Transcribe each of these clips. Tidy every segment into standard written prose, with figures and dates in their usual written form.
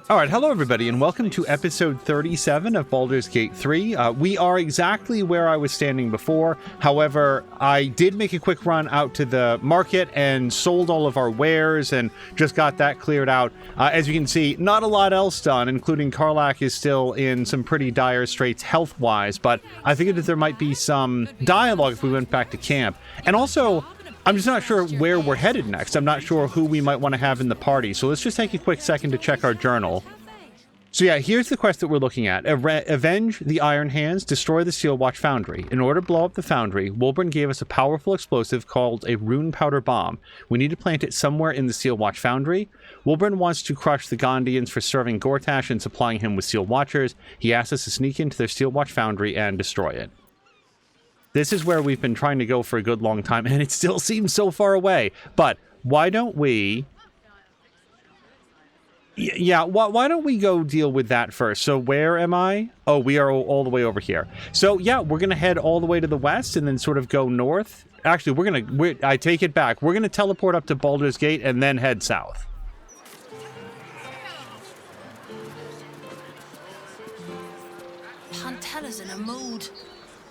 Alright, hello everybody, and welcome to episode 37 of Baldur's Gate 3. We are exactly where I was standing before. However, I did make a quick run out to the market and sold all of our wares and just got that cleared out. As you can see, not a lot else done, including Karlach is still in some pretty dire straits health-wise, but I figured that there might be some dialogue if we went back to camp. And also, I'm just not sure where we're headed next. I'm not sure who we might want to have in the party. So let's just take a quick second to check our journal. So yeah, here's the quest that we're looking at. Avenge the Iron Hands, destroy the Steelwatch Foundry. In order to blow up the foundry, Wulbren gave us a powerful explosive called a rune powder bomb. We need to plant it somewhere in the Steelwatch Foundry. Wulbren wants to crush the Gondians for serving Gortash and supplying him with Steel Watchers. He asks us to sneak into their Steelwatch Foundry and destroy it. This is where we've been trying to go for a good long time, and it still seems so far away. But why don't we... Yeah, why don't we go deal with that first? So where am I? Oh, we are all the way over here. So yeah, we're going to head all the way to the west and then sort of go north. Actually, I take it back. We're going to teleport up to Baldur's Gate and then head south. Pantella's in a mood.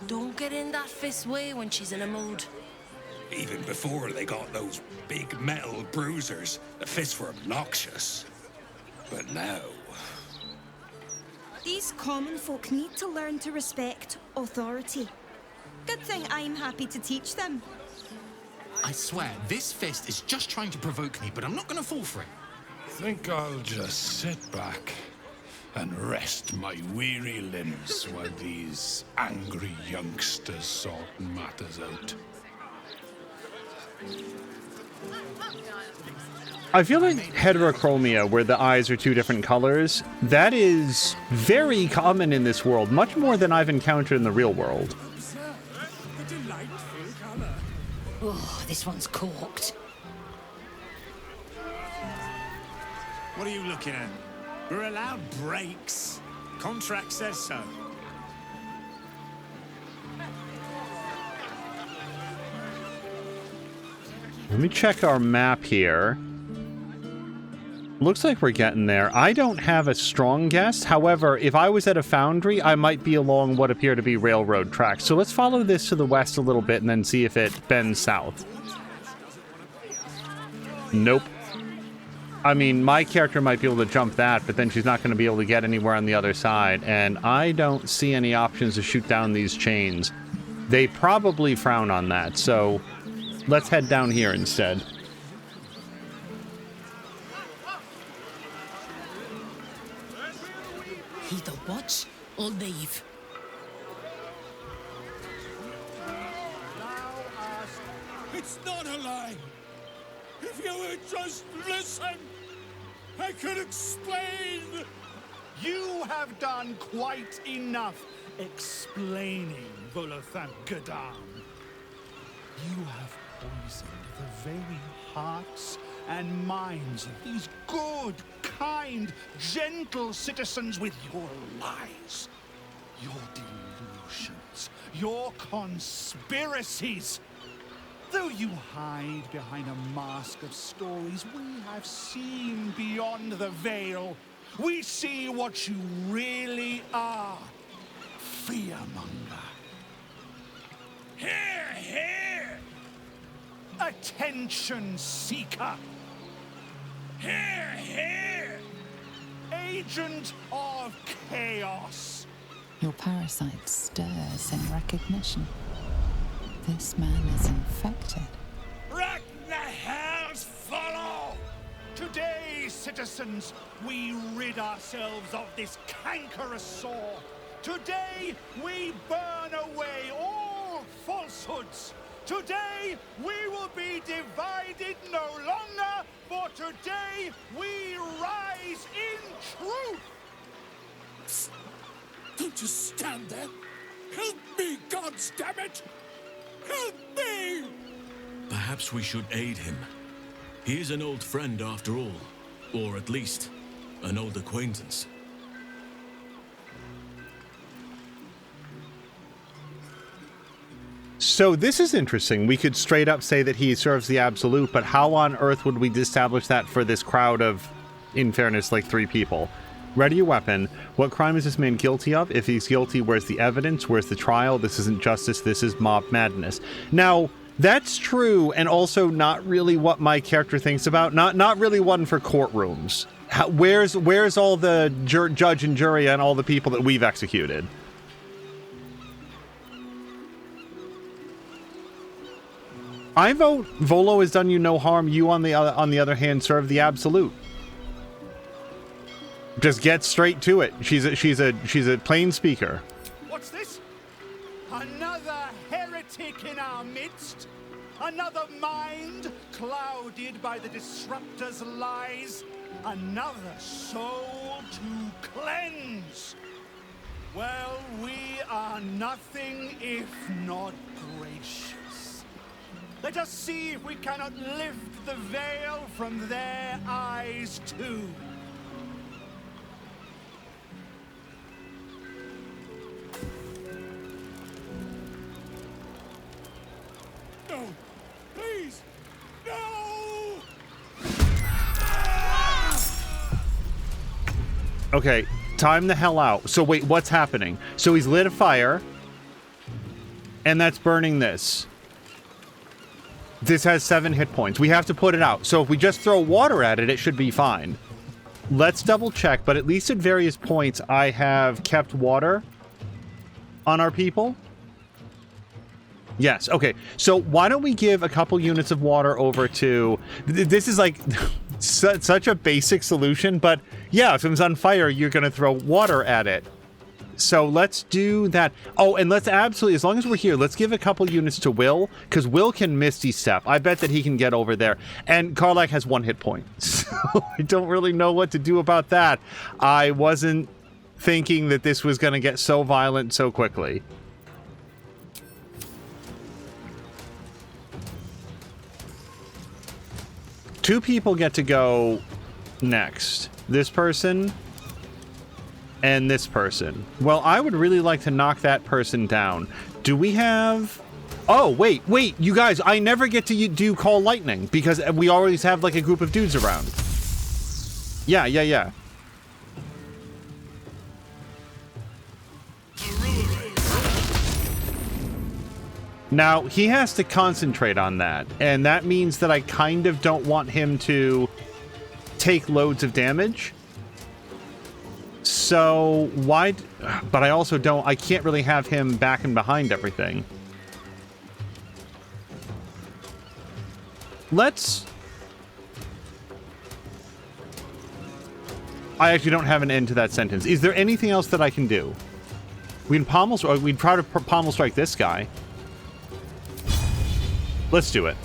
Don't get in that fist way when she's in a mood. Even before they got those big metal bruisers, the fists were obnoxious. But now... These common folk need to learn to respect authority. Good thing I'm happy to teach them. I swear, this fist is just trying to provoke me, but I'm not going to fall for it. Think I'll just sit back and rest my weary limbs while these angry youngsters sort matters out. I feel like heterochromia, where the eyes are two different colors, that is very common in this world, much more than I've encountered in the real world. Oh, this one's corked. What are you looking at? We're allowed breaks. Contract says so. Let me check our map here. Looks like we're getting there. I don't have a strong guess. However, if I was at a foundry, I might be along what appear to be railroad tracks. So let's follow this to the west a little bit and then see if it bends south. Nope. I mean, my character might be able to jump that, but then she's not going to be able to get anywhere on the other side. And I don't see any options to shoot down these chains. They probably frown on that, so let's head down here instead. Either watch or leave. It's not a lie! If you would just listen, I could explain! You have done quite enough explaining, Volothan Gadam. You have poisoned the very hearts and minds of these good, kind, gentle citizens with your lies, your delusions, your conspiracies. Though you hide behind a mask of stories, we have seen beyond the veil. We see what you really are. Fearmonger. Here, here! Attention seeker. Here, here! Agent of chaos. Your parasite stirs in recognition. This man is infected. Wreck the hells follow! Today, citizens, we rid ourselves of this cankerous sore. Today, we burn away all falsehoods. Today, we will be divided no longer, for today, we rise in truth! Don't just stand there! Help me, goddammit! Help me! Perhaps we should aid him. He is an old friend after all, or at least, an old acquaintance. So this is interesting. We could straight up say that he serves the Absolute, but how on earth would we establish that for this crowd of, in fairness, like 3 people? Ready your weapon. What crime is this man guilty of? If he's guilty, where's the evidence? Where's the trial? This isn't justice. This is mob madness. Now, that's true, and also not really what my character thinks about. Not really one for courtrooms. Where's all the judge and jury and all the people that we've executed? I vote Volo has done you no harm. You, on the other hand, serve the absolute. Just get straight to it. She's a plain speaker. What's this? Another heretic in our midst? Another mind clouded by the disruptor's lies? Another soul to cleanse? Well, we are nothing if not gracious. Let us see if we cannot lift the veil from their eyes too. No! Please! No! Okay, time the hell out. So wait, what's happening? So he's lit a fire, and that's burning this. This has 7 hit points. We have to put it out. So if we just throw water at it, it should be fine. Let's double check, but at least at various points, I have kept water on our people. Yes, okay. So why don't we give a couple units of water over to... This is like such a basic solution, but yeah, if it was on fire, you're going to throw water at it. So let's do that. Oh, and let's absolutely, as long as we're here, let's give a couple units to Will, because Will can Misty Step. I bet that he can get over there. And Karlach has 1 hit point. So I don't really know what to do about that. I wasn't thinking that this was going to get so violent so quickly. Two people get to go next. This person and this person. Well, I would really like to knock that person down. Do we have... Oh, wait, you guys, I never get to do Call Lightning because we always have like a group of dudes around. Yeah. Now, he has to concentrate on that, and that means that I kind of don't want him to take loads of damage. So, why... But I also don't... I can't really have him back and behind everything. Let's... I actually don't have an end to that sentence. Is there anything else that I can do? We can pommel... We'd try to pommel strike this guy. Let's do it.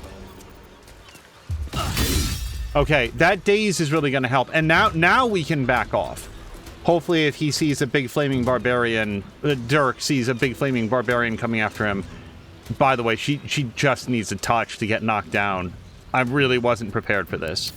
Okay, that daze is really going to help. And now we can back off. Hopefully if he sees a big flaming barbarian, Dirk sees a big flaming barbarian coming after him. By the way, she just needs a touch to get knocked down. I really wasn't prepared for this.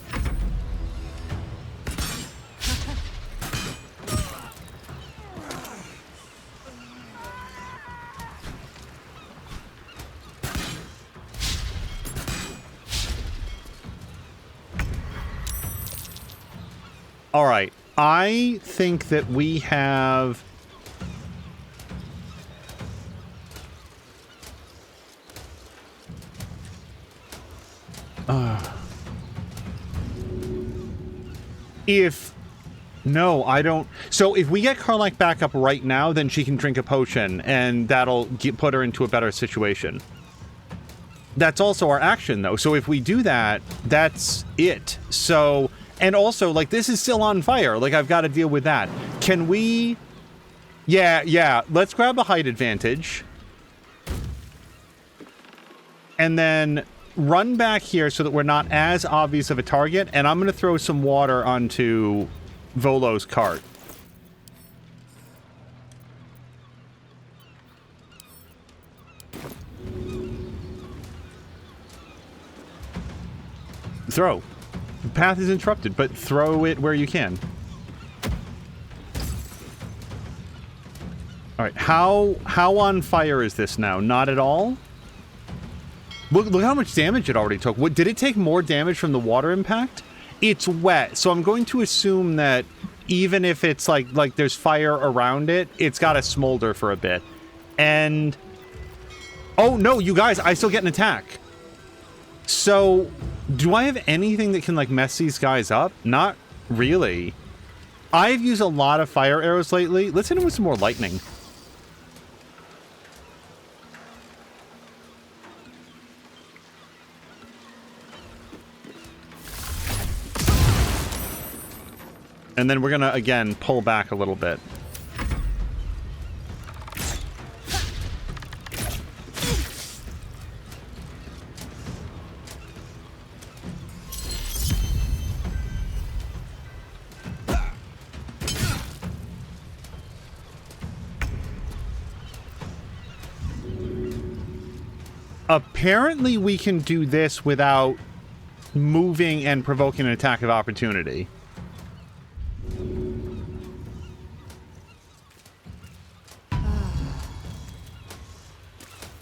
All right, I think that we have... No, I don't... So if we get Karlach back up right now, then she can drink a potion, and that'll put her into a better situation. That's also our action, though. So if we do that, that's it. So... And also, like, this is still on fire. Like, I've got to deal with that. Can we... Yeah. Let's grab a height advantage. And then run back here so that we're not as obvious of a target. And I'm going to throw some water onto Volo's cart. Throw. The path is interrupted, but throw it where you can. All right, how on fire is this now? Not at all? Look how much damage it already took. Did it take more damage from the water impact? It's wet, so I'm going to assume that even if it's like there's fire around it, it's got to smolder for a bit. And oh no, you guys, I still get an attack. So do I have anything that can like mess these guys up? Not really. I've used a lot of fire arrows lately. Let's hit him with some more lightning. And then we're gonna, again, pull back a little bit. Apparently we can do this without moving and provoking an attack of opportunity.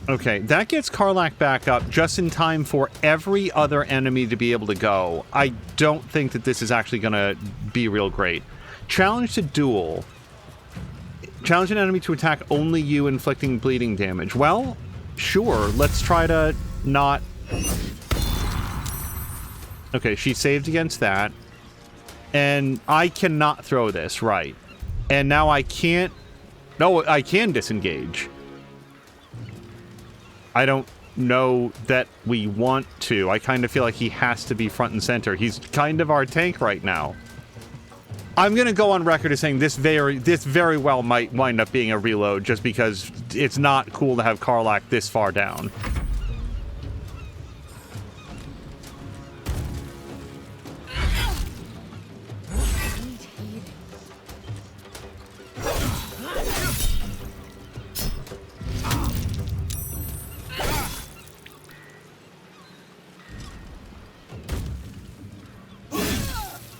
Okay, that gets Karlach back up just in time for every other enemy to be able to go. I don't think that this is actually going to be real great. Challenge to duel. Challenge an enemy to attack only you, inflicting bleeding damage. Well, sure, let's try to not... Okay, she saved against that. And I cannot throw this, right. And now I can't... No, I can disengage. I don't know that we want to. I kind of feel like he has to be front and center. He's kind of our tank right now. I'm going to go on record as saying this very well might wind up being a reload just because it's not cool to have Karlach this far down.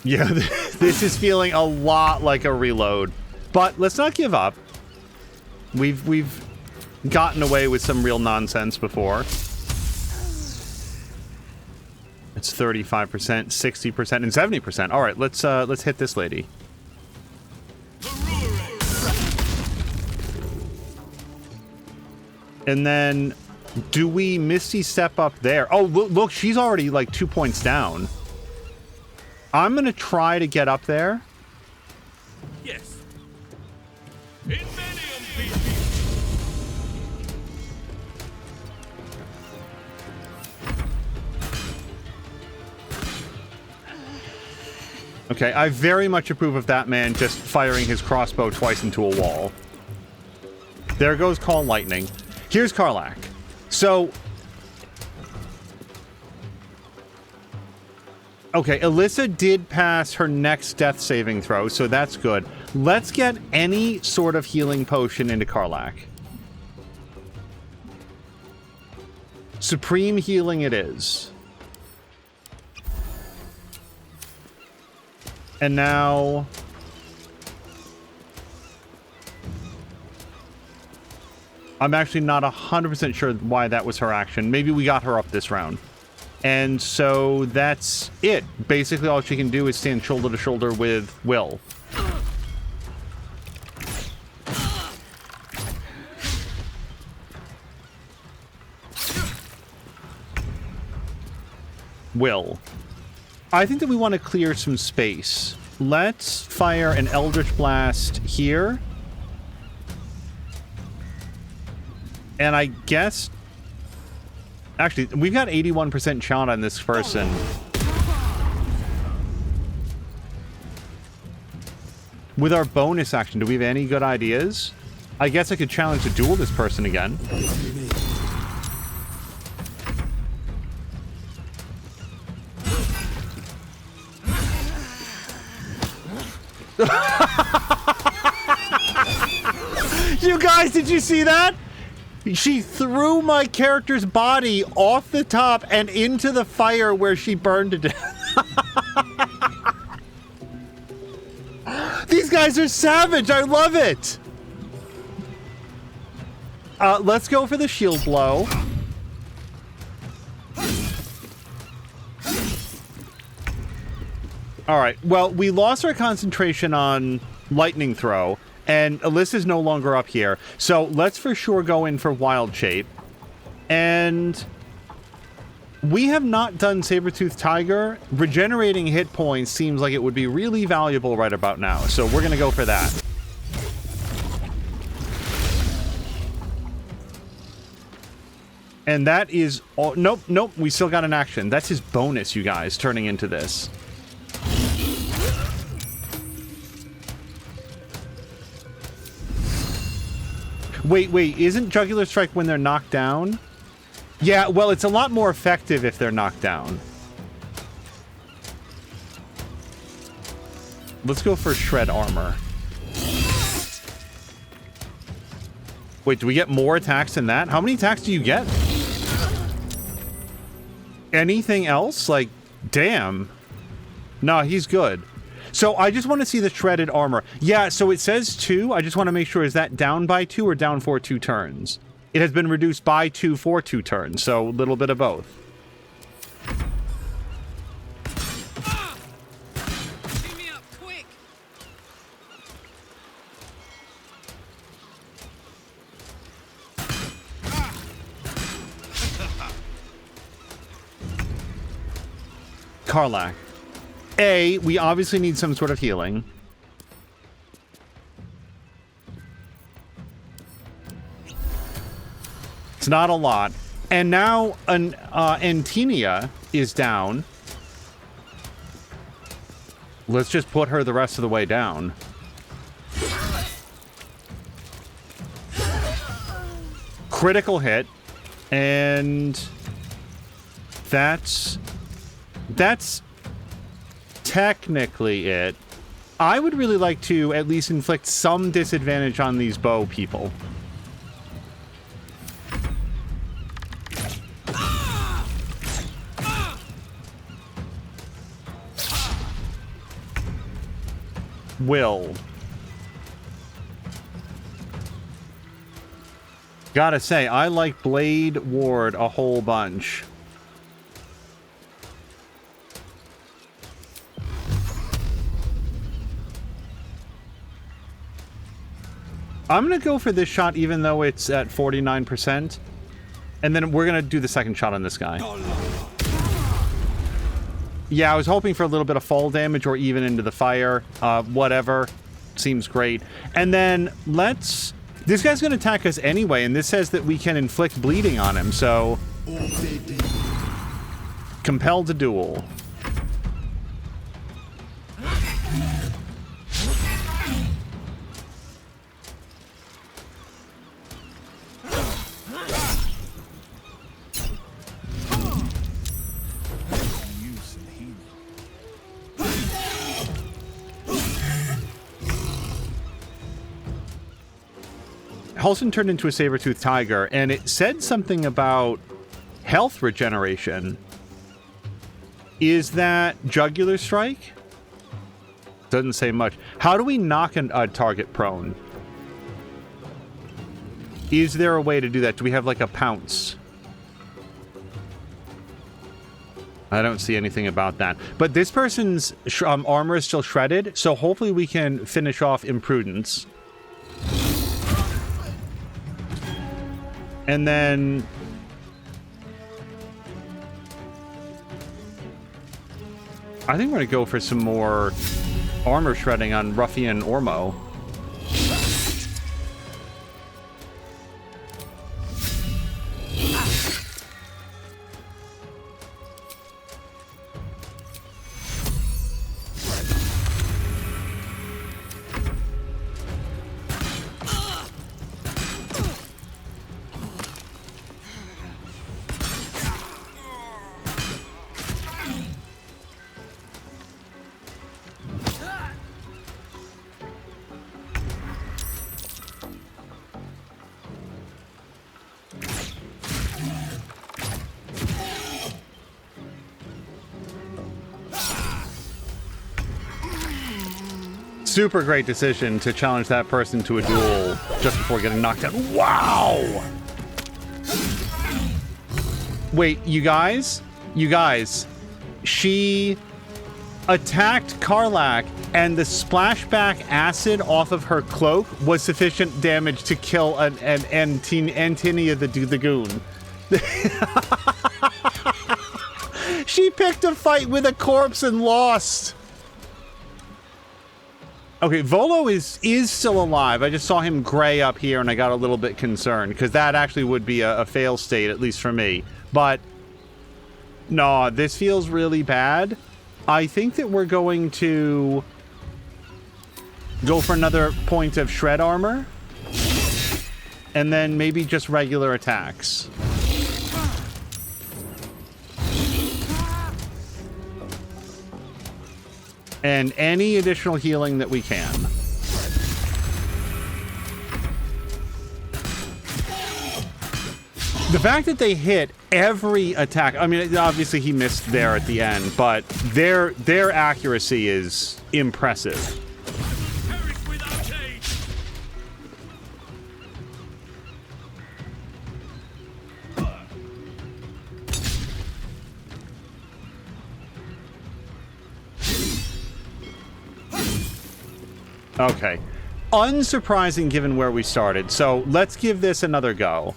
Yeah, this is feeling a lot like a reload. But let's not give up. We've gotten away with some real nonsense before. It's 35%, 60%, and 70%. All right, let's hit this lady. And then do we Misty step up there? Oh, look, she's already like 2 points down. I'm going to try to get up there. Yes. In Medium, please. Okay, I very much approve of that man just firing his crossbow twice into a wall. There goes Call Lightning. Here's Karlach. So... Okay, Alyssa did pass her next death saving throw, so that's good. Let's get any sort of healing potion into Karlach. Supreme healing it is. And now... I'm actually not 100% sure why that was her action. Maybe we got her up this round. And so that's it. Basically, all she can do is stand shoulder to shoulder with Will. Will. I think that we want to clear some space. Let's fire an Eldritch Blast here. And I guess... Actually, we've got 81% shot on this person. With our bonus action, do we have any good ideas? I guess I could challenge to duel this person again. You guys, did you see that? She threw my character's body off the top and into the fire where she burned to death. These guys are savage. I love it. Let's go for the shield blow. All right. Well, we lost our concentration on lightning throw, and Alyssa's no longer up here. So let's for sure go in for wild shape. And we have not done Saber-Tooth Tiger. Regenerating hit points seems like it would be really valuable right about now. So we're going to go for that. And that is all. Nope, nope. We still got an action. That's his bonus, you guys, turning into this. Wait, isn't Jugular Strike when they're knocked down? Yeah, well, it's a lot more effective if they're knocked down. Let's go for Shred Armor. Wait, do we get more attacks than that? How many attacks do you get? Anything else? Like, damn. No, he's good. So I just want to see the shredded armor. Yeah, so it says 2. I just want to make sure, is that down by 2 or down for 2 turns? It has been reduced by 2 for 2 turns, so a little bit of both. Beat me up, quick! Karlach. A, we obviously need some sort of healing. It's not a lot. And now Antinia is down. Let's just put her the rest of the way down. Critical hit. And that's technically it. I would really like to at least inflict some disadvantage on these bow people. Will. Gotta say, I like Blade Ward a whole bunch. I'm going to go for this shot even though it's at 49%. And then we're going to do the second shot on this guy. Yeah, I was hoping for a little bit of fall damage or even into the fire. Whatever. Seems great. And then let's... This guy's going to attack us anyway, and this says that we can inflict bleeding on him, so... Compelled to duel. Halsin turned into a saber-toothed tiger, and it said something about health regeneration. Is that Jugular Strike? Doesn't say much. How do we knock a target prone? Is there a way to do that? Do we have like a pounce? I don't see anything about that. But this person's armor is still shredded, so hopefully we can finish off Imprudence. And then... I think we're going to go for some more armor shredding on Ruffian Ormo. Super great decision to challenge that person to a duel just before getting knocked out. Wow! Wait, you guys? You guys, she attacked Karlach, and the splashback acid off of her cloak was sufficient damage to kill an Antinia the Goon. She picked a fight with a corpse and lost. Okay, Volo is still alive. I just saw him gray up here, and I got a little bit concerned, because that actually would be a fail state, at least for me. But, no, this feels really bad. I think that we're going to go for another point of shred armor, and then maybe just regular attacks. And any additional healing that we can. The fact that they hit every attack, I mean, obviously he missed there at the end, but their accuracy is impressive. Okay. Unsurprising given where we started, so let's give this another go.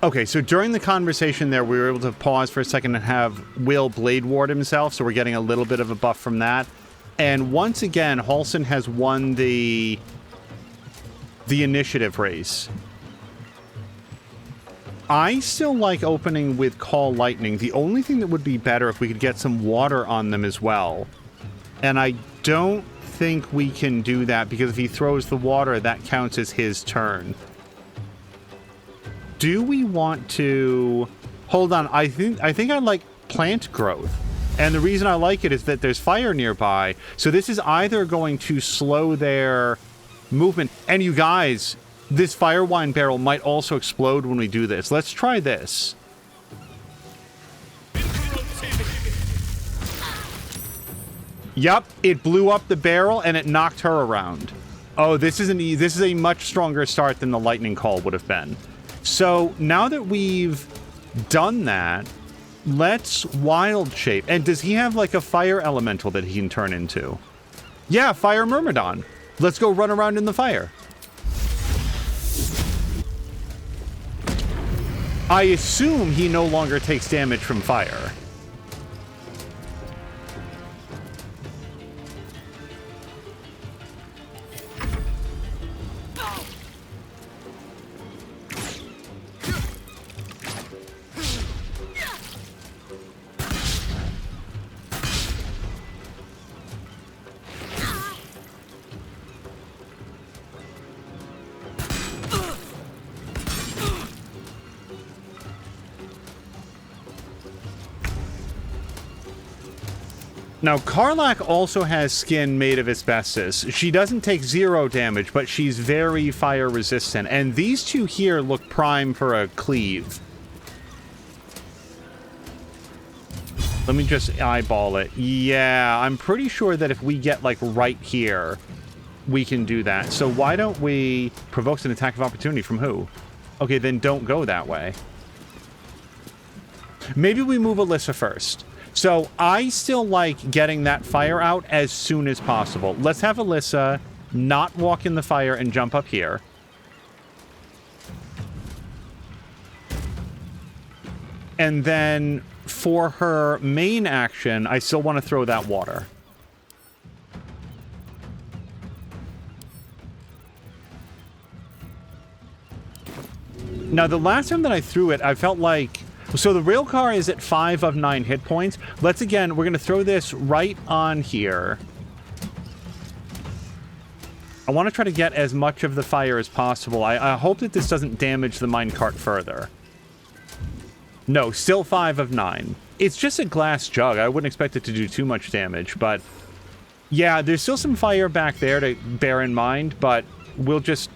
Okay, so during the conversation there, we were able to pause for a second and have Will blade ward himself, so we're getting a little bit of a buff from that. And once again, Halsin has won the initiative race. I still like opening with Call Lightning. The only thing that would be better if we could get some water on them as well. And I don't think we can do that, because if he throws the water, that counts as his turn. Do we want to... Hold on, I think I like plant growth. And the reason I like it is that there's fire nearby. So this is either going to slow their movement. And you guys... This fire wine barrel might also explode when we do this. Let's try this. Yup, it blew up the barrel and it knocked her around. Oh, this is a much stronger start than the lightning call would have been. So now that we've done that, let's wild shape. And does he have like a fire elemental that he can turn into? Yeah, fire myrmidon. Let's go run around in the fire. I assume he no longer takes damage from fire. Now, Karlach also has skin made of asbestos. She doesn't take 0 damage, but she's very fire resistant. And these two here look prime for a cleave. Let me just eyeball it. Yeah, I'm pretty sure that if we get, like, right here, we can do that. So why don't we... Provokes an attack of opportunity from who? Okay, then don't go that way. Maybe we move Alyssa first. So I still like getting that fire out as soon as possible. Let's have Alyssa not walk in the fire and jump up here. And then for her main action, I still want to throw that water. Now, the last time that I threw it, I felt like... So the railcar is at 5 of 9 hit points. Let's again, we're going to throw this right on here. I want to try to get as much of the fire as possible. I hope that this doesn't damage the minecart further. No, still 5 of 9. It's just a glass jug. I wouldn't expect it to do too much damage, but... Yeah, there's still some fire back there to bear in mind, but we'll just...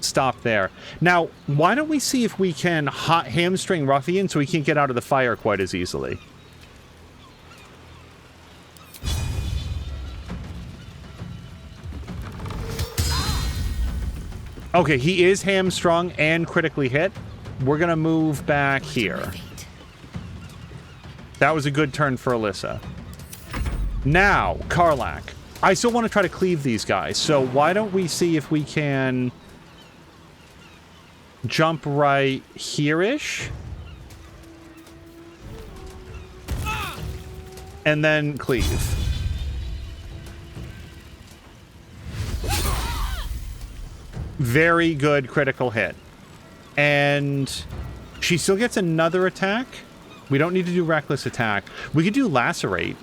stop there. Now, why don't we see if we can hamstring Ruffian so he can't get out of the fire quite as easily. Okay, he is hamstrung and critically hit. we're going to move back here. That was a good turn for Alyssa. Now, Karlach. I still want to try to cleave these guys, so why don't we see if we can jump right here-ish? And then cleave. Very good critical hit. And she still gets another attack. We don't need to do reckless attack. We could do lacerate.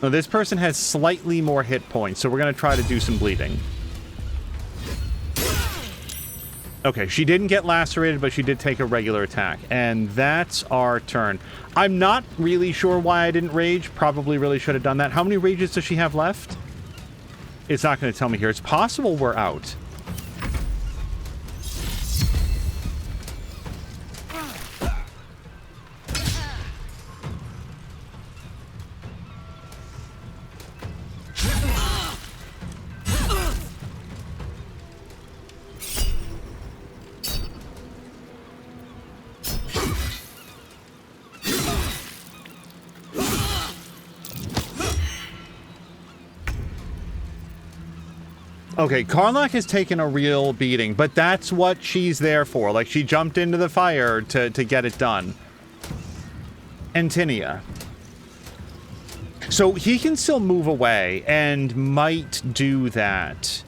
Now, this person has slightly more hit points, so we're going to try to do some bleeding. Okay, she didn't get lacerated, but she did take a regular attack. And that's our turn. I'm not really sure why I didn't rage. Probably really should have done that. How many rages does she have left? It's not going to tell me here. It's possible we're out. Okay, Karlach has taken a real beating, but that's what she's there for. Like, she jumped into the fire to get it done. Antinia. So he can still move away and might do that.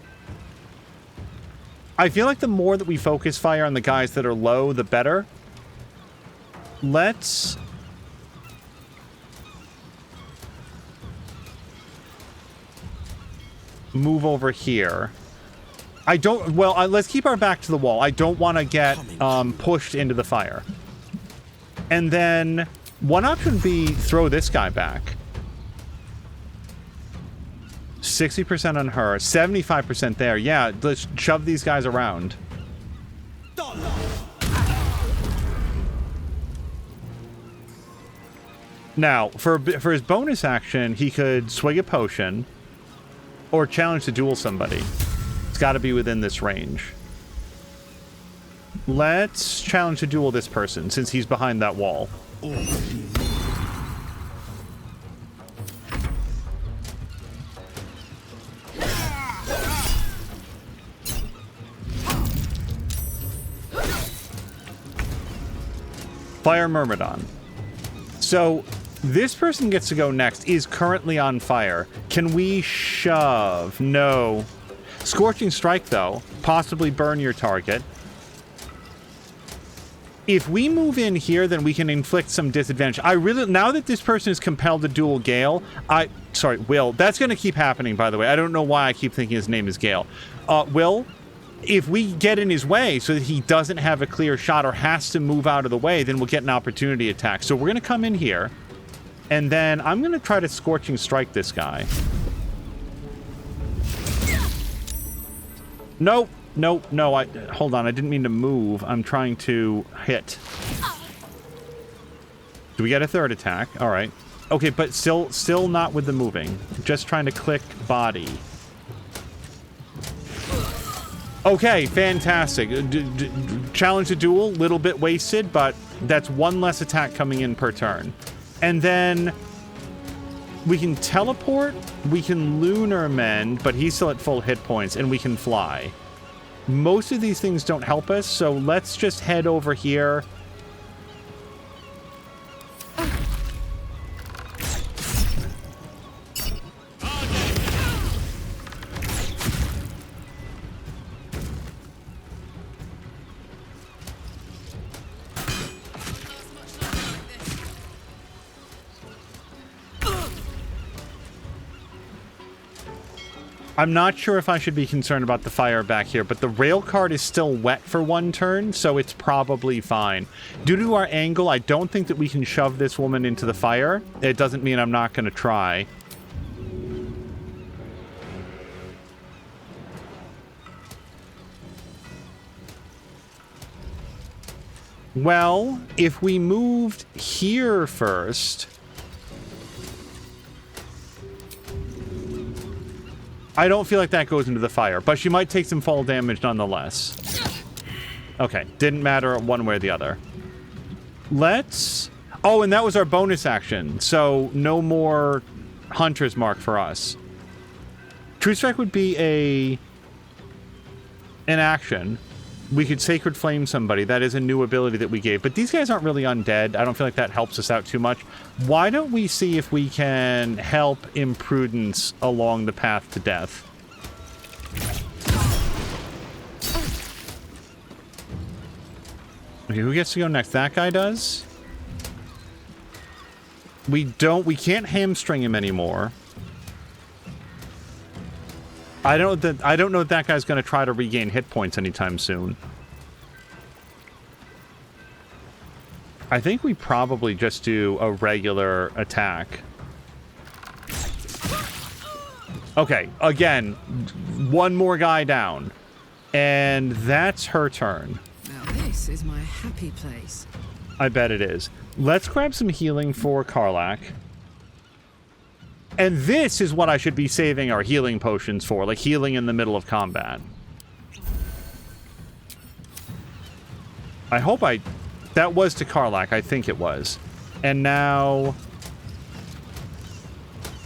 I feel like the more that we focus fire on the guys that are low, the better. Let's... move over here. I don't... Well, let's keep our back to the wall. I don't want to get pushed into the fire. And then one option would be throw this guy back. 60% on her. 75% there. Yeah, let's shove these guys around. Now, for his bonus action, he could swig a potion or challenge to duel somebody. It's got to be within this range. Let's challenge to duel this person, since he's behind that wall. Fire Myrmidon. So... this person gets to go next, is currently on fire. Can we shove? No. Scorching Strike, though. Possibly burn your target. If we move in here, then we can inflict some disadvantage. I really... now that this person is compelled to duel Gale... sorry, Will. That's going to keep happening, by the way. I don't know why I keep thinking his name is Gale. Will, if we get in his way so that he doesn't have a clear shot or has to move out of the way, then we'll get an opportunity attack. So we're going to come in here. And then I'm going to try to Scorching Strike this guy. Nope. Nope. No, hold on. I didn't mean to move. I'm trying to hit. Do we get a third attack? All right. Okay, but still not with the moving. Just trying to click body. Okay, fantastic. Challenge to duel. Little bit wasted, but that's one less attack coming in per turn. And then we can teleport, we can lunar mend, but he's still at full hit points, and we can fly. Most of these things don't help us, so let's just head over here. I'm not sure if I should be concerned about the fire back here, but the rail cart is still wet for one turn, so it's probably fine. Due to our angle, I don't think that we can shove this woman into the fire. It doesn't mean I'm not going to try. Well, if we moved here first... I don't feel like that goes into the fire, but she might take some fall damage nonetheless. Okay, didn't matter one way or the other. Let's... Oh, and that was our bonus action, so no more Hunter's Mark for us. True Strike would be an action. We could Sacred Flame somebody. That is a new ability that we gave. But these guys aren't really undead. I don't feel like that helps us out too much. Why don't we see if we can help Imprudence along the path to death? Okay, who gets to go next? That guy does? We can't hamstring him anymore. I don't know that guy's going to try to regain hit points anytime soon. I think we probably just do a regular attack. Okay, again, one more guy down. And that's her turn. Now this is my happy place. I bet it is. Let's grab some healing for Karlach. And this is what I should be saving our healing potions for, like healing in the middle of combat. I hope that was to Karlach, I think it was. And now...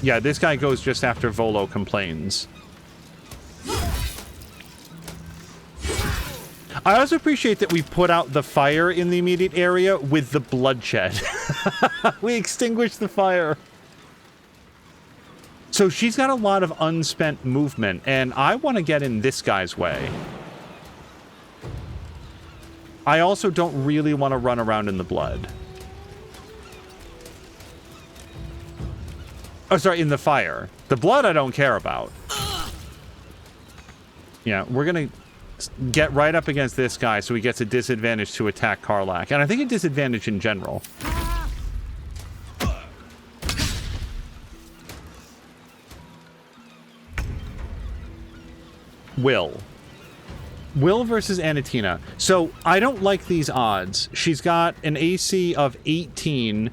Yeah, this guy goes just after Volo complains. I also appreciate that we put out the fire in the immediate area with the bloodshed. We extinguished the fire. So she's got a lot of unspent movement, and I want to get in this guy's way. I also don't really want to run around in the blood. Oh, sorry, in the fire. The blood I don't care about. Yeah, we're going to get right up against this guy so he gets a disadvantage to attack Karlach. And I think a disadvantage in general. Will versus Anatina. So I don't like these odds. She's got an AC of 18.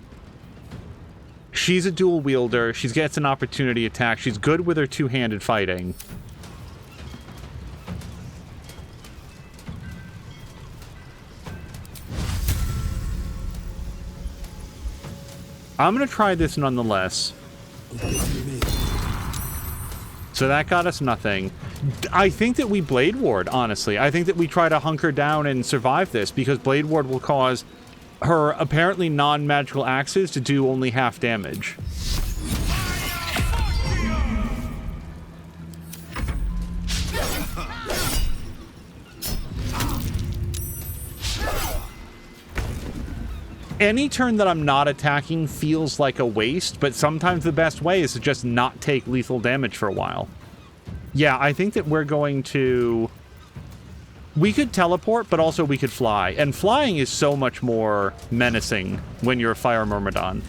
She's a dual wielder. She gets an opportunity attack. She's good with her two-handed fighting. I'm going to try this nonetheless. So that got us nothing. I think that we Blade Ward, honestly. I think that we try to hunker down and survive this, because Blade Ward will cause her apparently non-magical axes to do only half damage. Any turn that I'm not attacking feels like a waste, but sometimes the best way is to just not take lethal damage for a while. Yeah, I think that we're going to... We could teleport, but also we could fly. And flying is so much more menacing when you're a Fire Myrmidon.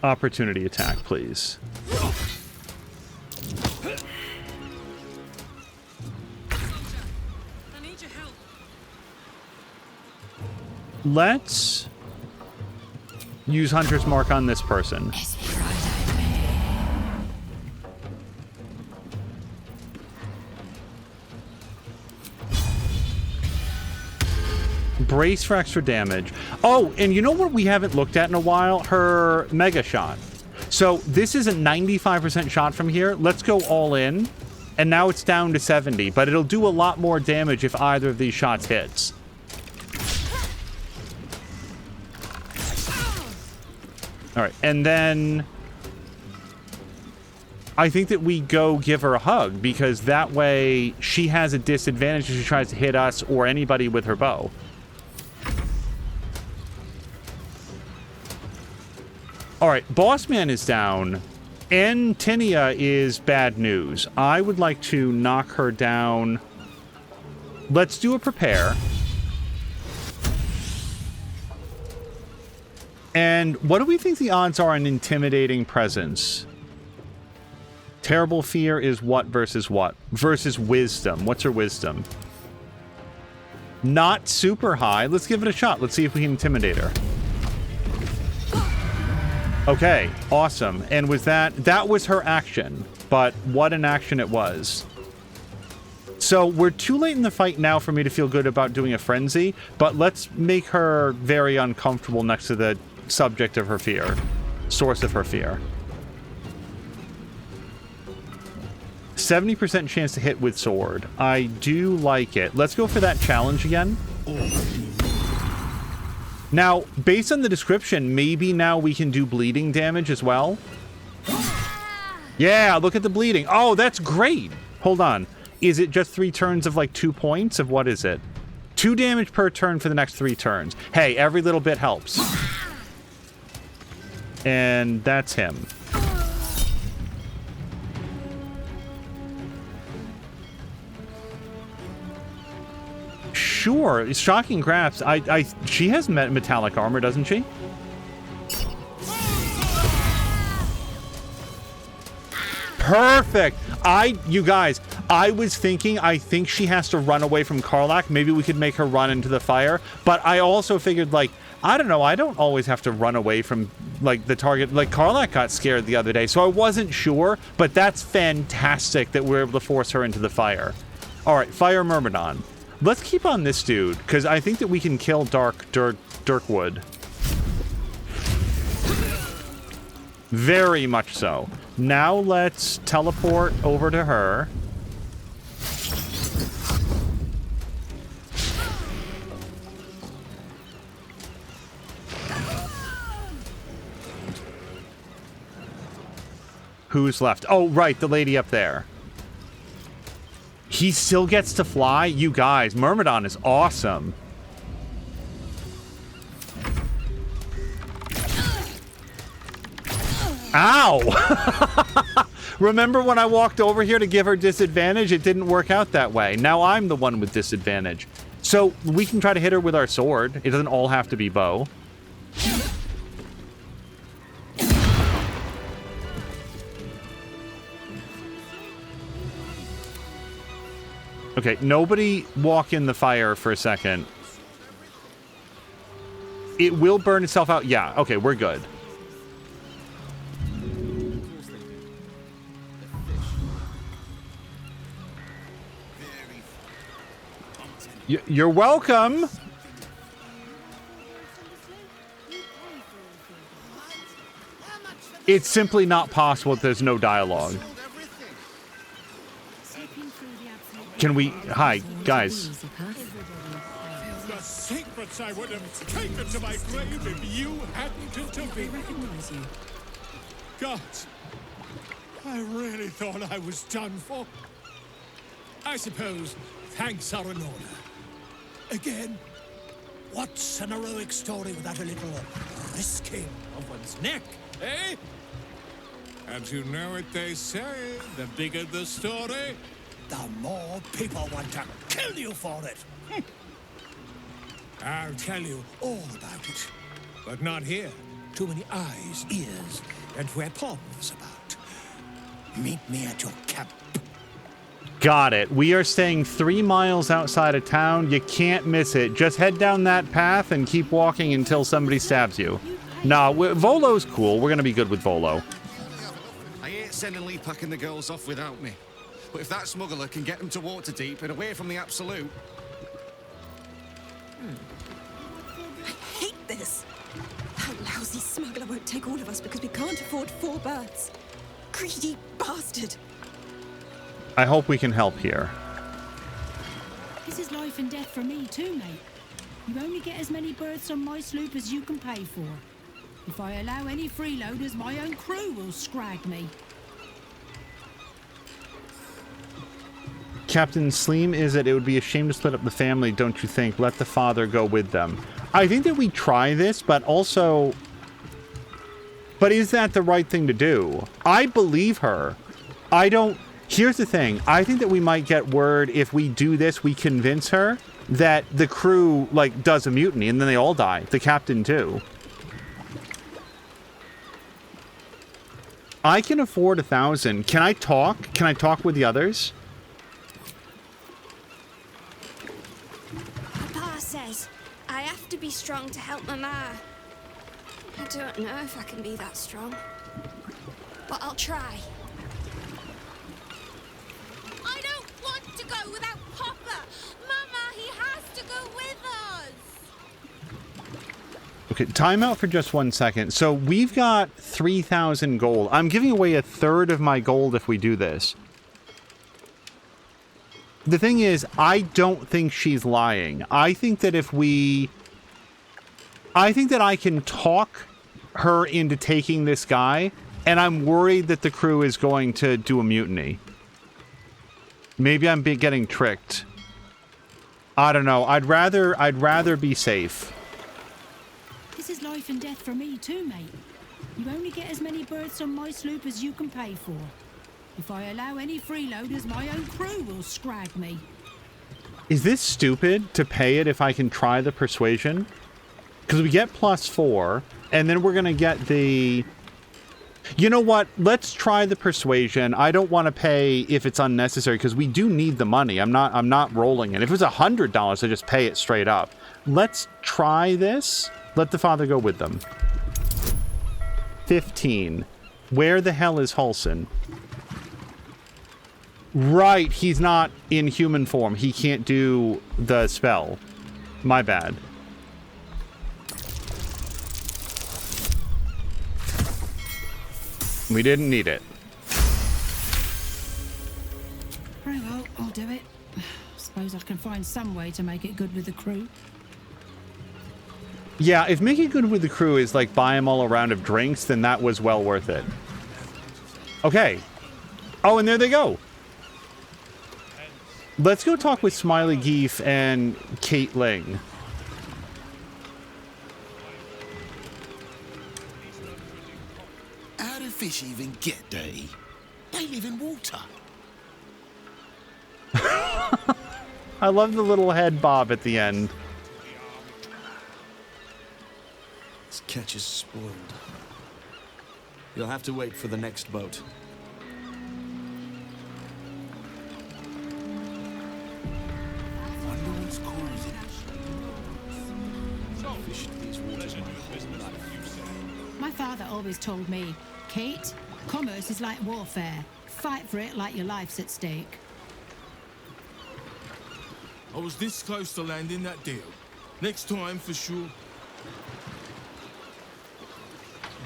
Opportunity attack, please. I need your help. Let's use Hunter's Mark on this person. Brace for extra damage. Oh, and you know what we haven't looked at in a while? Her Mega Shot. So this is a 95% shot from here. Let's go all in. And now it's down to 70, but it'll do a lot more damage if either of these shots hits. All right, and then I think that we go give her a hug, because that way she has a disadvantage if she tries to hit us or anybody with her bow. All right, Bossman is down, and Tinia is bad news. I would like to knock her down. Let's do a prepare. And what do we think the odds are on intimidating presence? Terrible fear is what versus what? Versus wisdom. What's her wisdom? Not super high. Let's give it a shot. Let's see if we can intimidate her. Okay, awesome. And was that was her action, but what an action it was. So we're too late in the fight now for me to feel good about doing a frenzy, but let's make her very uncomfortable next to the subject of her fear, source of her fear. 70% chance to hit with sword. I do like it. Let's go for that challenge again. Now, based on the description, maybe now we can do bleeding damage as well. Yeah, look at the bleeding. Oh, that's great. Hold on. Is it just 3 turns of like 2 points of what is it? 2 damage per turn for the next 3 turns. Hey, every little bit helps. And that's him. Sure, shocking grasp. She has metallic armor, doesn't she? Perfect. You guys, I was thinking, I think she has to run away from Karlach. Maybe we could make her run into the fire. But I also figured, like, I don't know. I don't always have to run away from, like, the target. Like, Karlach got scared the other day, so I wasn't sure. But that's fantastic that we're able to force her into the fire. All right, Fire Myrmidon. Let's keep on this dude, because I think that we can kill Dirkwood. Very much so. Now let's teleport over to her. Who's left? Oh, right, the lady up there. He still gets to fly? You guys, Myrmidon is awesome. Ow! Remember when I walked over here to give her disadvantage? It didn't work out that way. Now I'm the one with disadvantage. So we can try to hit her with our sword. It doesn't all have to be bow. Okay, nobody walk in the fire for a second. It will burn itself out. Yeah, okay, we're good. You're welcome. It's simply not possible if there's no dialogue. Can we... Hi, guys. The secrets I would have taken to my grave if you hadn't intervened. God, I really thought I was done for. I suppose thanks are in order. Again, what's an heroic story without a little risking of one's neck, eh? And you know what they say, the bigger the story, the more people want to kill you for it. I'll tell you all about it, but not here. Too many eyes, ears, and weapons about. Meet me at your camp. Got it. We are staying 3 miles outside of town. You can't miss it. Just head down that path and keep walking until somebody stabs you. Nah, Volo's cool. We're going to be good with Volo. I hate sending Lee packing the girls off without me. But if that smuggler can get them to Waterdeep and away from the Absolute... I hate this. That lousy smuggler won't take all of us because we can't afford 4 birds. Greedy bastard. I hope we can help here. This is life and death for me too, mate. You only get as many berths on my sloop as you can pay for. If I allow any freeloaders, my own crew will scrag me. Captain Sleem, is it would be a shame to split up the family, don't you think? Let the father go with them. I think that we try this, but also... But is that the right thing to do? I believe her. I don't... Here's the thing. I think that we might get word if we do this, we convince her that the crew, like, does a mutiny, and then they all die. The captain, too. I can afford 1,000. Can I talk? Can I talk with the others? Papa says I have to be strong to help Mama. I don't know if I can be that strong, but I'll try. I don't want to go without Papa. Mama, he has to go with us. Okay, time out for just 1 second. So we've got 3,000 gold. I'm giving away 1/3 of my gold if we do this. The thing is, I don't think she's lying. I think that I can talk her into taking this guy, and I'm worried that the crew is going to do a mutiny. Maybe I'm getting tricked. I don't know. I'd rather be safe. This is life and death for me too, mate. You only get as many berths on my sloop as you can pay for. If I allow any freeloaders, my own crew will scrag me. Is this stupid to pay it if I can try the persuasion? Because we get +4, and then we're going to get the... You know what? Let's try the persuasion. I don't want to pay if it's unnecessary, because we do need the money. I'm not rolling it. If it was $100, I just pay it straight up. Let's try this. Let the father go with them. 15. Where the hell is Halson? Right, he's not in human form. He can't do the spell. My bad. We didn't need it. Very well, I'll do it. Suppose I can find some way to make it good with the crew. Yeah, if making good with the crew is like buy them all a round of drinks, then that was well worth it. Okay. Oh, and there they go. Let's go talk with Smiley Geef and Kate Ling. How do fish even get dirty? They live in water. I love the little head bob at the end. This catch is spoiled. You'll have to wait for the next boat. My father always told me, Kate, commerce is like warfare. Fight for it like your life's at stake. I was this close to landing that deal. Next time, for sure.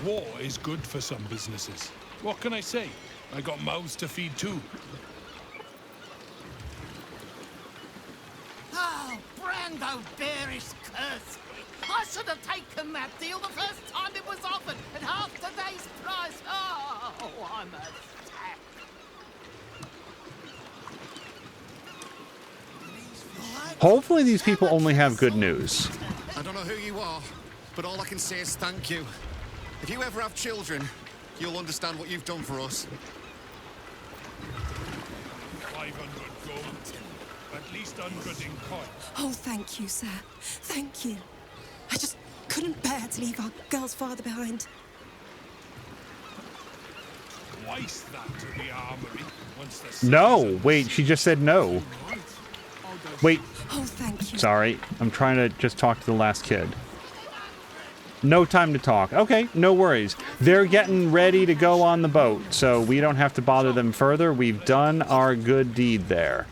War is good for some businesses. What can I say? I got mouths to feed too. Oh, Brando bearish curse me. I should have taken that deal the first time it was offered at half today's price. Oh, I'm a sack. Hopefully these people only have good news. I don't know who you are, but all I can say is thank you. If you ever have children, you'll understand what you've done for us. 500 gold. At least 100 in coins. Oh, thank you, sir. Thank you. I just couldn't bear to leave our girl's father behind. Twice that to the armory. Once the No, wait, she just said no. Wait. Oh, thank you. Sorry, I'm trying to just talk to the last kid. No time to talk. Okay, no worries. They're getting ready to go on the boat, so we don't have to bother them further. We've done our good deed there.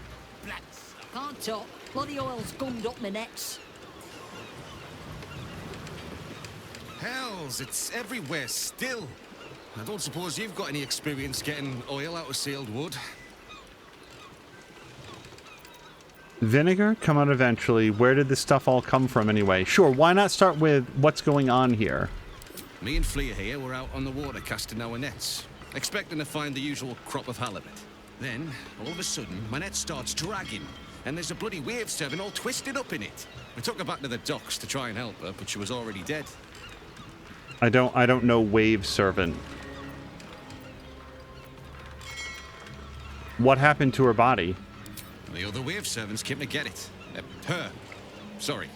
Can't talk. Bloody oil's gummed up my necks. Hells, it's everywhere still. I don't suppose you've got any experience getting oil out of sealed wood. Vinegar? Come out eventually. Where did this stuff all come from anyway? Sure, why not start with what's going on here? Me and Flea here were out on the water casting our nets, expecting to find the usual crop of halibut. Then, all of a sudden, my net starts dragging, and there's a bloody wave servant all twisted up in it. We took her back to the docks to try and help her, but she was already dead. I don't know wave servant. What happened to her body? The other wave servants came to get it. Her. Sorry.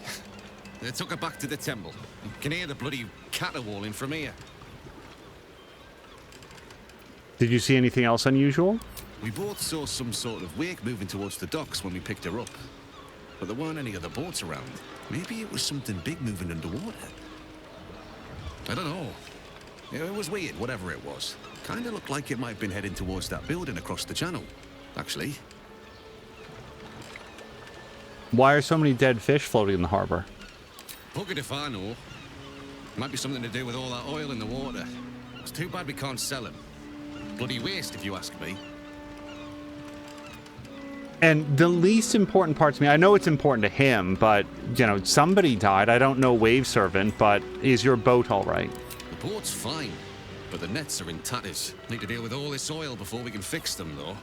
They took her back to the temple. You can hear the bloody caterwauling from here. Did you see anything else unusual? We both saw some sort of wake moving towards the docks when we picked her up. But there weren't any other boats around. Maybe it was something big moving underwater. I don't know. Yeah, it was weird, whatever it was. Kinda looked like it might have been heading towards that building across the channel, actually. Why are so many dead fish floating in the harbor? Buggered if I know. Might be something to do with all that oil in the water. It's too bad we can't sell them. Bloody waste, if you ask me. And the least important part to me, I know it's important to him, but, you know, somebody died. I don't know Wave Servant, but is your boat all right? The boat's fine, but the nets are in tatters. Need to deal with all this oil before we can fix them, though.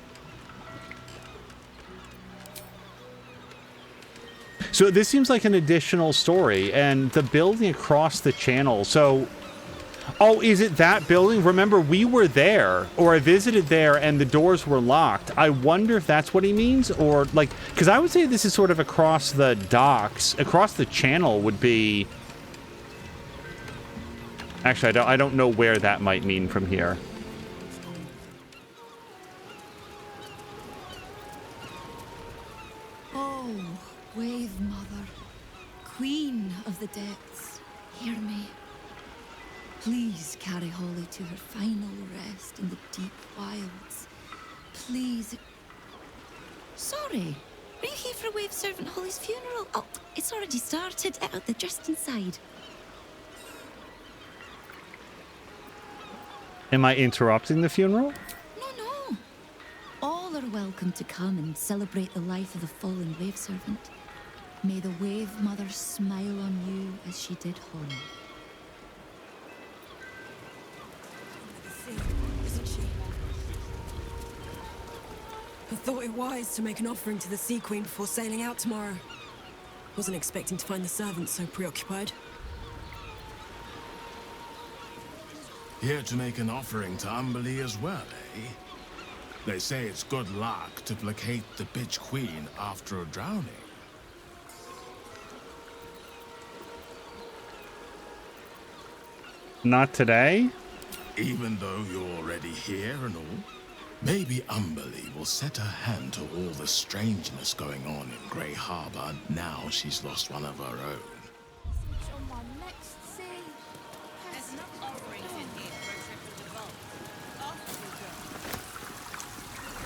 So this seems like an additional story, and the building across the channel. So, oh, is it that building? Remember, we were there, or I visited there, and the doors were locked. I wonder if that's what he means, or like, because I would say this is sort of across the docks. Across the channel would be. Actually, I don't know where that might mean from here. Wave Mother, Queen of the Depths, hear me. Please carry Holly to her final rest in the deep wilds. Please. Sorry, are you here for Wave Servant Holly's funeral? Oh, it's already started. They're just inside. Am I interrupting the funeral? No. All are welcome to come and celebrate the life of the fallen Wave Servant. May the Wave Mother smile on you as she did Holly. Isn't she? I thought it wise to make an offering to the Sea Queen before sailing out tomorrow. Wasn't expecting to find the servants so preoccupied. Here to make an offering to Umberlee as well, eh? They say it's good luck to placate the bitch queen after a drowning. Not today? Even though you're already here and all, maybe Umberlee will set her hand to all the strangeness going on in Grey Harbor now she's lost one of her own.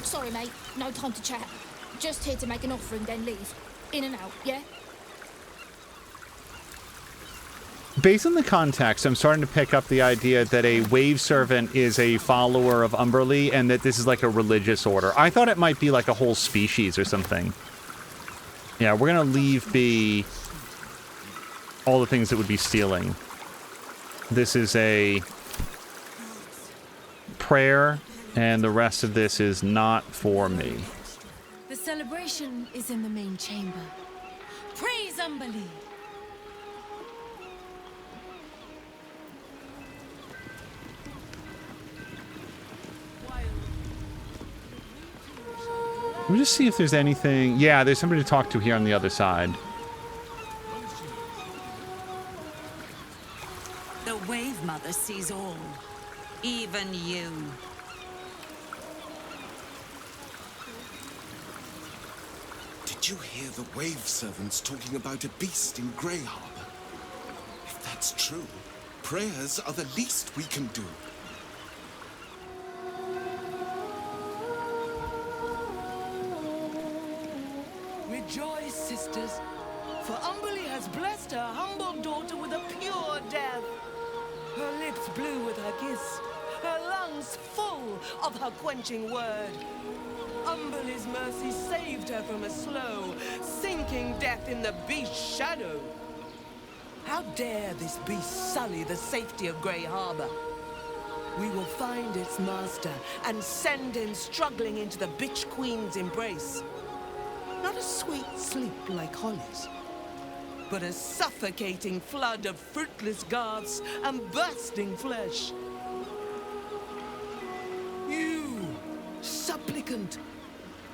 Sorry, mate. No time to chat. Just here to make an offering, then leave. In and out, yeah? Based on the context, I'm starting to pick up the idea that a Wave Servant is a follower of Umberlee and that this is like a religious order. I thought it might be like a whole species or something. Yeah, we're going to leave be all the things that would be stealing. This is a prayer, and the rest of this is not for me. The celebration is in the main chamber. Praise Umberlee! Let me just see if there's anything. Yeah, there's somebody to talk to here on the other side. The Wave Mother sees all, even you. Did you hear the Wave Servants talking about a beast in Grey Harbor? If that's true, prayers are the least we can do. Rejoice, sisters, for Umberlee has blessed her humble daughter with a pure death. Her lips blue with her kiss, her lungs full of her quenching word. Umberlee's mercy saved her from a slow, sinking death in the beast's shadow. How dare this beast sully the safety of Grey Harbor? We will find its master and send him struggling into the bitch queen's embrace. Not a sweet sleep like Holly's, but a suffocating flood of fruitless gasps and bursting flesh. You, supplicant,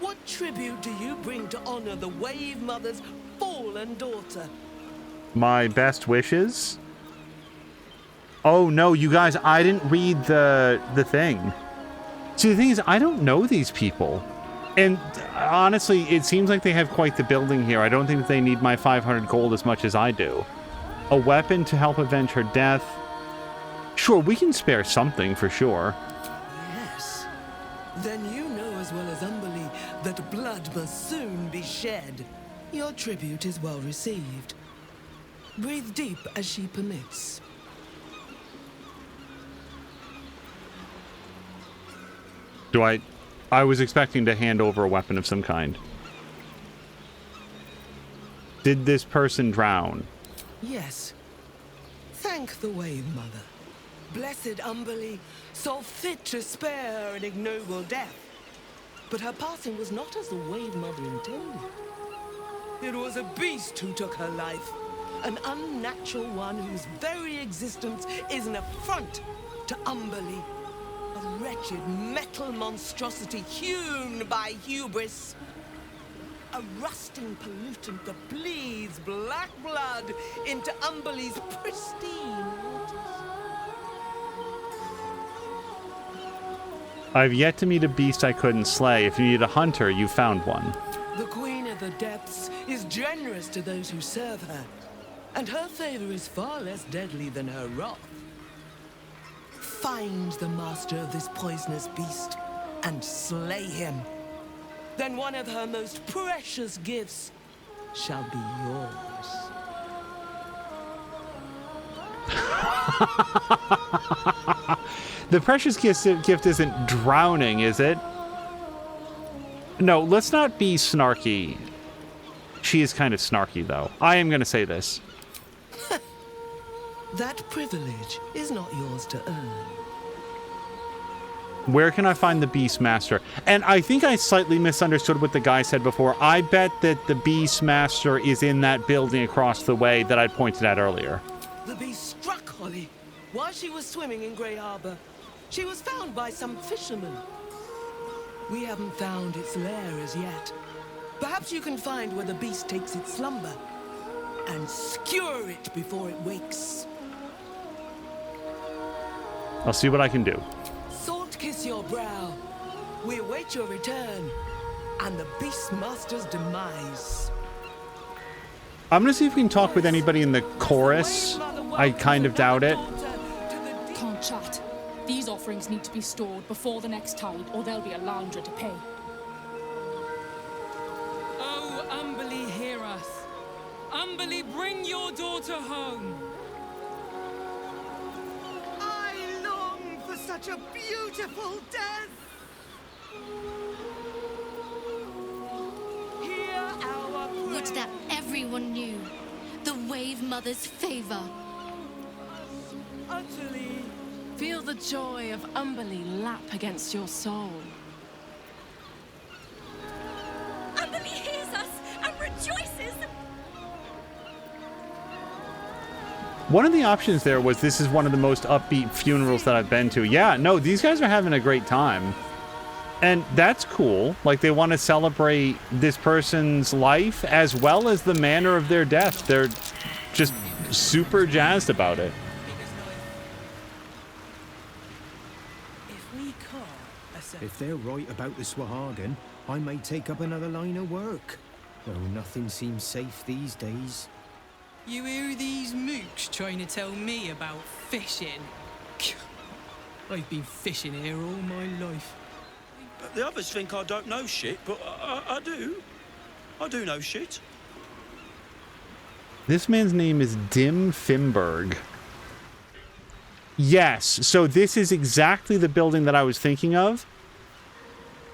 what tribute do you bring to honor the Wave Mother's fallen daughter? My best wishes? Oh no, you guys, I didn't read the thing. See, the thing is, I don't know these people. And honestly, it seems like they have quite the building here. I don't think that they need my 500 gold as much as I do. A weapon to help avenge her death. Sure, we can spare something for sure. Yes. Then you know as well as Umberly that blood must soon be shed. Your tribute is well received. Breathe deep as she permits. I was expecting to hand over a weapon of some kind. Did this person drown? Yes. Thank the Wave Mother. Blessed Umberly saw fit to spare her an ignoble death. But her passing was not as the Wave Mother intended. It was a beast who took her life. An unnatural one whose very existence is an affront to Umberly. A wretched metal monstrosity hewn by hubris. A rusting pollutant that bleeds black blood into Umberly's pristine waters. I've yet to meet a beast I couldn't slay. If you need a hunter, you found one. The Queen of the Depths is generous to those who serve her, and her favor is far less deadly than her wrath. Find the master of this poisonous beast and slay him. Then one of her most precious gifts shall be yours. The precious gift isn't drowning, is it? No, let's not be snarky. She is kind of snarky, though. I am going to say this. That privilege is not yours to earn. Where can I find the Beastmaster? And I think I slightly misunderstood what the guy said before. I bet that the Beastmaster is in that building across the way that I'd pointed at earlier. The beast struck Holly while she was swimming in Grey Harbor. She was found by some fishermen. We haven't found its lair as yet. Perhaps you can find where the beast takes its slumber and skewer it before it wakes. I'll see what I can do. Salt kiss your brow. We await your return and the Beastmaster's demise. I'm going to see if we can talk with anybody in the chorus. I kind of doubt it. Can't chat. These offerings need to be stored before the next tide, or there'll be a lounger to pay. Oh, Umberly, hear us. Umberly, bring your daughter home. I long for such a beautiful death. Hear our prayer. Would that everyone knew the Wave Mother's favor. Utterly. Feel the joy of Umberly lap against your soul. Umberly hears us and rejoices. One of the options there was this is one of the most upbeat funerals that I've been to. Yeah, no, these guys are having a great time. And that's cool. Like, they want to celebrate this person's life as well as the manner of their death. They're just super jazzed about it. If they're right about the Swahagan, I may take up another line of work. Though nothing seems safe these days. You hear these mooks trying to tell me about fishing? I've been fishing here all my life. The others think I don't know shit, but I do. I do know shit. This man's name is Dim Fimberg. Yes, so this is exactly the building that I was thinking of.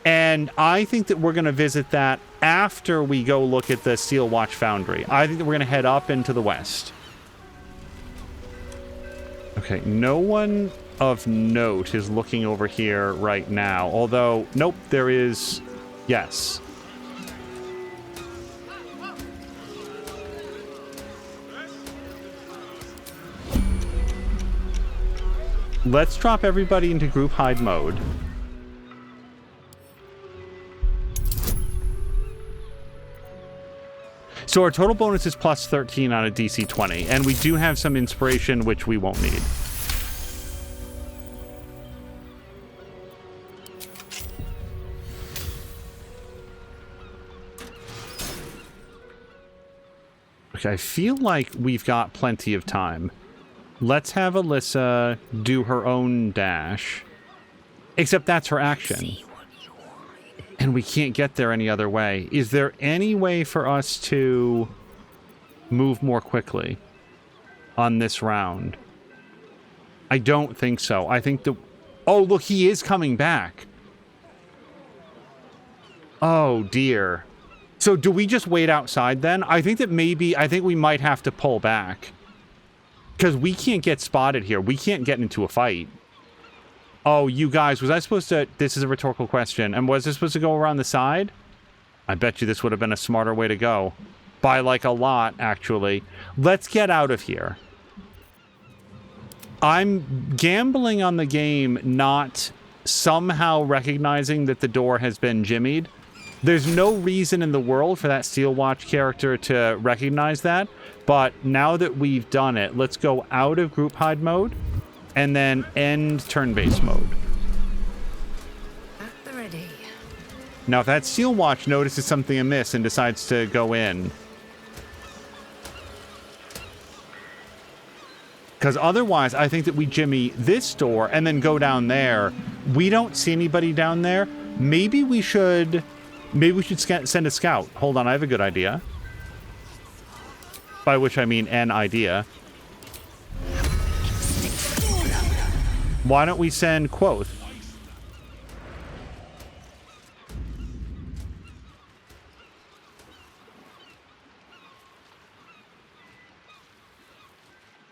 And I think that we're going to visit that after we go look at the Steelwatch Foundry. I think that we're going to head up into the west. Okay, no one of note is looking over here right now. Although, nope, there is... Yes. Let's drop everybody into group hide mode. So our total bonus is plus 13 on a DC 20, and we do have some inspiration, which we won't need. Okay, I feel like we've got plenty of time. Let's have Alyssa do her own dash. Except that's her action. And we can't get there any other way. Is there any way for us to move more quickly on this round? I don't think so. I think the... Oh, look, he is coming back. Oh, dear. So do we just wait outside then? I think that maybe... I think we might have to pull back. Because we can't get spotted here. We can't get into a fight. Oh, you guys, was I supposed to... This is a rhetorical question. And was I supposed to go around the side? I bet you this would have been a smarter way to go. By, like, a lot, actually. Let's get out of here. I'm gambling on the game not somehow recognizing that the door has been jimmied. There's no reason in the world for that Steelwatch character to recognize that. But now that we've done it, let's go out of group hide mode and then end turn-based mode. At the ready. Now, if that Steelwatch notices something amiss and decides to go in... Because otherwise, I think that we jimmy this door and then go down there. We don't see anybody down there. Maybe we should send a scout. Hold on, I have a good idea. By which I mean an idea. Why don't we send Quoth?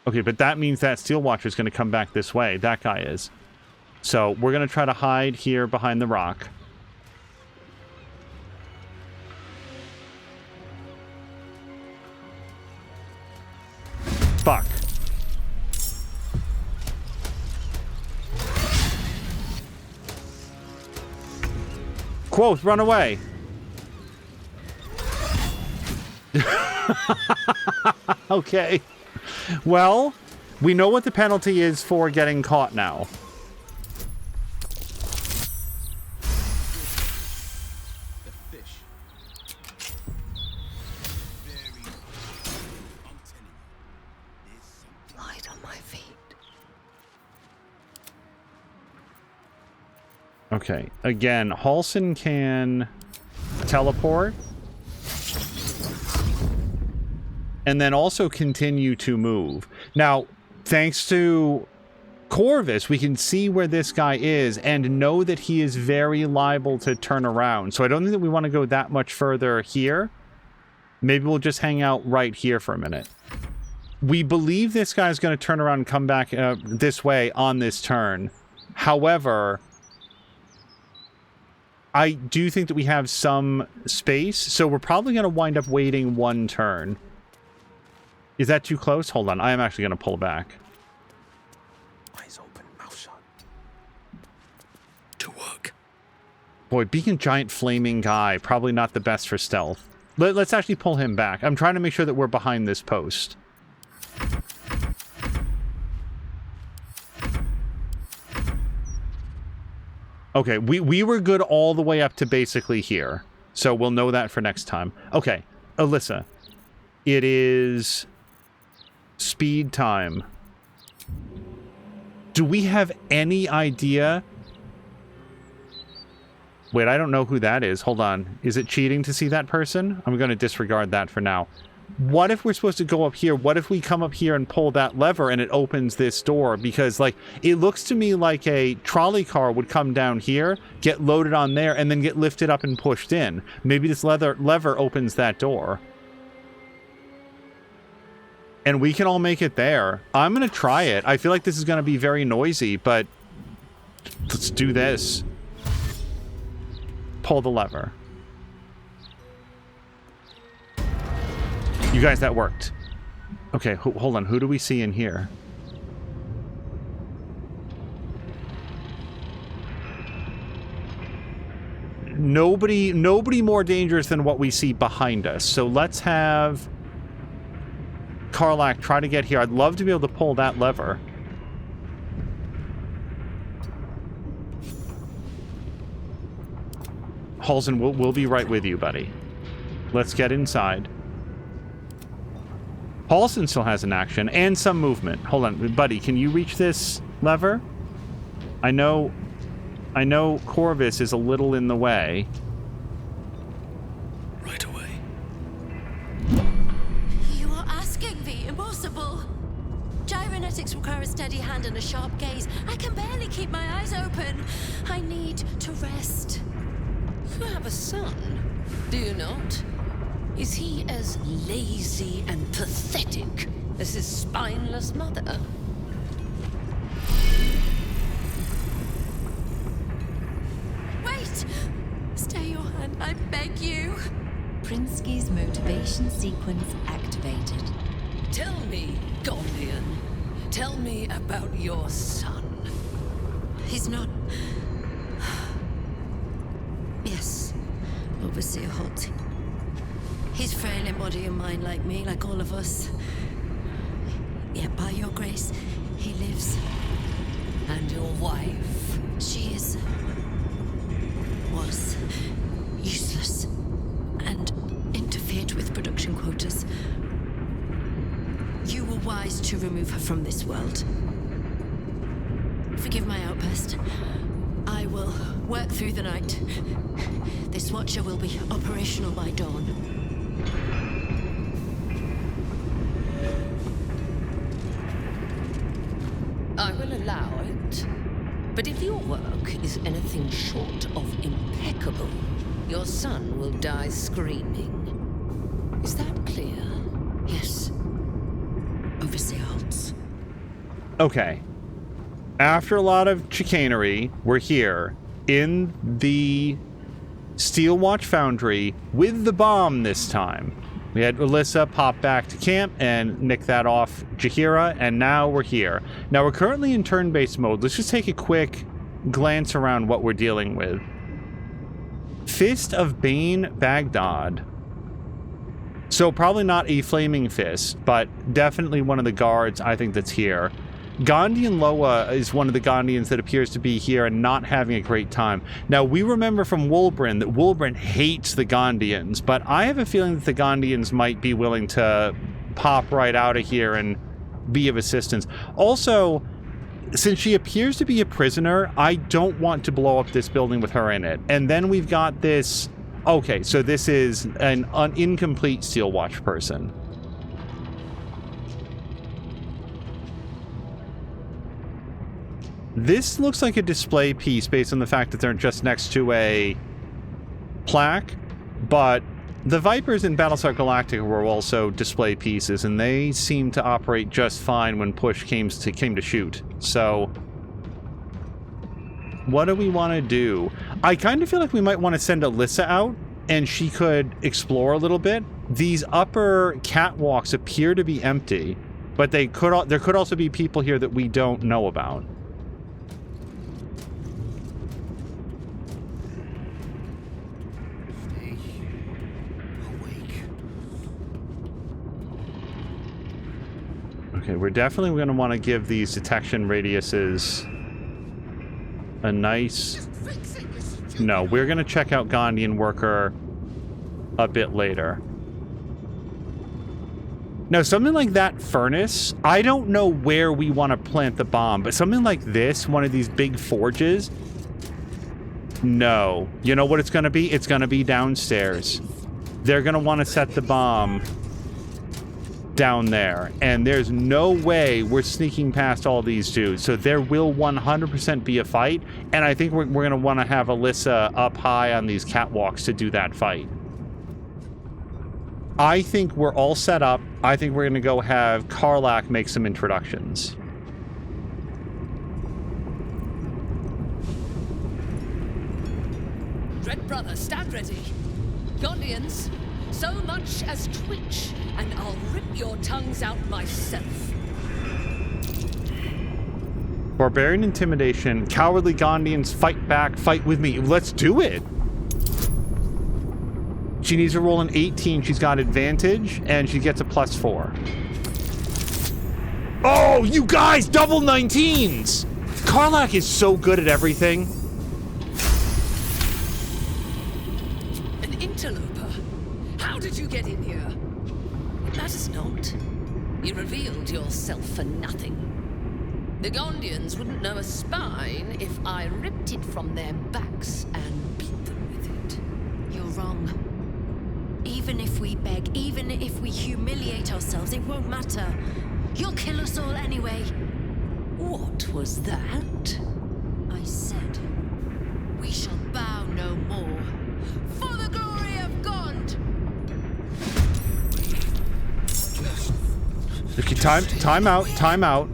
Okay, but that means that Steelwatcher is going to come back this way. That guy is. So we're going to try to hide here behind the rock. Fuck. Quoth, run away. Okay. Well, we know what the penalty is for getting caught now. Light on my feet. Okay, again, Halson can teleport. And then also continue to move. Now, thanks to Corvus, we can see where this guy is and know that he is very liable to turn around. So I don't think that we want to go that much further here. Maybe we'll just hang out right here for a minute. We believe this guy's going to turn around and come back this way on this turn. However, I do think that we have some space, so we're probably going to wind up waiting one turn. Is that too close? Hold on. I am actually going to pull back. Eyes open, mouth shut. To work. Boy, being a giant flaming guy, probably not the best for stealth. Let's actually pull him back. I'm trying to make sure that we're behind this post. Okay, we were good all the way up to basically here. So we'll know that for next time. Okay, Alyssa. It is... speed time. Do we have any idea? Wait, I don't know who that is. Hold on. Is it cheating to see that person? I'm going to disregard that for now. What if we're supposed to go up here? What if we come up here and pull that lever and it opens this door? Because, like, it looks to me like a trolley car would come down here, get loaded on there, and then get lifted up and pushed in. Maybe this lever opens that door. And we can all make it there. I'm going to try it. I feel like this is going to be very noisy, but let's do this. Pull the lever. You guys, that worked. Okay, hold on. Who do we see in here? Nobody more dangerous than what we see behind us. So let's have Karlach try to get here. I'd love to be able to pull that lever. Halson, we'll be right with you, buddy. Let's get inside. Paulson still has an action and some movement. Hold on, buddy, can you reach this lever? I know Corvus is a little in the way. Right away. You are asking the impossible. Gyrometics require a steady hand and a sharp gaze. I can barely keep my eyes open. I need to rest. You have a son, do you not? Is he as lazy and pathetic as his spineless mother? Wait! Stay your hand, I beg you. Prinsky's motivation sequence activated. Tell me, Gondian. Tell me about your son. He's not... Yes, Overseer Holt. He's frail in body and mind like me, like all of us. Yet by your grace, he lives. And your wife? She was useless and interfered with production quotas. You were wise to remove her from this world. Forgive my outburst. I will work through the night. This Watcher will be operational by dawn. I will allow it. But if your work is anything short of impeccable, your son will die screaming. Is that clear? Yes. Overseer Holtz. Okay. After a lot of chicanery, we're here in the Steelwatch Foundry with the bomb this time. We had Alyssa pop back to camp and nick that off Jaheira, and now we're here. Now we're currently in turn-based mode. Let's just take a quick glance around what we're dealing with. Fist of Bane Baghdad. So probably not a flaming fist, but definitely one of the guards I think that's here. Gondian Loa is one of the Gondians that appears to be here and not having a great time. Now, we remember from Wulbren that Wulbren hates the Gondians, but I have a feeling that the Gondians might be willing to pop right out of here and be of assistance. Also, since she appears to be a prisoner, I don't want to blow up this building with her in it. And then we've got this... Okay, so this is an incomplete Steelwatch person. This looks like a display piece based on the fact that they're just next to a plaque, but the Vipers in Battlestar Galactica were also display pieces, and they seem to operate just fine when push came to shoot. So, what do we want to do? I kind of feel like we might want to send Alyssa out, and she could explore a little bit. These upper catwalks appear to be empty, but there could also be people here that we don't know about. Okay, we're definitely going to want to give these detection radiuses a nice... No, we're going to check out Gondian Worker a bit later. Now, something like that furnace, I don't know where we want to plant the bomb, but something like this, one of these big forges, no. You know what it's going to be? It's going to be downstairs. They're going to want to set the bomb down there, and there's no way we're sneaking past all these dudes, so there will 100% be a fight, and I think we're going to want to have Alyssa up high on these catwalks to do that fight. I think we're all set up. I think we're going to go have Karlach make some introductions. Red Brother, stand ready. Gondians, so much as twitch, and I'll rip your tongues out myself. Barbarian intimidation. Cowardly Gondians, fight back, fight with me. Let's do it. She needs to roll an 18. She's got advantage, and she gets a +4. Oh, you guys, double 19s! Karlach is so good at everything. An interloper? How did you get in here? It matters not. You revealed yourself for nothing. The Gondians wouldn't know a spine if I ripped it from their backs and beat them with it. You're wrong. Even if we beg, even if we humiliate ourselves, it won't matter. You'll kill us all anyway. What was that? I said, we shall bow no more. For the glory of Gond! Okay, time out.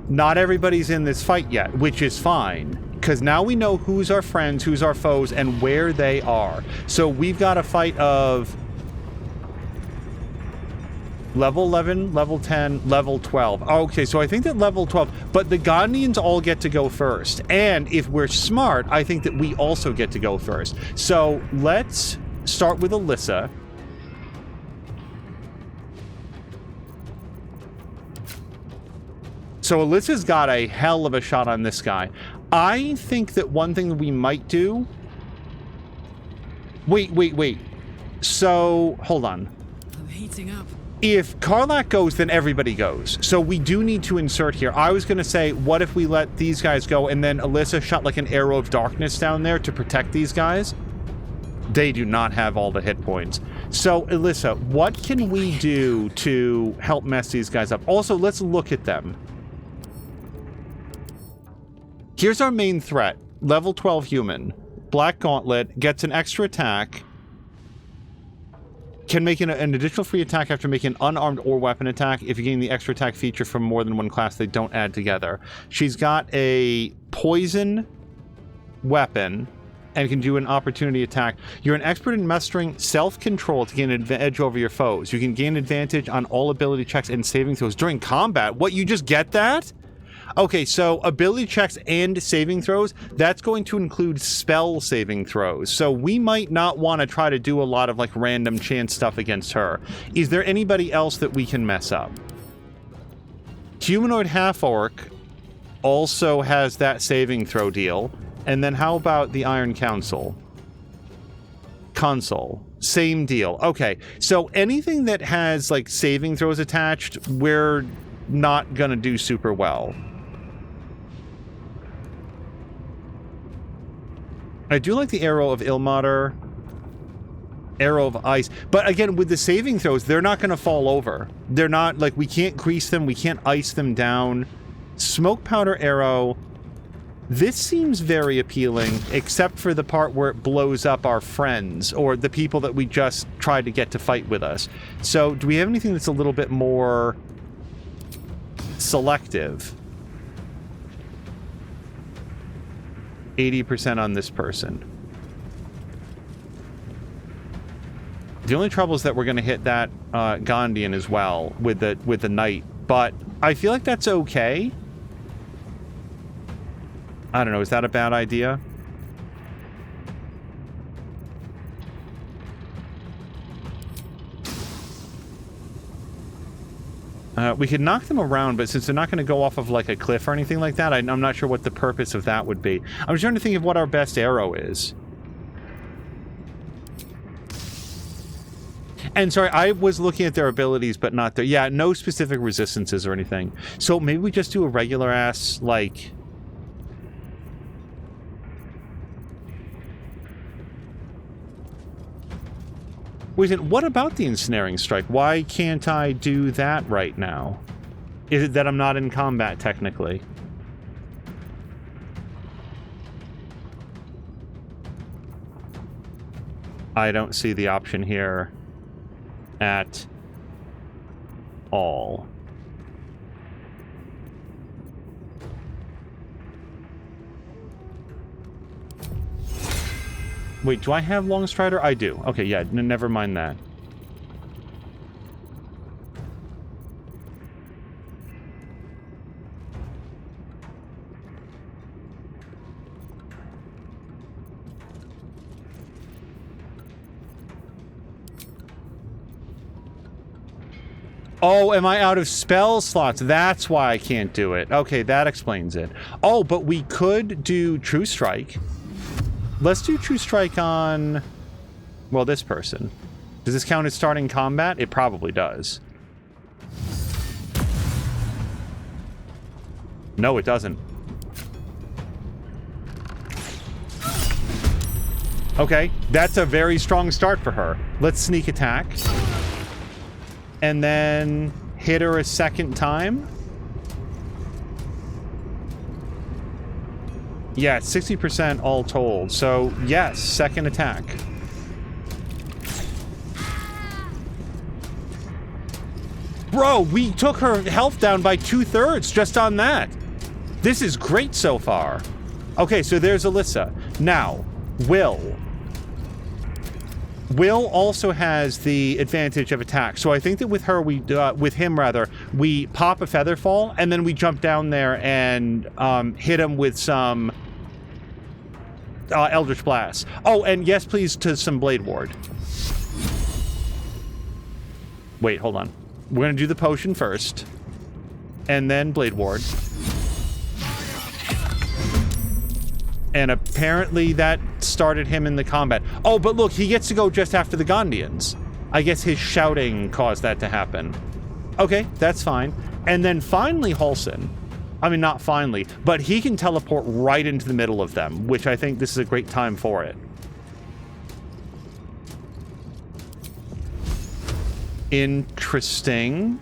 Not everybody's in this fight yet, which is fine. Because now we know who's our friends, who's our foes, and where they are. So we've got a fight of level 11, level 10, level 12. Okay, so I think that level 12, but the Gondians all get to go first. And if we're smart, I think that we also get to go first. So let's start with Alyssa. So Alyssa's got a hell of a shot on this guy. I think that one thing that we might do... Wait. So, hold on. I'm heating up. If Karlach goes, then everybody goes. So we do need to insert here. I was going to say, what if we let these guys go and then Alyssa shot like an arrow of darkness down there to protect these guys? They do not have all the hit points. So, Alyssa, what can we do to help mess these guys up? Also, let's look at them. Here's our main threat. Level 12 human. Black Gauntlet. Gets an extra attack. Can make an additional free attack after making an unarmed or weapon attack. If you gain the extra attack feature from more than one class, they don't add together. She's got a poison weapon and can do an opportunity attack. You're an expert in mastering self-control to gain an edge over your foes. You can gain advantage on all ability checks and saving throws during combat. What, you just get that? Okay, so ability checks and saving throws, that's going to include spell saving throws. So we might not want to try to do a lot of like random chance stuff against her. Is there anybody else that we can mess up? Humanoid half-orc also has that saving throw deal. And then how about the Iron Council? Consul. Same deal. Okay, so anything that has like saving throws attached, we're not gonna do super well. I do like the Arrow of Ilmater, Arrow of Ice, but again, with the saving throws, they're not going to fall over. They're not, like, we can't grease them, we can't ice them down. Smoke Powder Arrow, this seems very appealing, except for the part where it blows up our friends, or the people that we just tried to get to fight with us. So, do we have anything that's a little bit more selective? 80% on this person. The only trouble is that we're going to hit that Gondian as well with the knight, but I feel like that's okay. I don't know, is that a bad idea? We could knock them around, but since they're not going to go off of like a cliff or anything like that, I'm not sure what the purpose of that would be. I was trying to think of what our best arrow is. And sorry, I was looking at their abilities, but not their... Yeah, no specific resistances or anything. So maybe we just do a regular ass, like... Wait, what about the Ensnaring Strike? Why can't I do that right now? Is it that I'm not in combat, technically? I don't see the option here at all. Wait, do I have Long Strider? I do. Okay, yeah, never mind that. Oh, am I out of spell slots? That's why I can't do it. Okay, that explains it. Oh, but we could do True Strike. Let's do True Strike on, well, this person. Does this count as starting combat? It probably does. No, it doesn't. Okay, that's a very strong start for her. Let's sneak attack. And then hit her a second time. Yeah, 60% all told. So, yes, second attack. Bro, we took her health down by 2/3 just on that. This is great so far. Okay, so there's Alyssa. Now, Will also has the advantage of attack. So I think that with her, with him rather, we pop a feather fall and then we jump down there and hit him with some Eldritch Blast. Oh, and yes, please, to some Blade Ward. Wait, hold on. We're going to do the potion first, and then Blade Ward. And apparently that started him in the combat. Oh, but look, he gets to go just after the Gondians. I guess his shouting caused that to happen. Okay, that's fine. And then finally Halsin. I mean, not finally, but he can teleport right into the middle of them, which I think this is a great time for it. Interesting.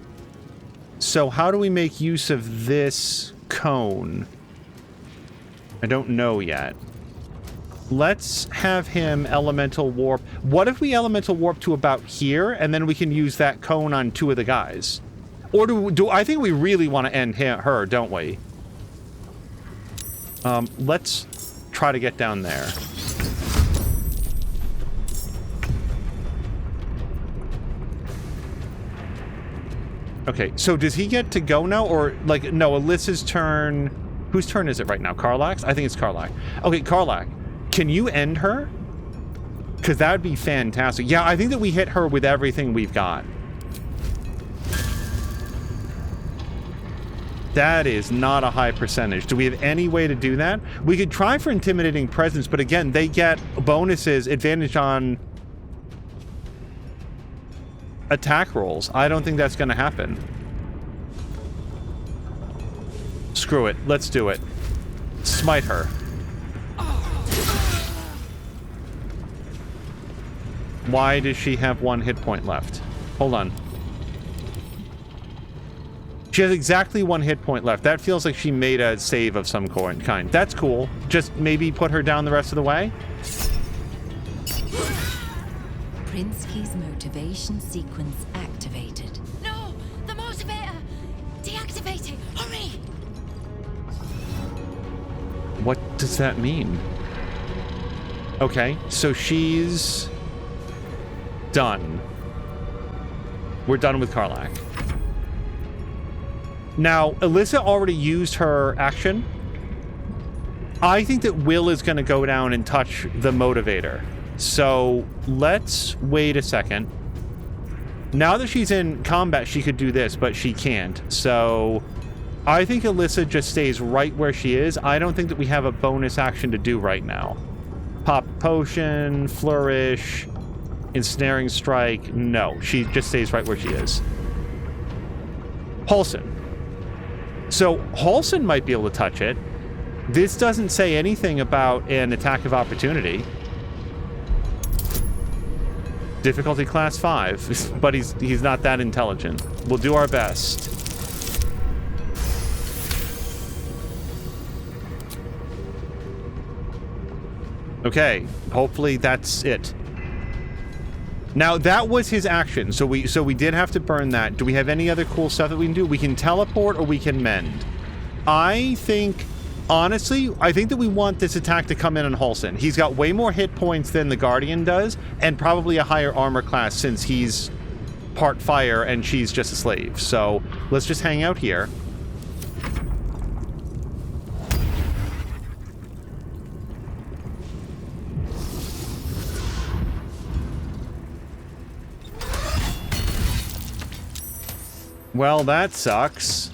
So how do we make use of this cone? I don't know yet. Let's have him elemental warp. What if we elemental warp to about here, and then we can use that cone on 2 of the guys? Or do I think we really want to end her, don't we? Let's try to get down there. Okay, so does he get to go now? Or, like, no, Alyssa's turn... Whose turn is it right now? Karlak's? I think it's Karlak. Okay, Karlak, can you end her? Because that would be fantastic. Yeah, I think that we hit her with everything we've got. That is not a high percentage. Do we have any way to do that? We could try for Intimidating Presence, but again, they get bonuses, advantage on attack rolls. I don't think that's going to happen. Screw it. Let's do it. Smite her. Why does she have 1 hit point left? Hold on. She has exactly 1 hit point left. That feels like she made a save of some kind. That's cool. Just maybe put her down the rest of the way. Prinsky's motivation sequence activated. No! The motivator! Deactivate it! Hurry! What does that mean? Okay, so she's done. We're done with Karlak. Now, Alyssa already used her action. I think that Will is going to go down and touch the motivator. So let's wait a second. Now that she's in combat, she could do this, but she can't. So I think Alyssa just stays right where she is. I don't think that we have a bonus action to do right now. Pop potion, flourish, ensnaring strike. No, she just stays right where she is. Halsin. So Halsin might be able to touch it. This doesn't say anything about an attack of opportunity. Difficulty class 5, but he's not that intelligent. We'll do our best. Okay, hopefully that's it. Now that was his action, so we did have to burn that. Do we have any other cool stuff that we can do? We can teleport or we can mend. I think, honestly, I think that we want this attack to come in on Halsin. He's got way more hit points than the Guardian does, and probably a higher armor class since he's part fire and she's just a slave. So let's just hang out here. Well, that sucks.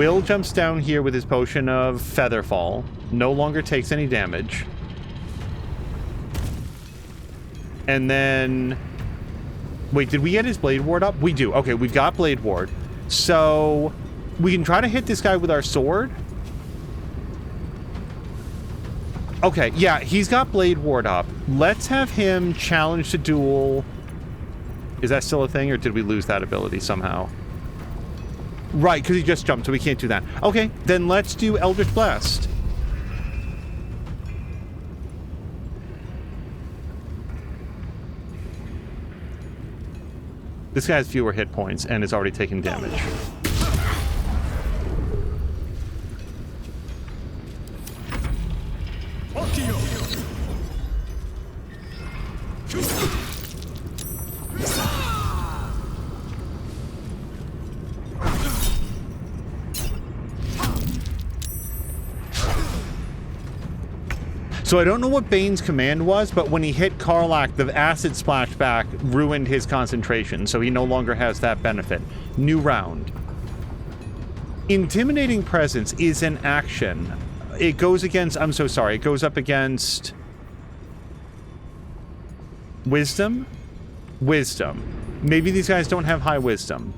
Will jumps down here with his potion of Featherfall. No longer takes any damage. And then... Wait, did we get his Blade Ward up? We do. Okay, we've got Blade Ward. So, we can try to hit this guy with our sword. Okay, yeah, he's got Blade Ward up. Let's have him challenge to duel. Is that still a thing, or did we lose that ability somehow? Right, because he just jumped, so we can't do that. Okay, then let's do Eldritch Blast. This guy has fewer hit points and is already taking damage. So I don't know what Bane's command was, but when he hit Karlach, the acid splashback ruined his concentration, so he no longer has that benefit. New round. Intimidating Presence is an action. It goes against... I'm so sorry. It goes up against... Wisdom? Wisdom. Maybe these guys don't have high wisdom.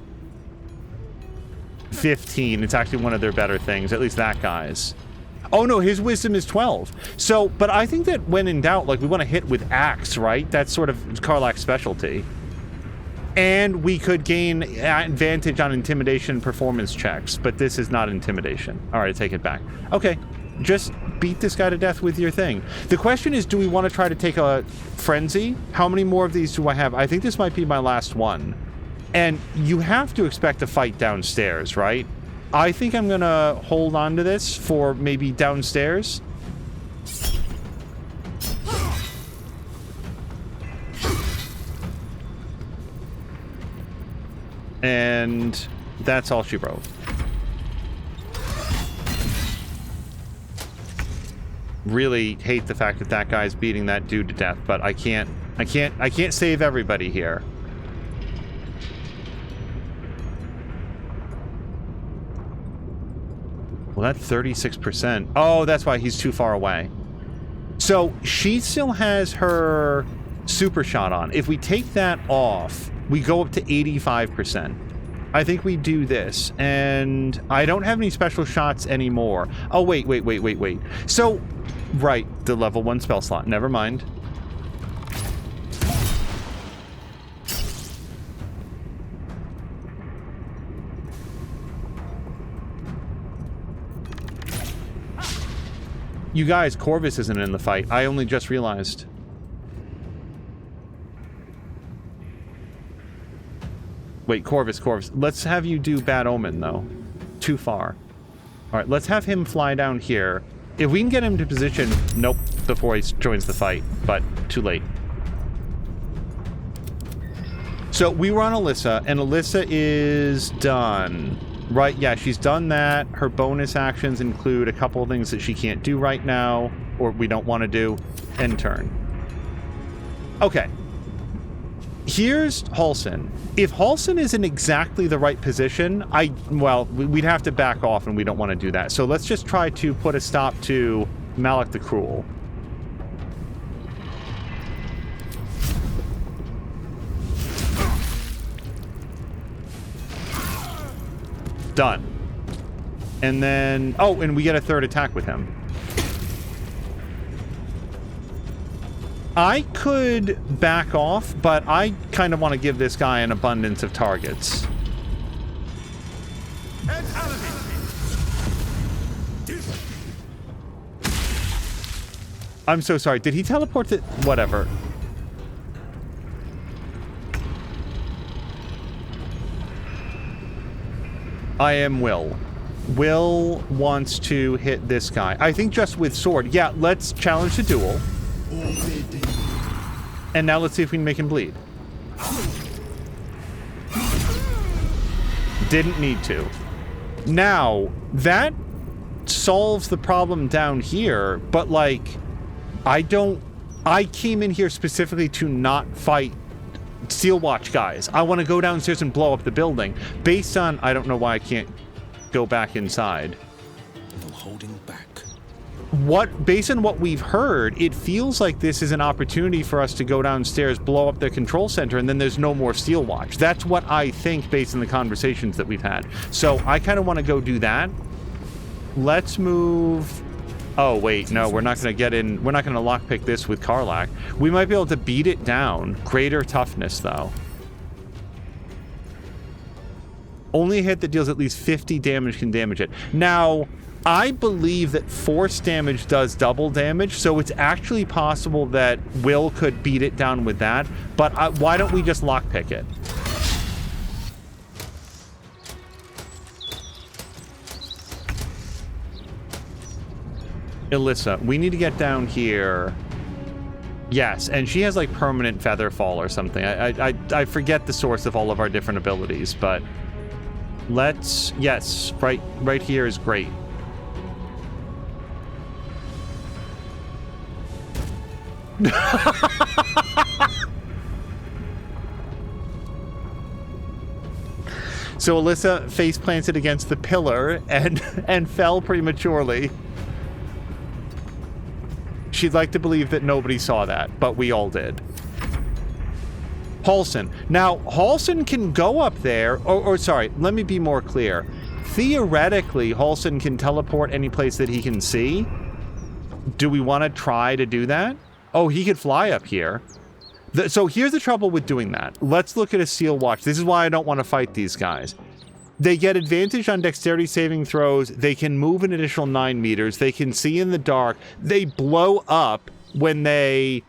15. It's actually one of their better things. At least that guy's. Oh no, his wisdom is 12. So, but I think that when in doubt, like, we want to hit with axe, right? That's sort of Karlach's specialty. And we could gain advantage on intimidation performance checks, but this is not intimidation. All right, take it back. Okay, just beat this guy to death with your thing. The question is, do we want to try to take a frenzy? How many more of these do I have? I think this might be my last one. And you have to expect a fight downstairs, right? I think I'm gonna hold on to this for maybe downstairs. And that's all she wrote. Really hate the fact that that guy's beating that dude to death, but I can't save everybody here. Well, that's 36%. Oh, that's why he's too far away. So she still has her super shot on. If we take that off, we go up to 85%. I think we do this. And I don't have any special shots anymore. Oh, wait. So, right, the level 1 spell slot. Never mind. You guys, Corvus isn't in the fight. I only just realized. Wait, Corvus. Let's have you do Bad Omen, though. Too far. All right, let's have him fly down here. If we can get him to position... Nope, before he joins the fight, but too late. So we were on Alyssa, and Alyssa is done. Right, yeah, she's done that. Her bonus actions include a couple of things that she can't do right now, or we don't want to do. End turn. Okay. Here's Halsin. If Halsin is in exactly the right position, well, we'd have to back off, and we don't want to do that. So let's just try to put a stop to Malak the Cruel. Done. And then... Oh, and we get a third attack with him. I could back off, but I kind of want to give this guy an abundance of targets. I'm so sorry. Did he teleport to... Whatever. I am Will. Will wants to hit this guy. I think just with sword. Yeah, let's challenge the duel. And now let's see if we can make him bleed. Didn't need to. Now, that solves the problem down here, but like, I came in here specifically to not fight Steelwatch guys. I want to go downstairs and blow up the building. Based on, I don't know why I can't go back inside. No holding back. Based on what we've heard, it feels like this is an opportunity for us to go downstairs, blow up the control center, and then there's no more Steelwatch. That's what I think based on the conversations that we've had. So I kind of want to go do that. Let's move... Oh, wait, no, we're not going to get in... We're not going to lockpick this with Karlach. We might be able to beat it down. Greater toughness, though. Only a hit that deals at least 50 damage can damage it. Now... I believe that force damage does double damage, so it's actually possible that Will could beat it down with that, but why don't we just lockpick it? Alyssa, we need to get down here. Yes, and she has like permanent feather fall or something. I forget the source of all of our different abilities, but let's... Yes, right here is great. So Alyssa face planted against the pillar and fell prematurely. She'd like to believe that nobody saw that, but we all did. Halsin. Now, Halsin can go up there, or sorry, let me be more clear. Theoretically, Halsin can teleport any place that he can see. Do we want to try to do that? Oh, he could fly up here. So here's the trouble with doing that. Let's look at a Steelwatch. This is why I don't want to fight these guys. They get advantage on dexterity saving throws. They can move an additional 9 meters. They can see in the dark. They blow up when they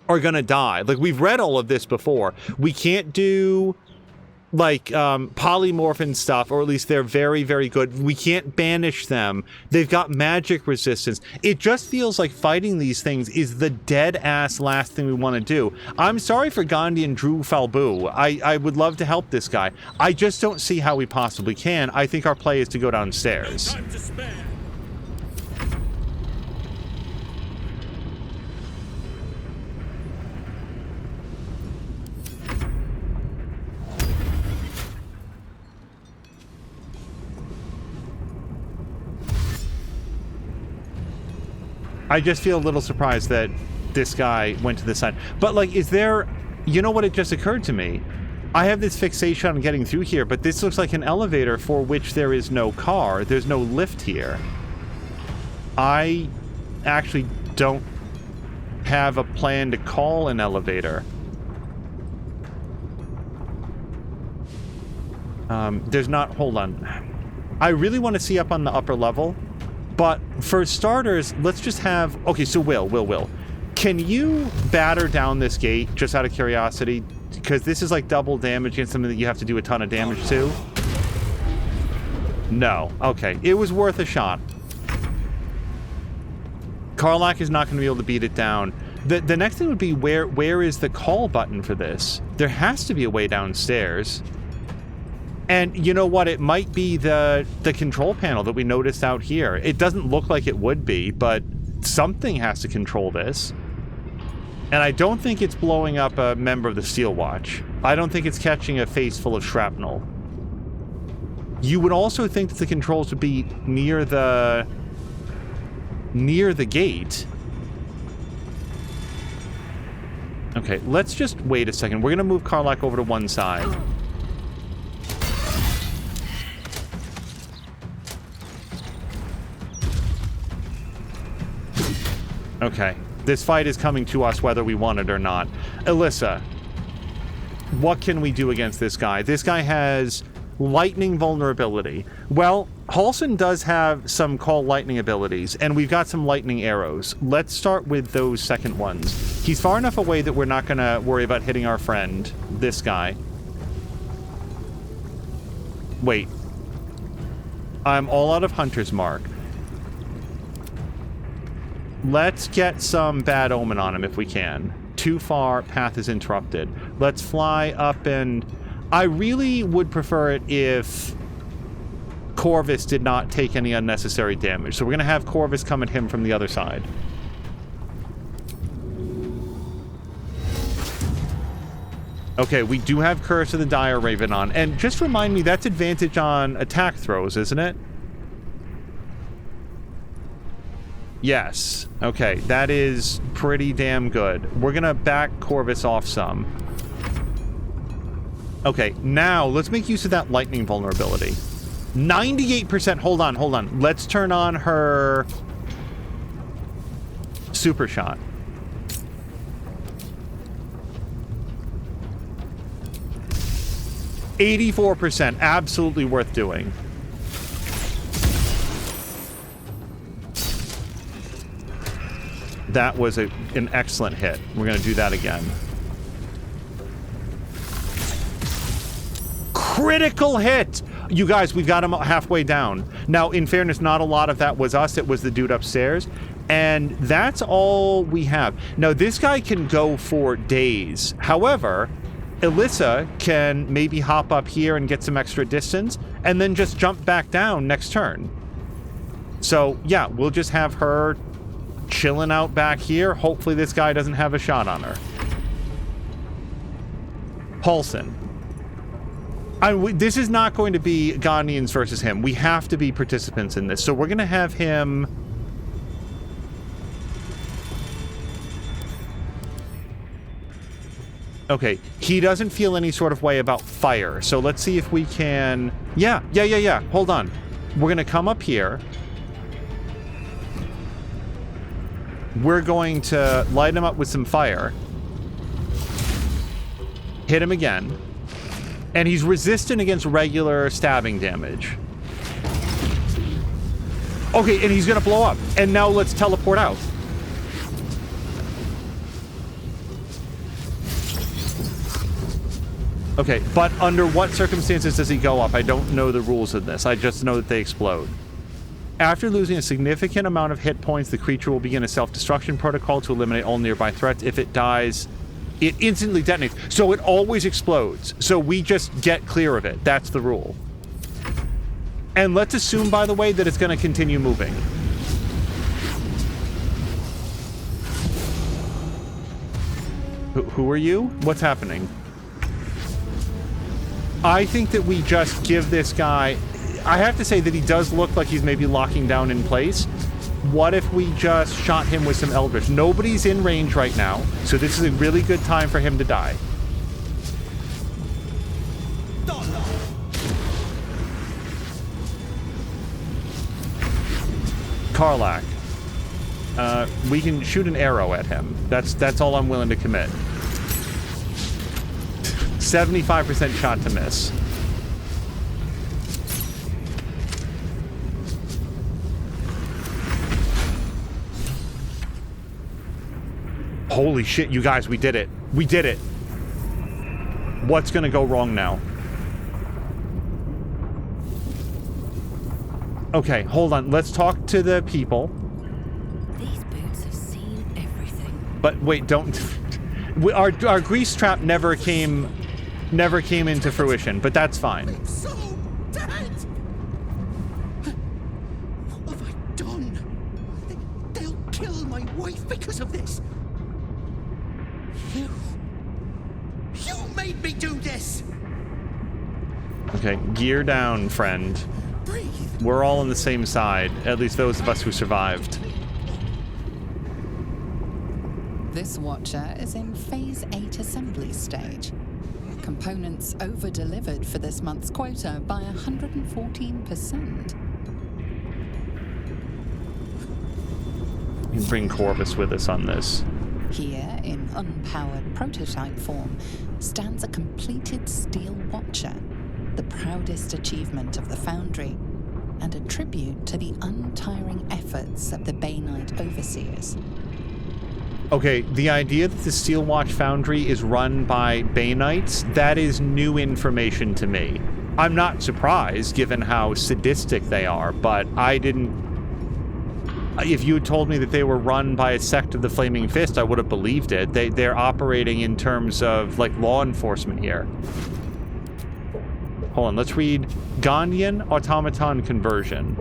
are going to die. Like, we've read all of this before. We can't do... like polymorph and stuff, or at least they're very, very good. We can't banish them. They've got magic resistance. It just feels like fighting these things is the dead-ass last thing we want to do. I'm sorry for Gandhi and Drew Falbu. I would love to help this guy. I just don't see how we possibly can. I think our play is to go downstairs. No time to spare. I just feel a little surprised that this guy went to the side. But, like, is there... You know what? It just occurred to me. I have this fixation on getting through here, but this looks like an elevator for which there is no car. There's no lift here. I actually don't have a plan to call an elevator. There's not... Hold on. I really want to see up on the upper level. But for starters, let's just have... Okay, so Will. Can you batter down this gate, just out of curiosity? Because this is like double damage against something that you have to do a ton of damage to. No. Okay. It was worth a shot. Karlach is not going to be able to beat it down. The next thing would be where is the call button for this? There has to be a way downstairs. And you know what? It might be the control panel that we noticed out here. It doesn't look like it would be, but something has to control this. And I don't think it's blowing up a member of the Steelwatch. I don't think it's catching a face full of shrapnel. You would also think that the controls would be near the gate. Okay, let's just wait a second. We're going to move Karlach over to one side. Okay, this fight is coming to us whether we want it or not. Alyssa, what can we do against this guy? This guy has lightning vulnerability. Well, Halsin does have some call lightning abilities, and we've got some lightning arrows. Let's start with those second ones. He's far enough away that we're not going to worry about hitting our friend, this guy. Wait. I'm all out of Hunter's Mark. Let's get some bad omen on him if we can. Too far, path is interrupted. Let's fly up and... I really would prefer it if Corvus did not take any unnecessary damage. So we're going to have Corvus come at him from the other side. Okay, we do have Curse of the Dire Raven on. And just remind me, that's advantage on attack throws, isn't it? Yes. Okay, that is pretty damn good. We're gonna back Corvus off some. Okay, now let's make use of that lightning vulnerability. 98%. Hold on. Let's turn on her super shot. %. Absolutely worth doing. That was an excellent hit. We're going to do that again. Critical hit! You guys, we've got him halfway down. Now, in fairness, not a lot of that was us. It was the dude upstairs. And that's all we have. Now, this guy can go for days. However, Alyssa can maybe hop up here and get some extra distance and then just jump back down next turn. So, yeah, we'll just have her chilling out back here. Hopefully this guy doesn't have a shot on her. Paulson. This is not going to be Ghanaians versus him. We have to be participants in this. So we're going to have him... Okay, he doesn't feel any sort of way about fire. So let's see if we can... Yeah. Hold on. We're going to come up here. We're going to light him up with some fire. Hit him again. And he's resistant against regular stabbing damage. Okay, and he's going to blow up. And now let's teleport out. Okay, but under what circumstances does he go up? I don't know the rules of this. I just know that they explode. After losing a significant amount of hit points, the creature will begin a self-destruction protocol to eliminate all nearby threats. If it dies, it instantly detonates. So it always explodes. So we just get clear of it. That's the rule. And let's assume, by the way, that it's going to continue moving. Who are you? What's happening? I think that we just give this guy... I have to say that he does look like he's maybe locking down in place. What if we just shot him with some Eldritch? Nobody's in range right now, so this is a really good time for him to die. Karlach. We can shoot an arrow at him. That's all I'm willing to commit. 75% shot to miss. Holy shit, you guys, we did it. We did it. What's gonna go wrong now? Okay, hold on. Let's talk to the people. These boots have seen everything. But wait, don't... Our grease trap never came into fruition, but that's fine. I'm so dead! What have I done? They'll kill my wife because of this. You made me do this! Okay, gear down, friend. Breathe. We're all on the same side, at least those of us who survived. This Watcher is in Phase 8 assembly stage. Components over-delivered for this month's quota by 114%. We can bring Corvus with us on this. Here, in unpowered prototype form, stands a completed Steel Watcher, the proudest achievement of the Foundry, and a tribute to the untiring efforts of the Bay Knight Overseers. Okay, the idea that the Steelwatch Foundry is run by Bay Knights, that is new information to me. I'm not surprised, given how sadistic they are, but I didn't... If you had told me that they were run by a sect of the Flaming Fist, I would have believed it. They're operating in terms of, like, law enforcement here. Hold on, let's read Ghanaian Automaton Conversion.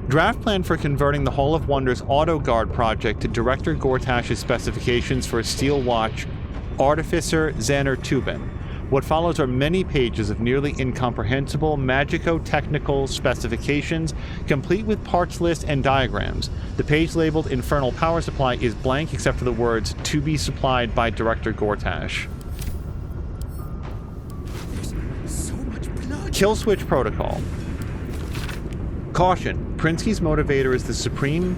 Draft plan for converting the Hall of Wonders Auto Guard project to Director Gortash's specifications for a Steelwatch Artificer Xander Tubin. What follows are many pages of nearly incomprehensible magico-technical specifications, complete with parts list and diagrams. The page labeled Infernal Power Supply is blank except for the words, "To be supplied by Director Gortash." Kill switch protocol. Caution. Prinsky's motivator is the supreme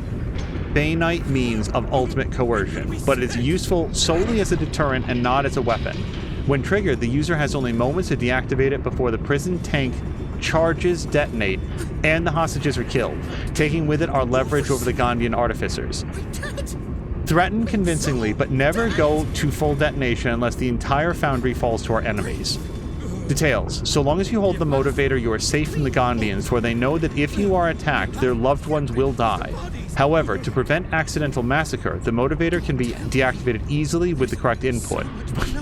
Bainite means of ultimate coercion, but it is useful solely as a deterrent and not as a weapon. When triggered, the user has only moments to deactivate it before the prison tank charges detonate and the hostages are killed, taking with it our leverage over the Gondian artificers. Threaten convincingly, but never go to full detonation unless the entire foundry falls to our enemies. Details. So long as you hold the motivator, you are safe from the Gondians, for they know that if you are attacked, their loved ones will die. However, to prevent accidental massacre, the motivator can be deactivated easily with the correct input,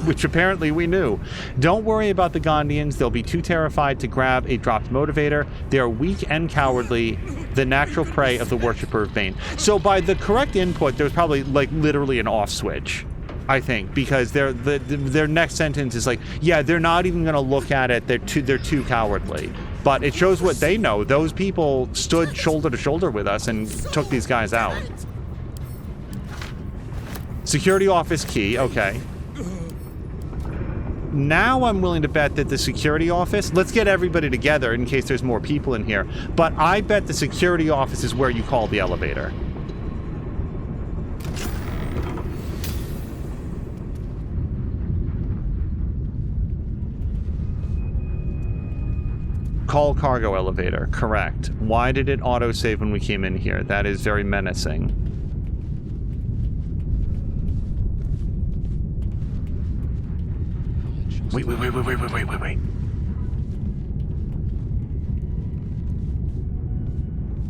which apparently we knew. Don't worry about the Gondians, they'll be too terrified to grab a dropped motivator. They are weak and cowardly, the natural prey of the worshipper of Bane. So by the correct input, there's probably like literally an off switch, I think, because their next sentence is like, yeah, they're not even going to look at it, they're too cowardly. But it shows what they know. Those people stood shoulder to shoulder with us and took these guys out. Security office key, okay. Now I'm willing to bet that the security office, let's get everybody together in case there's more people in here, but I bet the security office is where you call the elevator. Call cargo elevator, correct. Why did it autosave when we came in here? That is very menacing. Wait.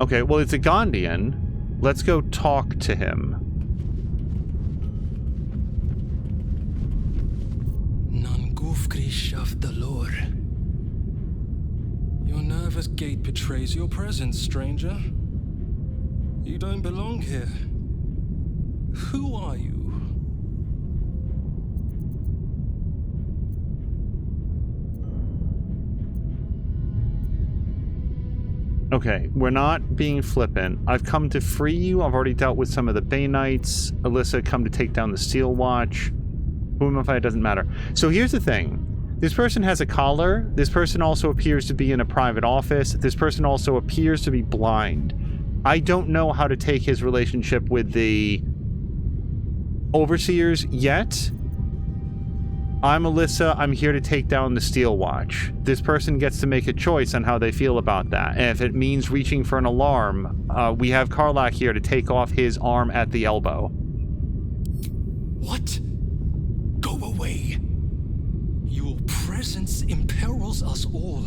Okay, well, it's a Gondian. Let's go talk to him. Nangufgrish of the Lord. Your nervous gait betrays your presence, stranger. You don't belong here. Who are you? Okay, we're not being flippant. I've come to free you. I've already dealt with some of the Bainites. Alyssa come to take down the Steelwatch. Who am I? It doesn't matter. So here's the thing. This person has a collar. This person also appears to be in a private office. This person also appears to be blind. I don't know how to take his relationship with the overseers yet. I'm Alyssa. I'm here to take down the Steelwatch. This person gets to make a choice on how they feel about that. And if it means reaching for an alarm, we have Karlach here to take off his arm at the elbow. What? Go away. Your presence imperils us all.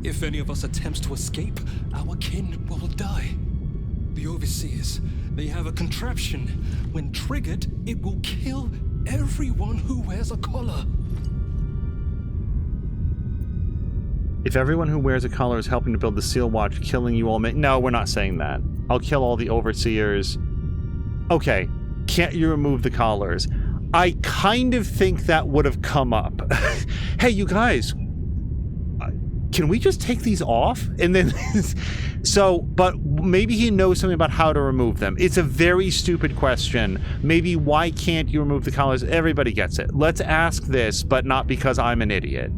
If any of us attempts to escape, our kin will die. The overseers, they have a contraption. When triggered, it will kill everyone who wears a collar. If everyone who wears a collar is helping to build the Steelwatch, killing you all no, we're not saying that. I'll kill all the overseers. Okay, can't you remove the collars? I kind of think that would have come up. Hey, you guys, can we just take these off? And then, so, but maybe he knows something about how to remove them. It's a very stupid question. Maybe why can't you remove the collars? Everybody gets it. Let's ask this, but not because I'm an idiot.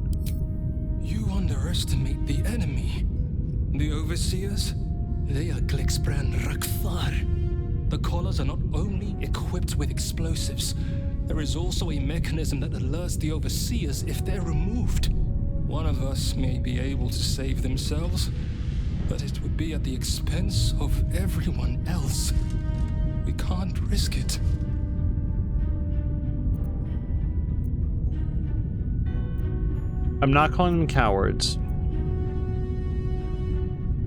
You underestimate the enemy. The overseers, they are Glixbrand Rakthar. The collars are not only equipped with explosives, there is also a mechanism that alerts the overseers if they're removed. One of us may be able to save themselves, but it would be at the expense of everyone else. We can't risk it. I'm not calling them cowards.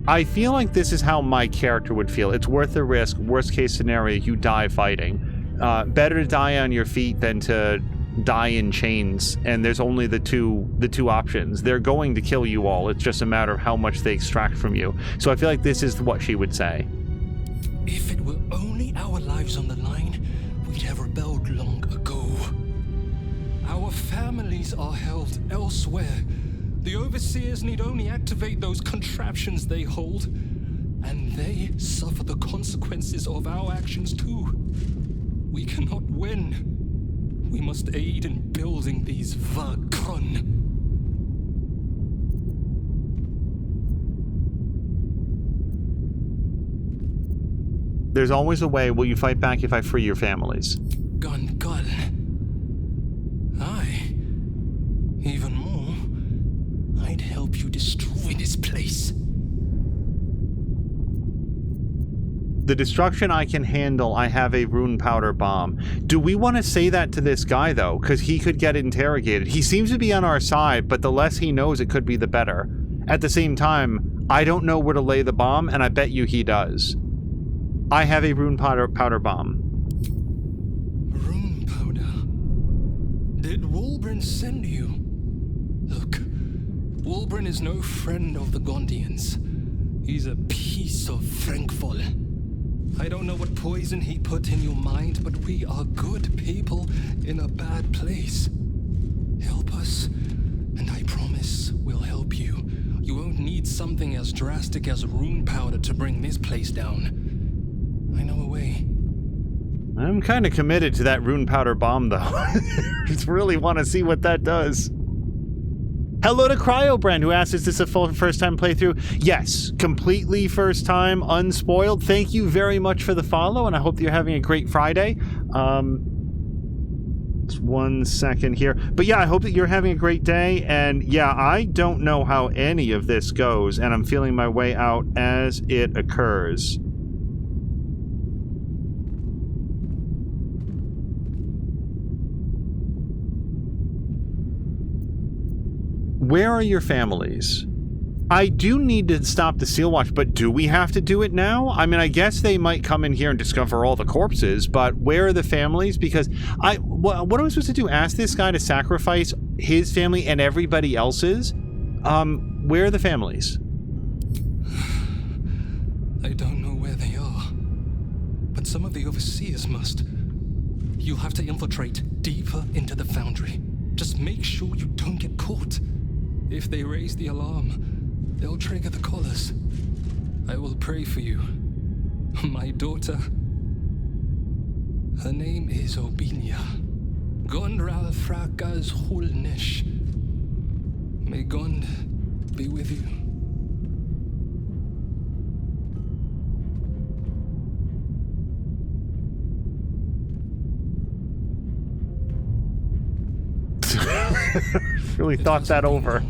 I feel like this is how my character would feel. It's worth the risk. Worst case scenario, you die fighting. Better to die on your feet than to die in chains, and there's only the two options. They're going to kill you all. It's just a matter of how much they extract from you. So I feel like this is what she would say. If it were only our lives on the line, we'd have rebelled long ago. But the overseers, they have a contraption. When triggered, it will kill everyone who wears a collar. If everyone who wears a collar is helping to build the Steelwatch, killing you all, it's just a matter of how much they extract from you. So I feel like this is what she would say. If it were only our lives on the line, we'd have rebelled long ago. Our families are held elsewhere. The overseers need only activate those contraptions they hold, and they suffer the consequences of our actions too. We cannot win. We must aid in building these Vakron. There's always a way. Will you fight back if I free your families? Gungal. Aye. Even more, I'd help you destroy this place. The destruction I can handle. I have a rune powder bomb. Do we want to say that to this guy, though? Because he could get interrogated. He seems to be on our side, but the less he knows, it could be the better. At the same time, I don't know where to lay the bomb, and I bet you he does. I have a rune powder bomb. Rune powder? Did Wulbren send you? Look, Wulbren is no friend of the Gondians. He's a piece of Frankfol. I don't know what poison he put in your mind, but we are good people in a bad place. Help us, and I promise we'll help you. You won't need something as drastic as rune powder to bring this place down. I know a way. I'm kind of committed to that rune powder bomb, though. Just really want to see what that does. Hello to Cryobrand, who asked, is this a full first-time playthrough? Yes, completely first time, unspoiled. Thank you very much for the follow, and I hope you're having a great Friday. Just 1 second here. But yeah, I hope that you're having a great day, and yeah, I don't know how any of this goes, and I'm feeling my way out as it occurs. Where are your families? I do need to stop the Steelwatch, but do we have to do it now? I mean, I guess they might come in here and discover all the corpses, but where are the families? Because what am I supposed to do? Ask this guy to sacrifice his family and everybody else's? Where are the families? I don't know where they are, but some of the overseers must. You'll have to infiltrate deeper into the foundry. Just make sure you don't get caught. If they raise the alarm, they'll trigger the collars. I will pray for you. My daughter. Her name is Obinia. Gondral Frakas Hulnesh. May Gond be with you. Really thought that over.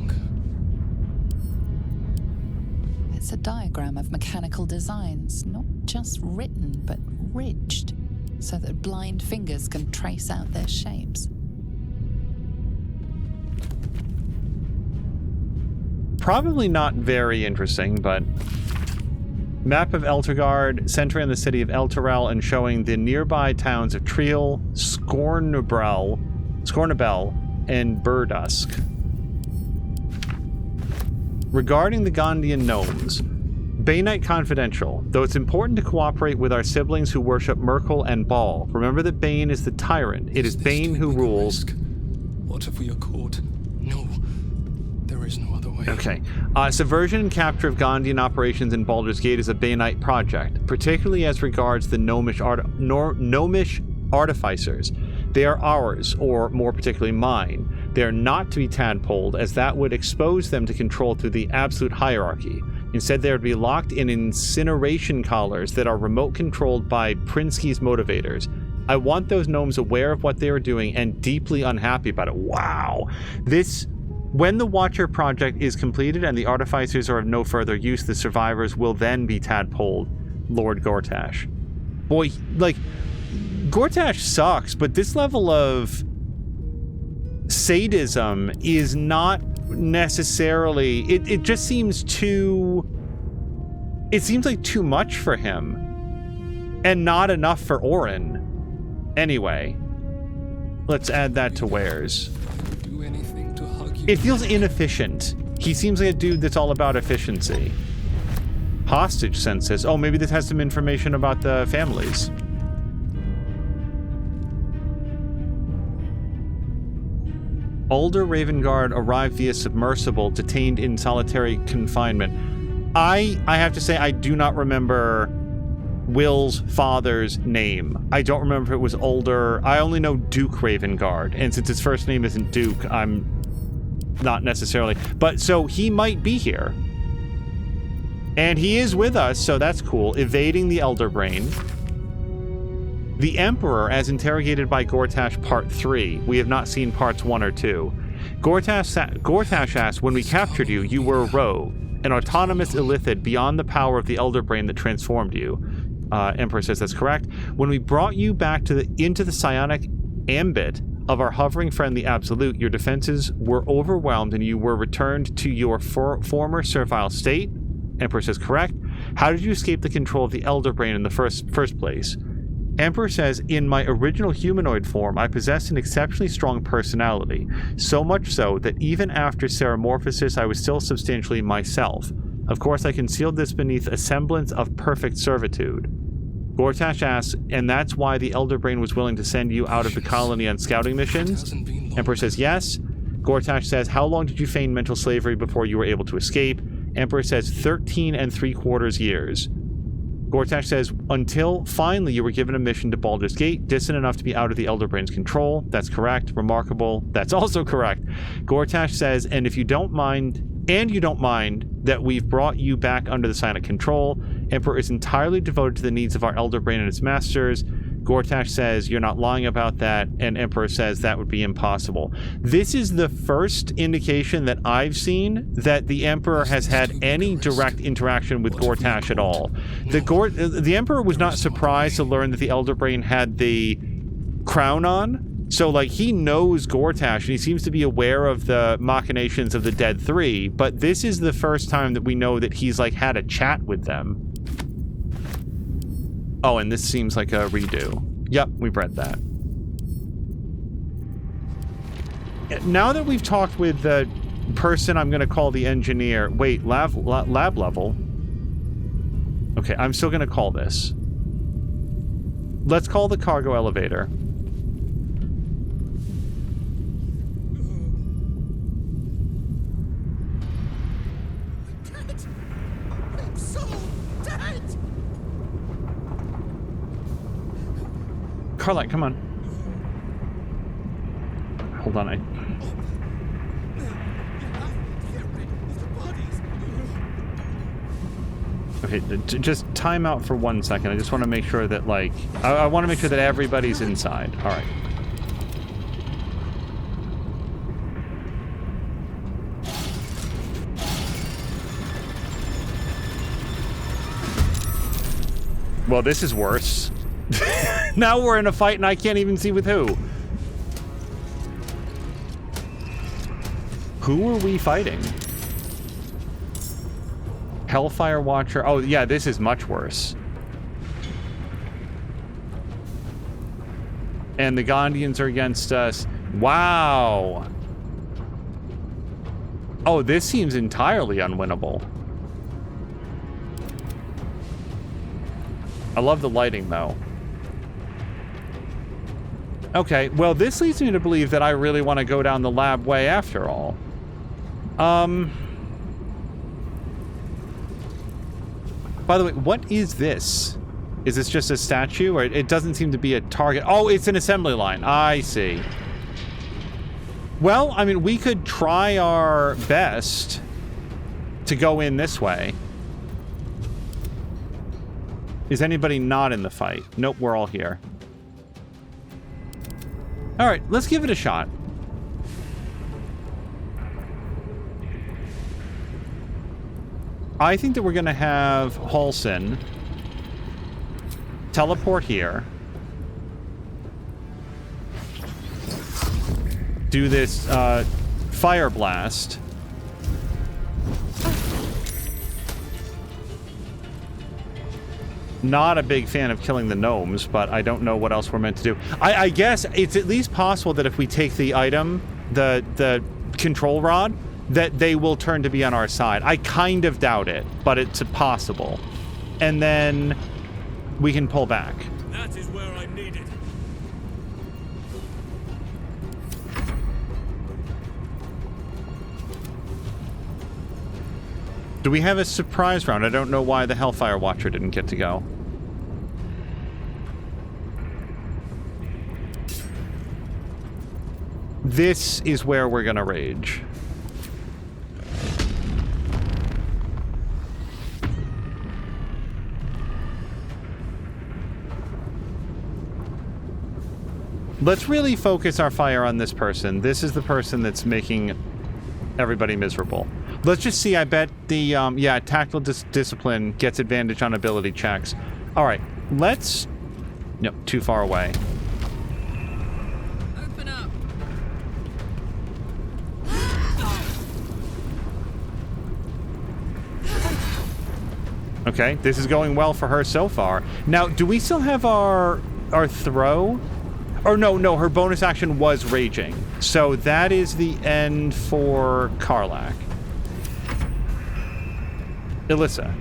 It's a diagram of mechanical designs, not just written, but ridged, so that blind fingers can trace out their shapes. Probably not very interesting, but map of Eltergard, centering the city of Elturel and showing the nearby towns of Triel, Scornabel, and Burdusk. Regarding the Gondian gnomes, Bainite Confidential. Though it's important to cooperate with our siblings who worship Merkel and Baal, remember that Bane is the tyrant. It is Bane who rules. What if we are caught? No, there is no other way. Okay. Subversion and capture of Gondian operations in Baldur's Gate is a Bainite project, particularly as regards the gnomish artificers. They are ours, or more particularly mine. They are not to be tadpoled, as that would expose them to control through the absolute hierarchy. Instead, they would be locked in incineration collars that are remote controlled by Prinsky's motivators. I want those gnomes aware of what they are doing and deeply unhappy about it. Wow. When the Watcher project is completed and the artificers are of no further use, the survivors will then be tadpoled, Lord Gortash. Boy, like, Gortash sucks, but this level of sadism is not necessarily... It just seems too... It seems like too much for him. And not enough for Orin. Anyway. Let's add that to wares. It feels inefficient. He seems like a dude that's all about efficiency. Hostage census. Oh, maybe this has some information about the families. Alder Ravengard arrived via submersible, detained in solitary confinement. I have to say, I do not remember Will's father's name. I don't remember if it was Alder. I only know Duke Ravengard, and since his first name isn't Duke, I'm not necessarily. But so he might be here. And he is with us, so that's cool. Evading the Elder Brain. The Emperor, as interrogated by Gortash Part 3. We have not seen Parts 1 or 2. Gortash asks, when we captured you, you were a rogue, an autonomous illithid beyond the power of the Elder Brain that transformed you. Emperor says that's correct. When we brought you back into the psionic ambit of our hovering friend, the Absolute, your defenses were overwhelmed and you were returned to your former servile state. Emperor says correct. How did you escape the control of the Elder Brain in the first place? Emperor says, in my original humanoid form, I possessed an exceptionally strong personality, so much so that even after Ceramorphosis, I was still substantially myself. Of course, I concealed this beneath a semblance of perfect servitude. Gortash asks, and that's why the Elder Brain was willing to send you out of the colony on scouting missions? Emperor says yes. Gortash says, how long did you feign mental slavery before you were able to escape? Emperor says 13 3/4 years. Gortash says, until finally you were given a mission to Baldur's Gate, distant enough to be out of the Elder Brain's control. That's correct. Remarkable. That's also correct. Gortash says, and you don't mind that we've brought you back under the psionic control. Emperor is entirely devoted to the needs of our Elder Brain and its masters. Gortash says, you're not lying about that, and Emperor says that would be impossible. This is the first indication that I've seen that the Emperor has had any direct interaction with Gortash at all. The Emperor was not surprised to learn that the Elder Brain had the crown on, so like he knows Gortash and he seems to be aware of the machinations of the Dead Three, but this is the first time that we know that he's like had a chat with them. Oh, and this seems like a redo. Yep, we've read that. Now that we've talked with the person I'm going to call the engineer... Wait, lab level? Okay, I'm still going to call this. Let's call the cargo elevator. Carlite, come on. Hold on, Okay, just time out for 1 second. I just want to make sure that, like... I want to make sure that everybody's inside. Alright. Well, this is worse. Now we're in a fight and I can't even see with who. Who are we fighting? Hellfire Watcher. Oh, yeah, this is much worse. And the Gondians are against us. Wow. Oh, this seems entirely unwinnable. I love the lighting, though. Okay, well, this leads me to believe that I really want to go down the lab way after all. By the way, what is this? Is this just a statue? Or it doesn't seem to be a target. Oh, it's an assembly line. I see. Well, I mean, we could try our best to go in this way. Is anybody not in the fight? Nope, we're all here. All right, let's give it a shot. I think that we're going to have Halsin teleport here. Do this fire blast. Not a big fan of killing the gnomes, but I don't know what else we're meant to do. I guess it's at least possible that if we take the item, the control rod, that they will turn to be on our side. I kind of doubt it, but it's possible. And then we can pull back. That is where I'm needed. Do we have a surprise round? I don't know why the Hellfire Watcher didn't get to go. This is where we're gonna rage. Let's really focus our fire on this person. This is the person that's making everybody miserable. Let's just see. I bet the, yeah, tactical discipline gets advantage on ability checks. All right, let's... Nope, too far away. Open up. Okay, this is going well for her so far. Now, do we still have our throw? Or no, her bonus action was raging. So that is the end for Karlach. Alyssa.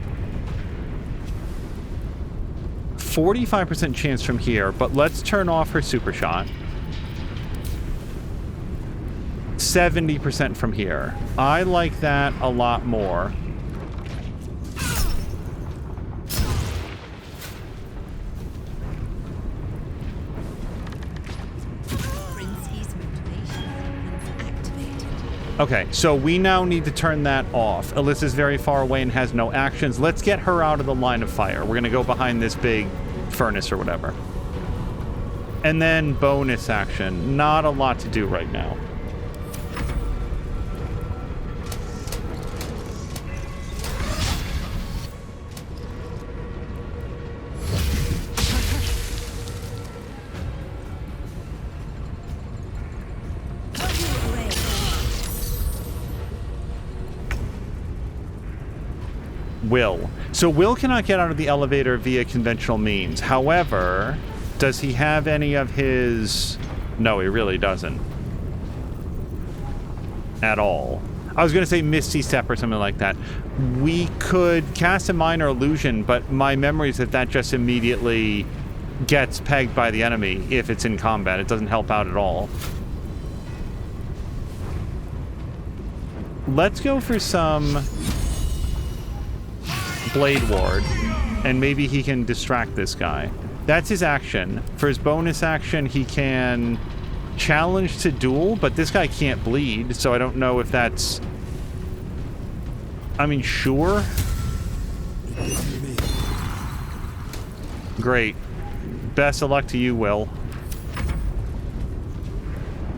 45% chance from here, but let's turn off her super shot. 70% from here. I like that a lot more. Okay, so we now need to turn that off. Alyssa's very far away and has no actions. Let's get her out of the line of fire. We're gonna go behind this big furnace or whatever. And then bonus action. Not a lot to do right now. Will. So Will cannot get out of the elevator via conventional means. However, does he have any of his... No, he really doesn't. At all. I was going to say Misty Step or something like that. We could cast a minor illusion, but my memory is that that just immediately gets pegged by the enemy if it's in combat. It doesn't help out at all. Let's go for some... Blade Ward, and maybe he can distract this guy. That's his action. For his bonus action, he can challenge to duel, but this guy can't bleed, so I don't know if that's... I mean, sure. Great. Best of luck to you, Will.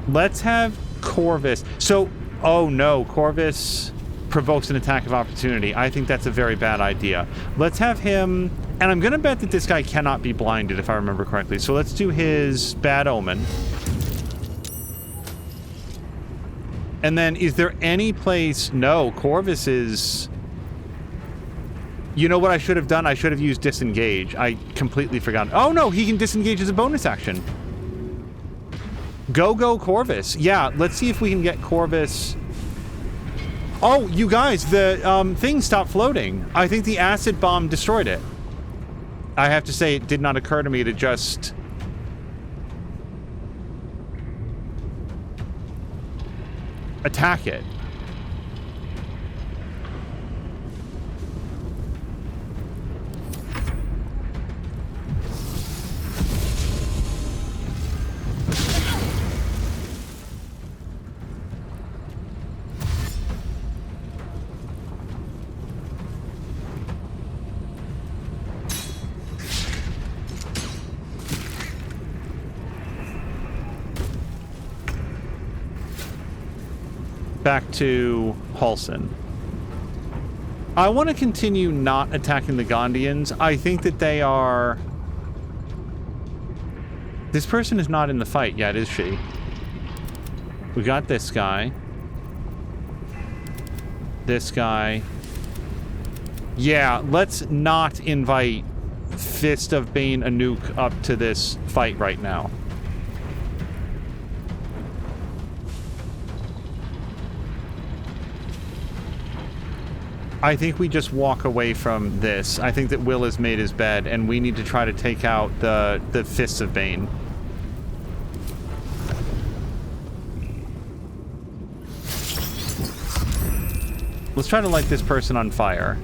Let's have Corvus. So, oh no, Corvus... provokes an attack of opportunity. I think that's a very bad idea. Let's have him... And I'm going to bet that this guy cannot be blinded, if I remember correctly. So let's do his Bad Omen. And then, is there any place... No, Corvus is... You know what I should have done? I should have used Disengage. I completely forgot. Oh, no, he can disengage as a bonus action. Go, Corvus. Yeah, let's see if we can get Corvus... Oh, you guys, the thing stopped floating. I think the acid bomb destroyed it. I have to say, it did not occur to me to just... attack it. Back to Halsin. I want to continue not attacking the Gondians. I think that they are... This person is not in the fight yet, is she? We got this guy. This guy. Yeah, let's not invite Fist of Bane Anuk up to this fight right now. I think we just walk away from this. I think that Will has made his bed, and we need to try to take out the Fists of Bane. Let's try to light this person on fire.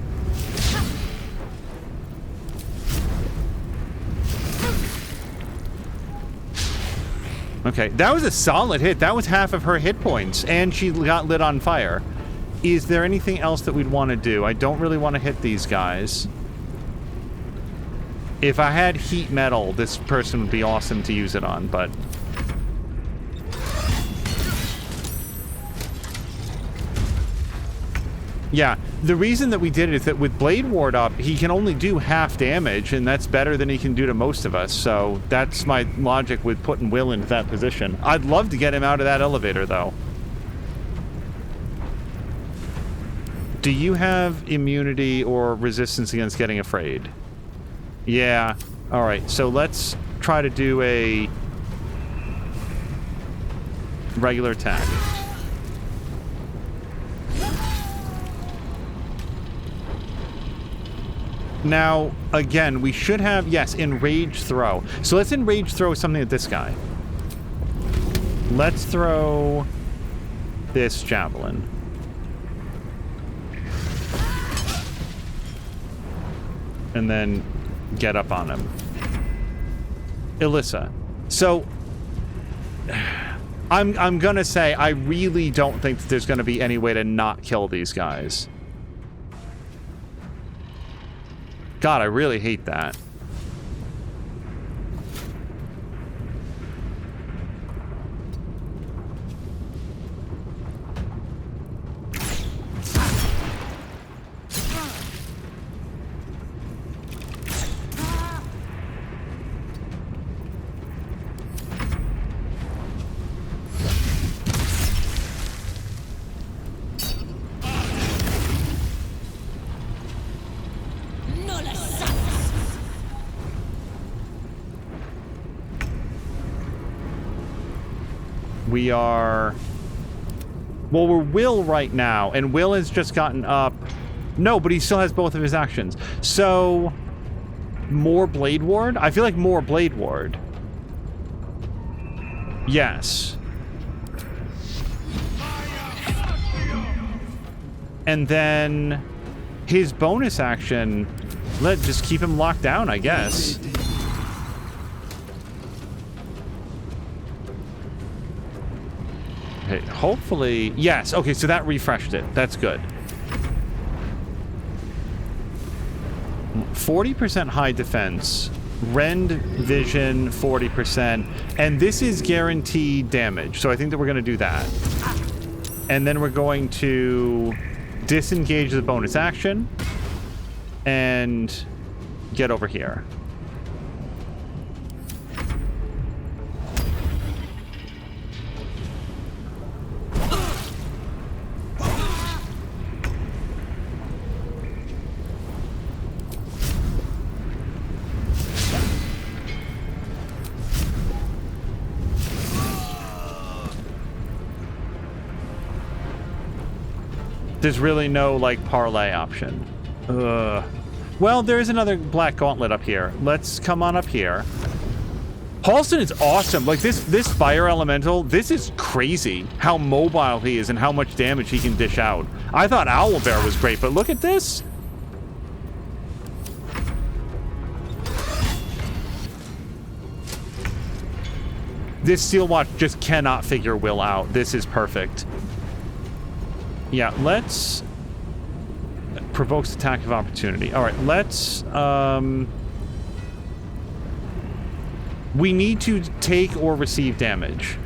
Okay, that was a solid hit. That was half of her hit points, and she got lit on fire. Is there anything else that we'd want to do? I don't really want to hit these guys. If I had heat metal, this person would be awesome to use it on, but... Yeah, the reason that we did it is that with Blade Ward up, he can only do half damage, and that's better than he can do to most of us, so that's my logic with putting Will into that position. I'd love to get him out of that elevator, though. Do you have immunity or resistance against getting afraid? Yeah. Alright, so let's try to do a regular attack. Now, again, we should have, yes, Enrage Throw. So let's Enrage Throw something at this guy. Let's throw this javelin. And then get up on him. Alyssa. So, I'm gonna say I really don't think that there's gonna be any way to not kill these guys. God, I really hate that. We are... Well, we're Will right now, and Will has just gotten up. No, but he still has both of his actions. So, more Blade Ward? I feel like more Blade Ward. Yes. And then his bonus action, let's just keep him locked down, I guess. Okay, hopefully... Yes, okay, so that refreshed it. That's good. 40% high defense. Rend vision, 40%. And this is guaranteed damage, so I think that we're going to do that. And then we're going to disengage the bonus action. And get over here. There's really no, like, parlay option. Well, there is another black gauntlet up here. Let's come on up here. Halston is awesome. Like, this fire elemental, this is crazy how mobile he is and how much damage he can dish out. I thought Owlbear was great, but look at this. This Steelwatch just cannot figure Will out. This is perfect. Yeah, let's... Provokes attack of opportunity. Alright, let's... We need to take or receive damage.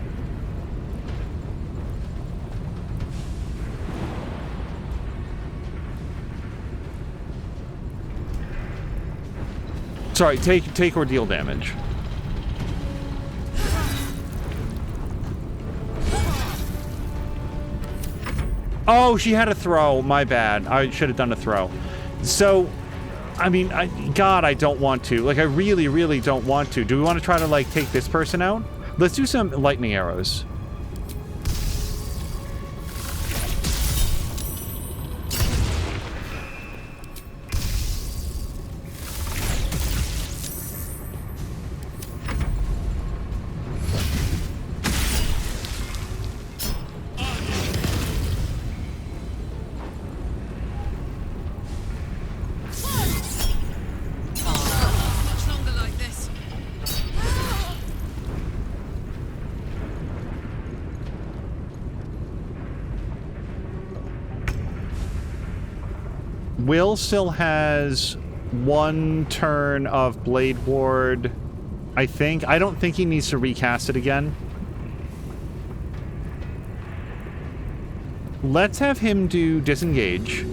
Sorry, take or deal damage. Oh, she had a throw. My bad. I should have done a throw. So, I mean, God, I don't want to. Like, I really, really don't want to. Do we want to try to, like, take this person out? Let's do some lightning arrows. Will still has 1 turn of Blade Ward, I think. I don't think he needs to recast it again. Let's have him do disengage.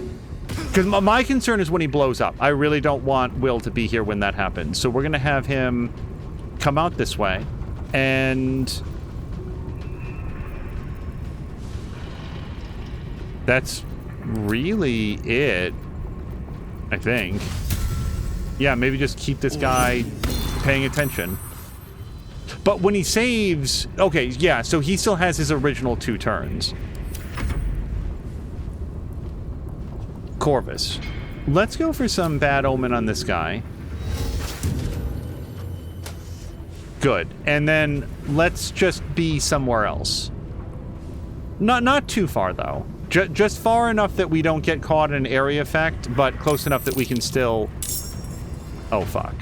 Because my concern is when he blows up. I really don't want Will to be here when that happens. So we're going to have him come out this way. And that's really it, I think. Yeah, maybe just keep this guy paying attention. But when he saves... Okay, yeah, so he still has his original 2 turns. Corvus. Let's go for some bad omen on this guy. Good. And then let's just be somewhere else. Not too far, though. Just far enough that we don't get caught in an area effect, but close enough that we can still... Oh, fuck.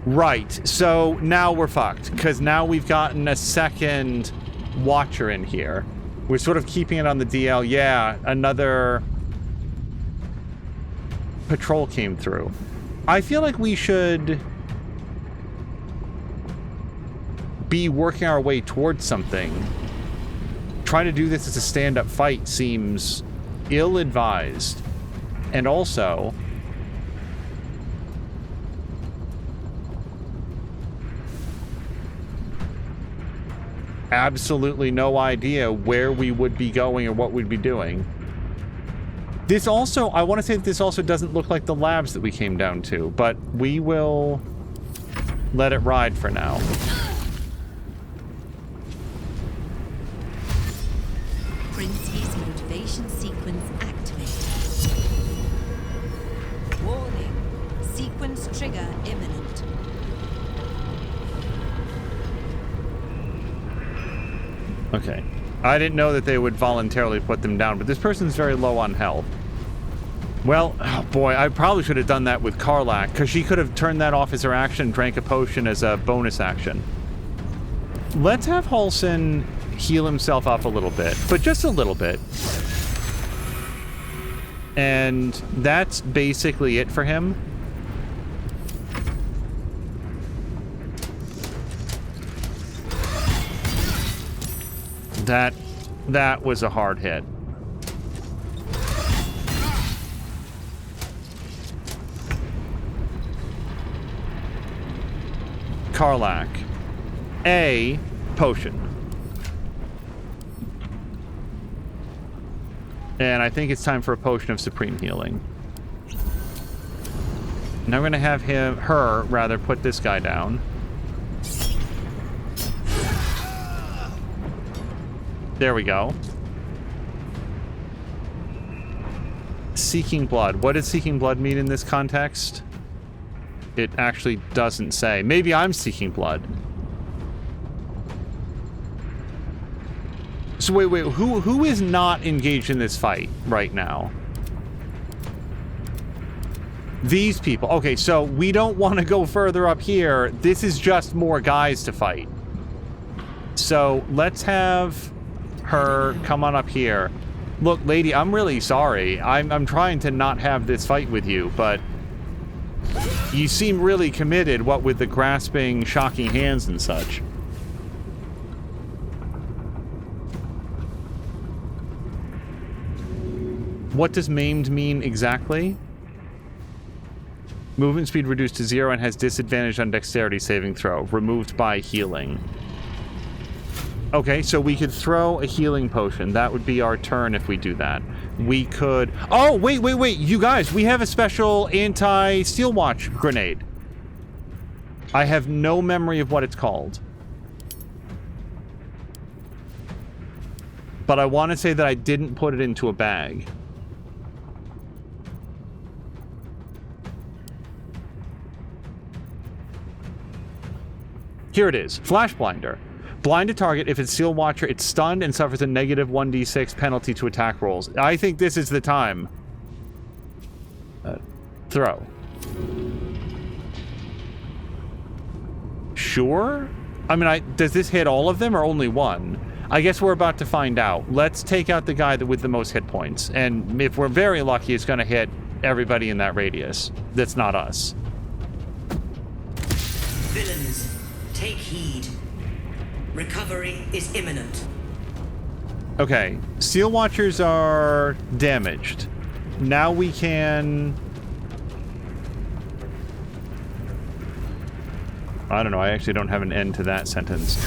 Right. So now we're fucked, because now we've gotten a second Watcher in here. We're sort of keeping it on the DL. Yeah, another patrol came through. I feel like we should be working our way towards something. Trying to do this as a stand-up fight seems ill-advised. And also... absolutely no idea where we would be going or what we'd be doing. This also, I want to say that this also doesn't look like the labs that we came down to, but we will let it ride for now. Prinsky's motivation sequence activated. Warning. Sequence trigger imminent. Okay. I didn't know that they would voluntarily put them down, but this person's very low on health. Well, oh boy, I probably should have done that with Karlak, because she could have turned that off as her action, drank a potion as a bonus action. Let's have Halsin heal himself up a little bit, but just a little bit. And that's basically it for him. That was a hard hit. Karlak. A potion. And I think it's time for a potion of supreme healing. And I'm gonna have her put this guy down. There we go. Seeking blood. What does seeking blood mean in this context? It actually doesn't say. Maybe I'm seeking blood. So wait, who is not engaged in this fight right now? These people. Okay, so we don't want to go further up here. This is just more guys to fight. So let's have her come on up here. Look, lady, I'm really sorry. I'm trying to not have this fight with you, but you seem really committed, what with the grasping, shocking hands and such. What does maimed mean exactly? Movement speed reduced to 0 and has disadvantage on dexterity saving throw. Removed by healing. Okay, so we could throw a healing potion. That would be our turn if we do that. We could... Oh, wait. You guys, we have a special anti-Steelwatch grenade. I have no memory of what it's called. But I want to say that I didn't put it into a bag. Here it is. Flash Blinder. Blind a target. If it's Steel Watcher, it's stunned and suffers a negative 1d6 penalty to attack rolls. I think this is the time. Throw. Sure? I mean, does this hit all of them or only one? I guess we're about to find out. Let's take out the guy with the most hit points. And if we're very lucky, it's going to hit everybody in that radius. That's not us. Villains, take heed. Recovery is imminent. Okay, Steel Watchers are damaged. Now we can... I don't know, I actually don't have an end to that sentence.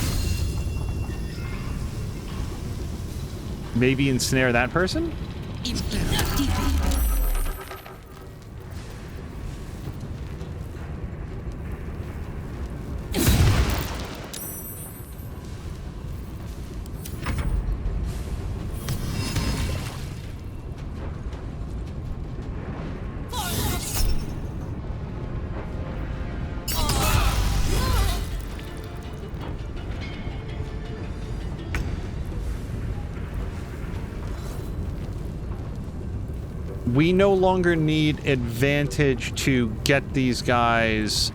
Maybe ensnare that person? We no longer need advantage to get these guys.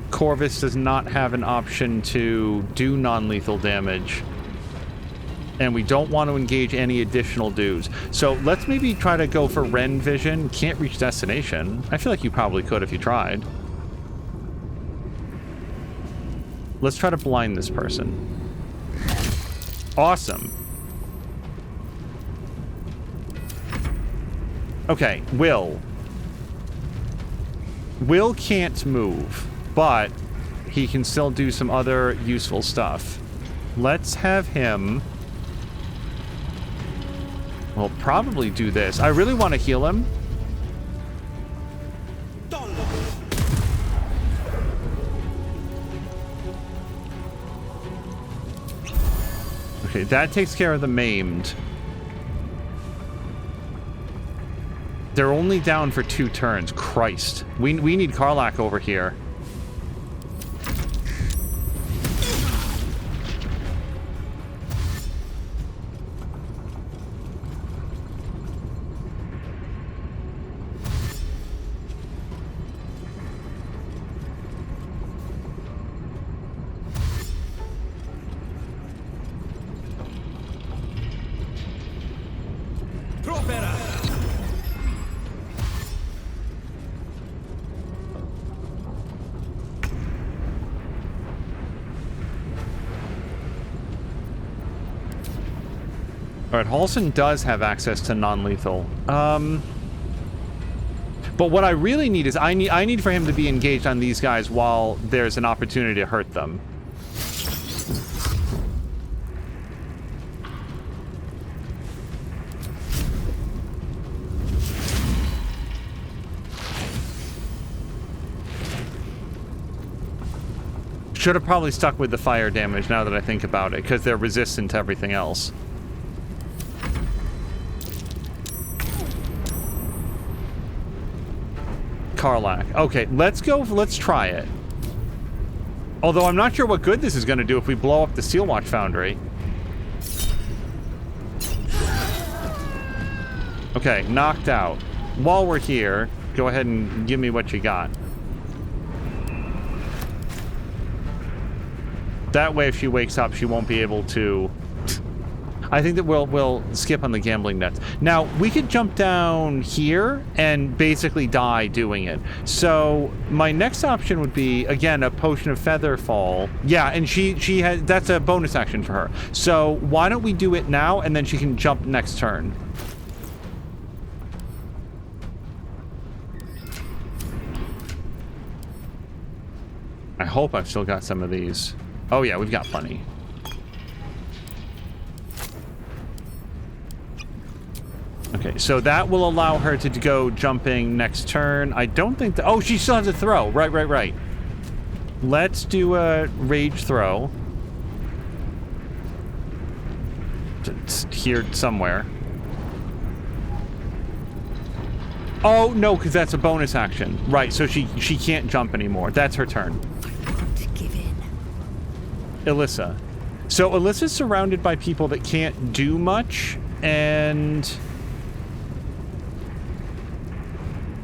Corvus does not have an option to do non-lethal damage. And we don't want to engage any additional dudes. So let's maybe try to go for Ren Vision. Can't reach destination. I feel like you probably could if you tried. Let's try to blind this person. Awesome. Okay, Will. Will can't move, but he can still do some other useful stuff. Let's have him... Well, probably do this. I really want to heal him. Okay, that takes care of the maimed. They're only down for 2 turns. Christ. We need Karlach over here. Alright, Halsin does have access to non-lethal. But what I really need is I need for him to be engaged on these guys while there's an opportunity to hurt them. Should have probably stuck with the fire damage now that I think about it, because they're resistant to everything else. Karlach. Okay, let's go. Let's try it. Although I'm not sure what good this is going to do if we blow up the Steelwatch Foundry. Okay, knocked out. While we're here, go ahead and give me what you got. That way, if she wakes up, she won't be able to... I think that we'll skip on the gambling nets. Now, we could jump down here and basically die doing it. So, my next option would be, again, a Potion of Featherfall. Yeah, and she has... That's a bonus action for her. So, why don't we do it now, and then she can jump next turn. I hope I've still got some of these. Oh, yeah, we've got plenty. Okay, so that will allow her to go jumping next turn. I don't think that... Oh, she still has a throw. Right. Let's do a rage throw. It's here somewhere. Oh, no, because that's a bonus action. Right, so she can't jump anymore. That's her turn. I won't give in. Alyssa. So Alyssa's surrounded by people that can't do much, and...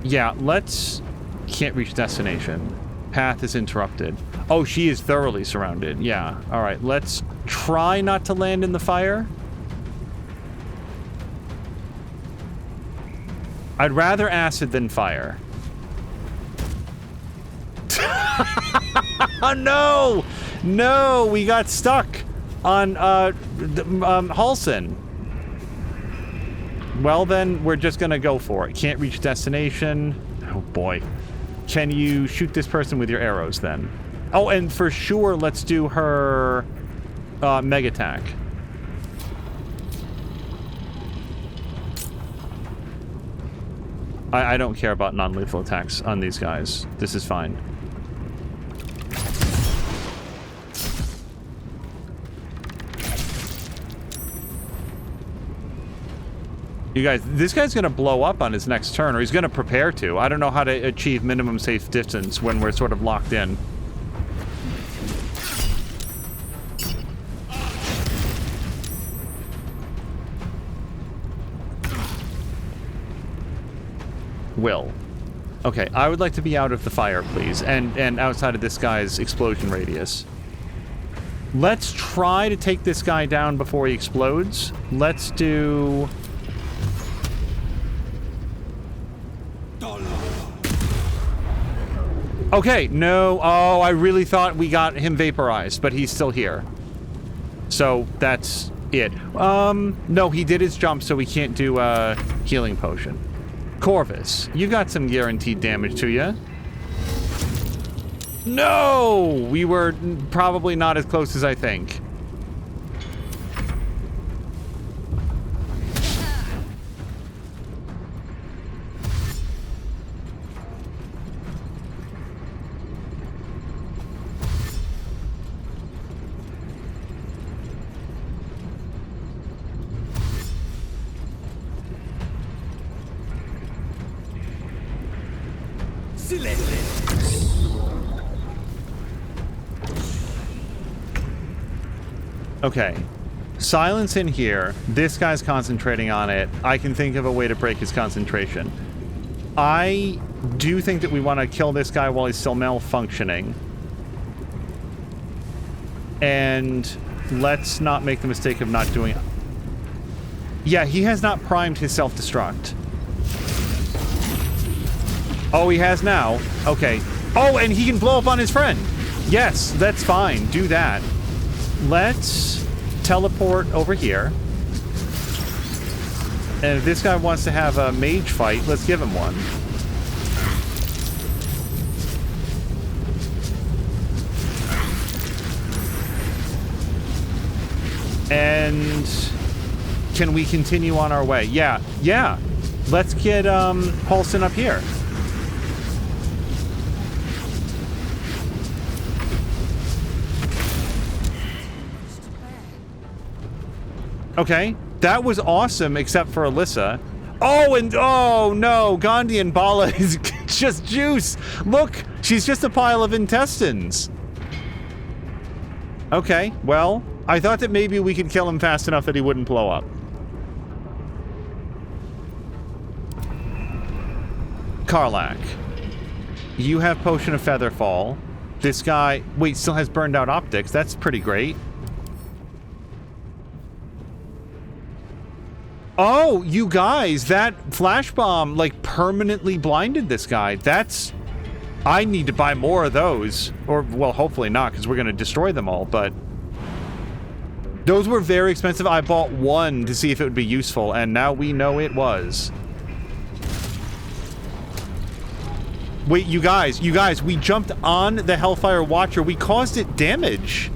Yeah, let's... Can't reach destination. Path is interrupted. Oh, she is thoroughly surrounded. Yeah. All right. Let's try not to land in the fire. I'd rather acid than fire. No! No! We got stuck on Halson. Well, then, we're just gonna go for it. Can't reach destination. Oh, boy. Can you shoot this person with your arrows, then? Oh, and for sure, let's do her Mega Attack. I don't care about non-lethal attacks on these guys. This is fine. You guys, this guy's going to blow up on his next turn, or he's going to prepare to. I don't know how to achieve minimum safe distance when we're sort of locked in. Will. Okay, I would like to be out of the fire, please, and outside of this guy's explosion radius. Let's try to take this guy down before he explodes. Let's do... Okay, no. Oh, I really thought we got him vaporized, but he's still here. So that's it. No, he did his jump, so we can't do a healing potion. Corvus, you got some guaranteed damage to you. No! We were probably not as close as I think. Okay. Silence in here. This guy's concentrating on it. I can think of a way to break his concentration. I do think that we want to kill this guy while he's still malfunctioning. And let's not make the mistake of not doing it. Yeah, he has not primed his self-destruct. Oh, he has now. Okay. Oh, and he can blow up on his friend. Yes, that's fine. Do that. Let's teleport over here. And if this guy wants to have a mage fight, let's give him one. And can we continue on our way? Yeah, yeah. Let's get Paulson up here. Okay, that was awesome, except for Alyssa. Oh, and oh no, Gandhi and Bala is just juice. Look, she's just a pile of intestines. Okay, well, I thought that maybe we could kill him fast enough that he wouldn't blow up. Karlak, you have Potion of Featherfall. This guy, wait, still has burned out optics. That's pretty great. Oh, you guys, that flash bomb, like, permanently blinded this guy. That's... I need to buy more of those. Or, well, hopefully not, because we're going to destroy them all, but... Those were very expensive. I bought one to see if it would be useful, and now we know it was. Wait, you guys, we jumped on the Hellfire Watcher. We caused it damage.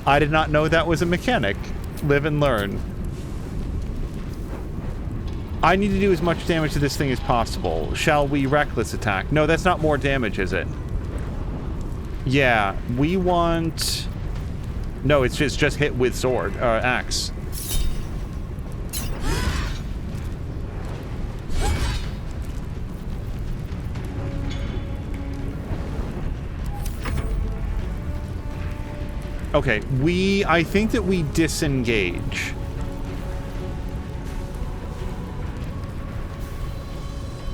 I did not know that was a mechanic. Live and learn. I need to do as much damage to this thing as possible. Shall we reckless attack? No, that's not more damage, is it? Yeah, we want... No, it's just hit with sword, axe. Okay, I think that we disengage.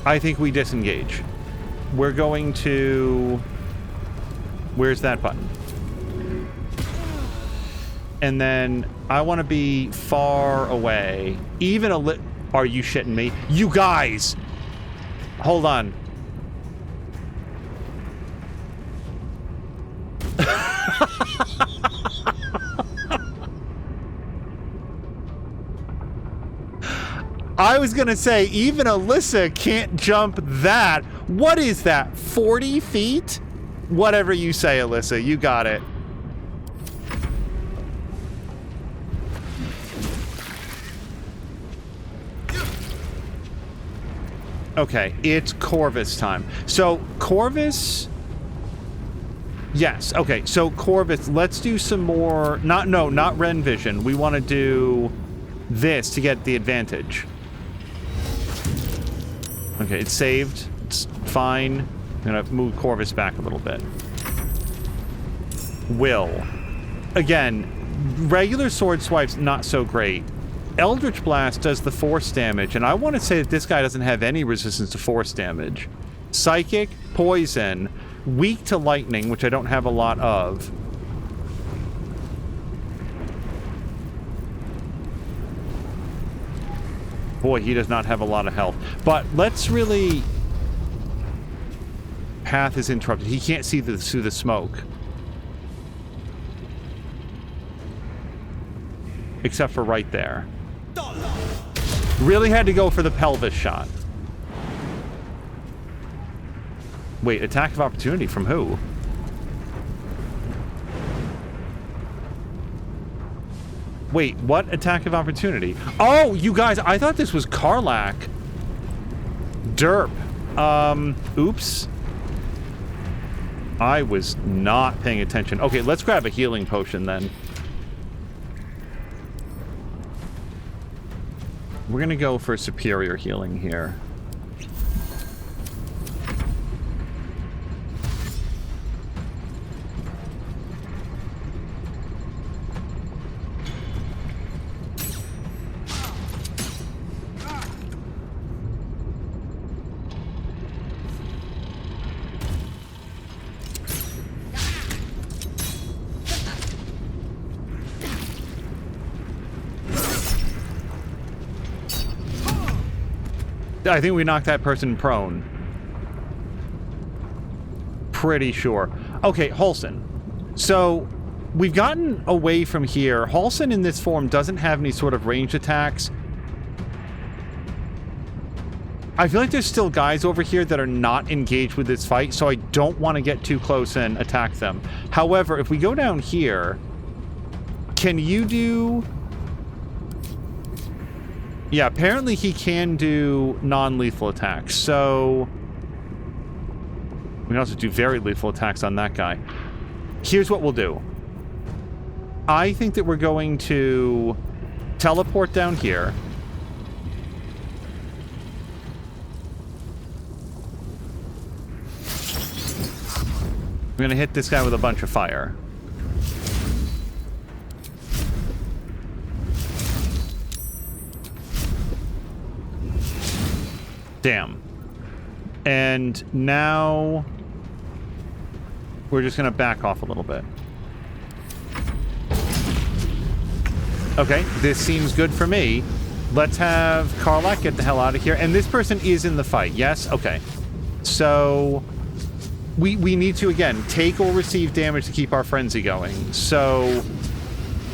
I think we disengage. We're going to... Where's that button? And then I want to be far away. Even a lit... Are you shitting me? You guys! Hold on. I was gonna say, even Alyssa can't jump that. What is that, 40 feet? Whatever you say, Alyssa, you got it. Okay, it's Corvus time. So, Corvus... Yes, okay, so Corvus, let's do some more... not Ren Vision. We want to do this to get the advantage. Okay, it's saved. It's fine. I'm gonna move Corvus back a little bit. Will. Again, regular sword swipes, not so great. Eldritch Blast does the force damage, and I want to say that this guy doesn't have any resistance to force damage. Psychic, Poison, weak to lightning, which I don't have a lot of. Boy, he does not have a lot of health. But let's really... Path is interrupted. He can't see through the smoke. Except for right there. Really had to go for the pelvis shot. Wait, attack of opportunity from who? Wait, what attack of opportunity? Oh, you guys, I thought this was Karlach. Derp. Oops. I was not paying attention. Okay, let's grab a healing potion then. We're gonna go for superior healing here. I think we knocked that person prone. Pretty sure. Okay, Halsin. So, we've gotten away from here. Halsin in this form doesn't have any sort of ranged attacks. I feel like there's still guys over here that are not engaged with this fight, so I don't want to get too close and attack them. However, if we go down here, can you do... Yeah, apparently he can do non-lethal attacks, so... We can also do very lethal attacks on that guy. Here's what we'll do. I think that we're going to teleport down here. I'm gonna hit this guy with a bunch of fire. Damn. And now we're just gonna back off a little bit. Okay, this seems good for me. Let's have Karlach get the hell out of here. And this person is in the fight, yes? Okay. So we need to, again, take or receive damage to keep our frenzy going. So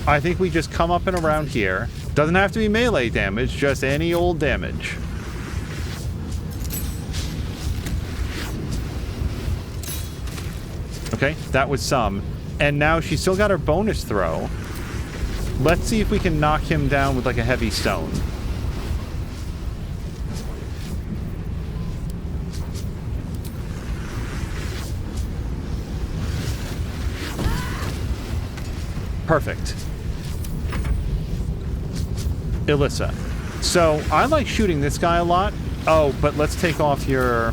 I think we just come up and around here. Doesn't have to be melee damage, just any old damage. Okay, that was some. And now she's still got her bonus throw. Let's see if we can knock him down with like a heavy stone. Perfect. Alyssa. So, I like shooting this guy a lot. Oh, but let's take off your...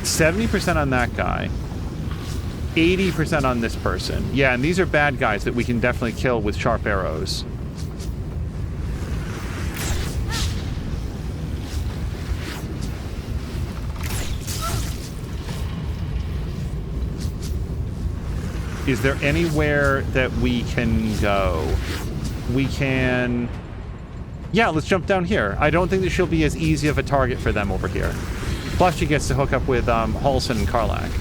70% on that guy. 80% on this person. Yeah, and these are bad guys that we can definitely kill with sharp arrows. Is there anywhere that we can go? We can... Yeah, let's jump down here. I don't think that she'll be as easy of a target for them over here. Plus, she gets to hook up with Halsin and Karlach.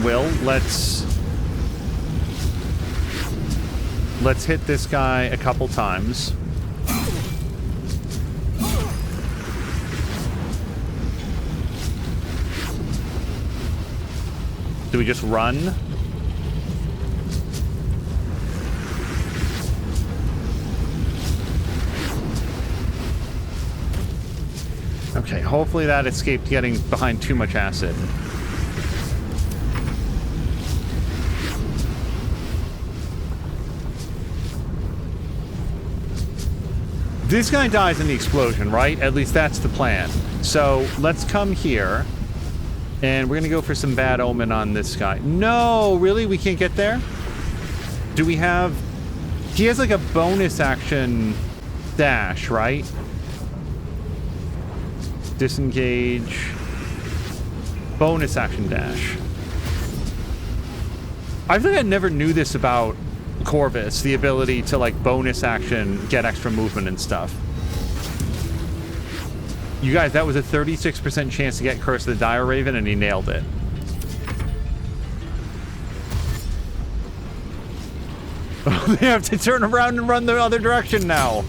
Will, let's hit this guy a couple times. Do we just run? Okay, hopefully that escaped getting behind too much acid. This guy dies in the explosion, right? At least that's the plan. So let's come here. And we're going to go for some bad omen on this guy. No, really? We can't get there? Do we have... He has like a bonus action dash, right? Disengage. Bonus action dash. I think I never knew this about Corvus, the ability to like bonus action, get extra movement and stuff. You guys, that was a 36% chance to get Curse of the Dire Raven, and he nailed it. They have to turn around and run the other direction now.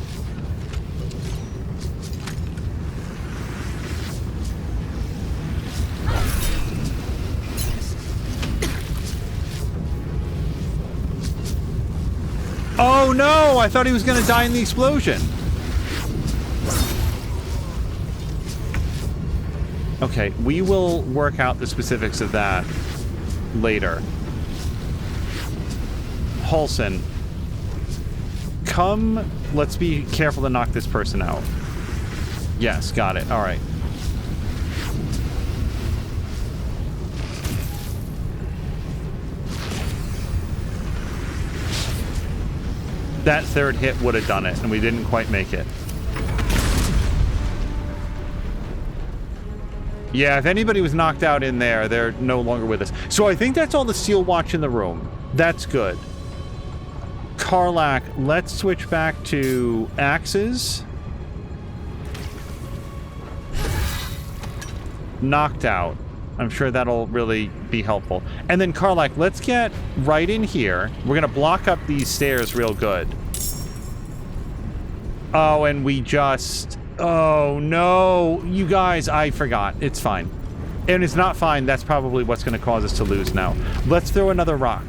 Oh no! I thought he was going to die in the explosion. Okay, we will work out the specifics of that later. Halsin, come. Let's be careful to knock this person out. Yes, got it. All right. That third hit would have done it, and we didn't quite make it. Yeah, if anybody was knocked out in there, they're no longer with us. So I think that's all the Steelwatch in the room. That's good. Karlach, let's switch back to axes. Knocked out. I'm sure that'll really be helpful. And then Karlach, let's get right in here. We're going to block up these stairs real good. Oh, and we just... Oh, no. You guys, I forgot. It's fine. And it's not fine. That's probably what's going to cause us to lose now. Let's throw another rock.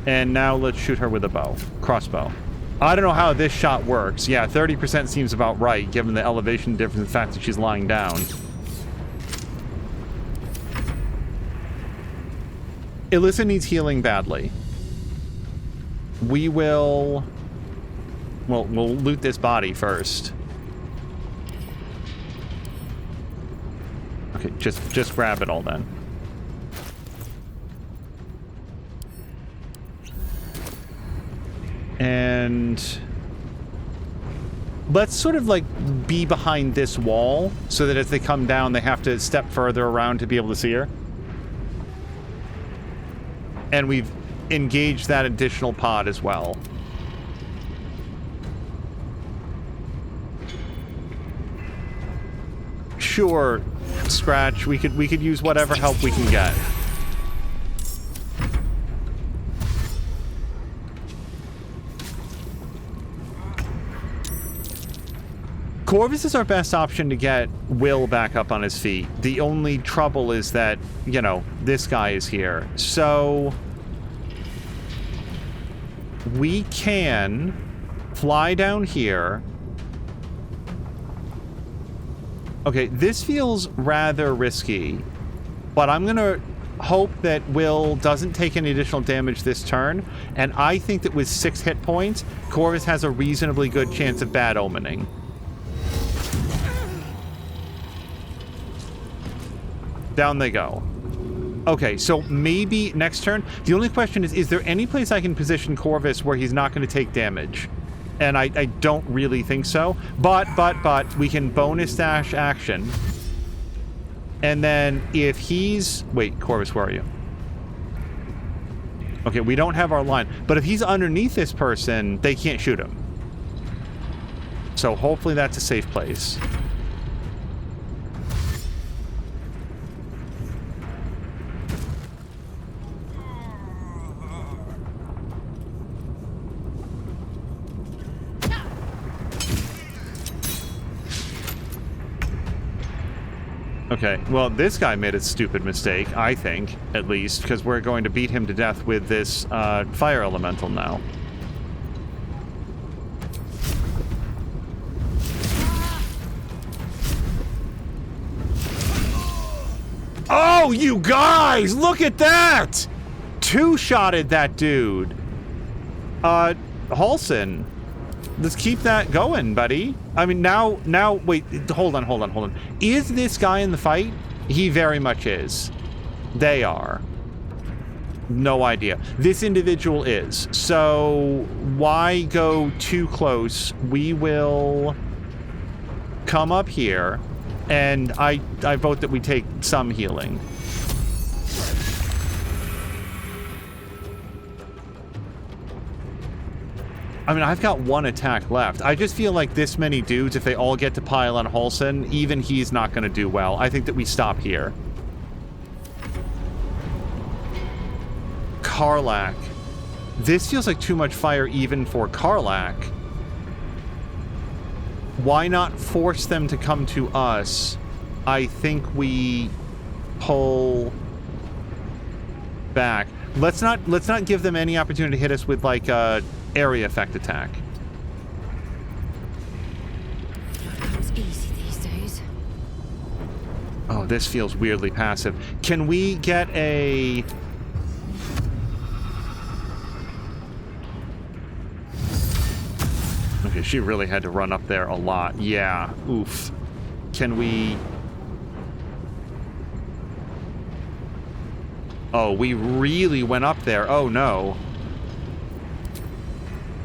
And now let's shoot her with a bow. Crossbow. I don't know how this shot works. Yeah, 30% seems about right, given the elevation difference and the fact that she's lying down. Alyssa needs healing badly. We will... Well, we'll loot this body first. Okay, just grab it all then. And let's sort of like be behind this wall so that as they come down, they have to step further around to be able to see her. And we've engaged that additional pod as well. Sure, Scratch, we could use whatever help we can get. Corvus is our best option to get Will back up on his feet. The only trouble is that, you know, this guy is here. So we can fly down here. Okay, this feels rather risky, but I'm gonna hope that Will doesn't take any additional damage this turn, and I think that with 6 hit points, Corvus has a reasonably good chance of bad omening. Down they go. Okay, so maybe next turn. The only question is there any place I can position Corvus where he's not going to take damage? And I don't really think so. But, we can bonus dash action. And then if he's... Wait, Corvus, where are you? Okay, we don't have our line. But if he's underneath this person, they can't shoot him. So hopefully that's a safe place. Okay, well, this guy made a stupid mistake, I think, at least, because we're going to beat him to death with this fire elemental now. Oh, you guys! Look at that! Two-shotted that dude. Halsin. Let's keep that going, buddy. I mean, now, wait, hold on. Is this guy in the fight? He very much is. They are. No idea. This individual is. So, why go too close? We will come up here, and I vote that we take some healing. I mean, I've got 1 attack left. I just feel like this many dudes, if they all get to pile on Halsin, even he's not going to do well. I think that we stop here. Karlach. This feels like too much fire even for Karlach. Why not force them to come to us? I think we pull back. Let's not give them any opportunity to hit us with like a area effect attack. It's easy these days. Oh, this feels weirdly passive. Can we get a... Okay, she really had to run up there a lot. Yeah, oof. Can we... Oh, we really went up there. Oh, no.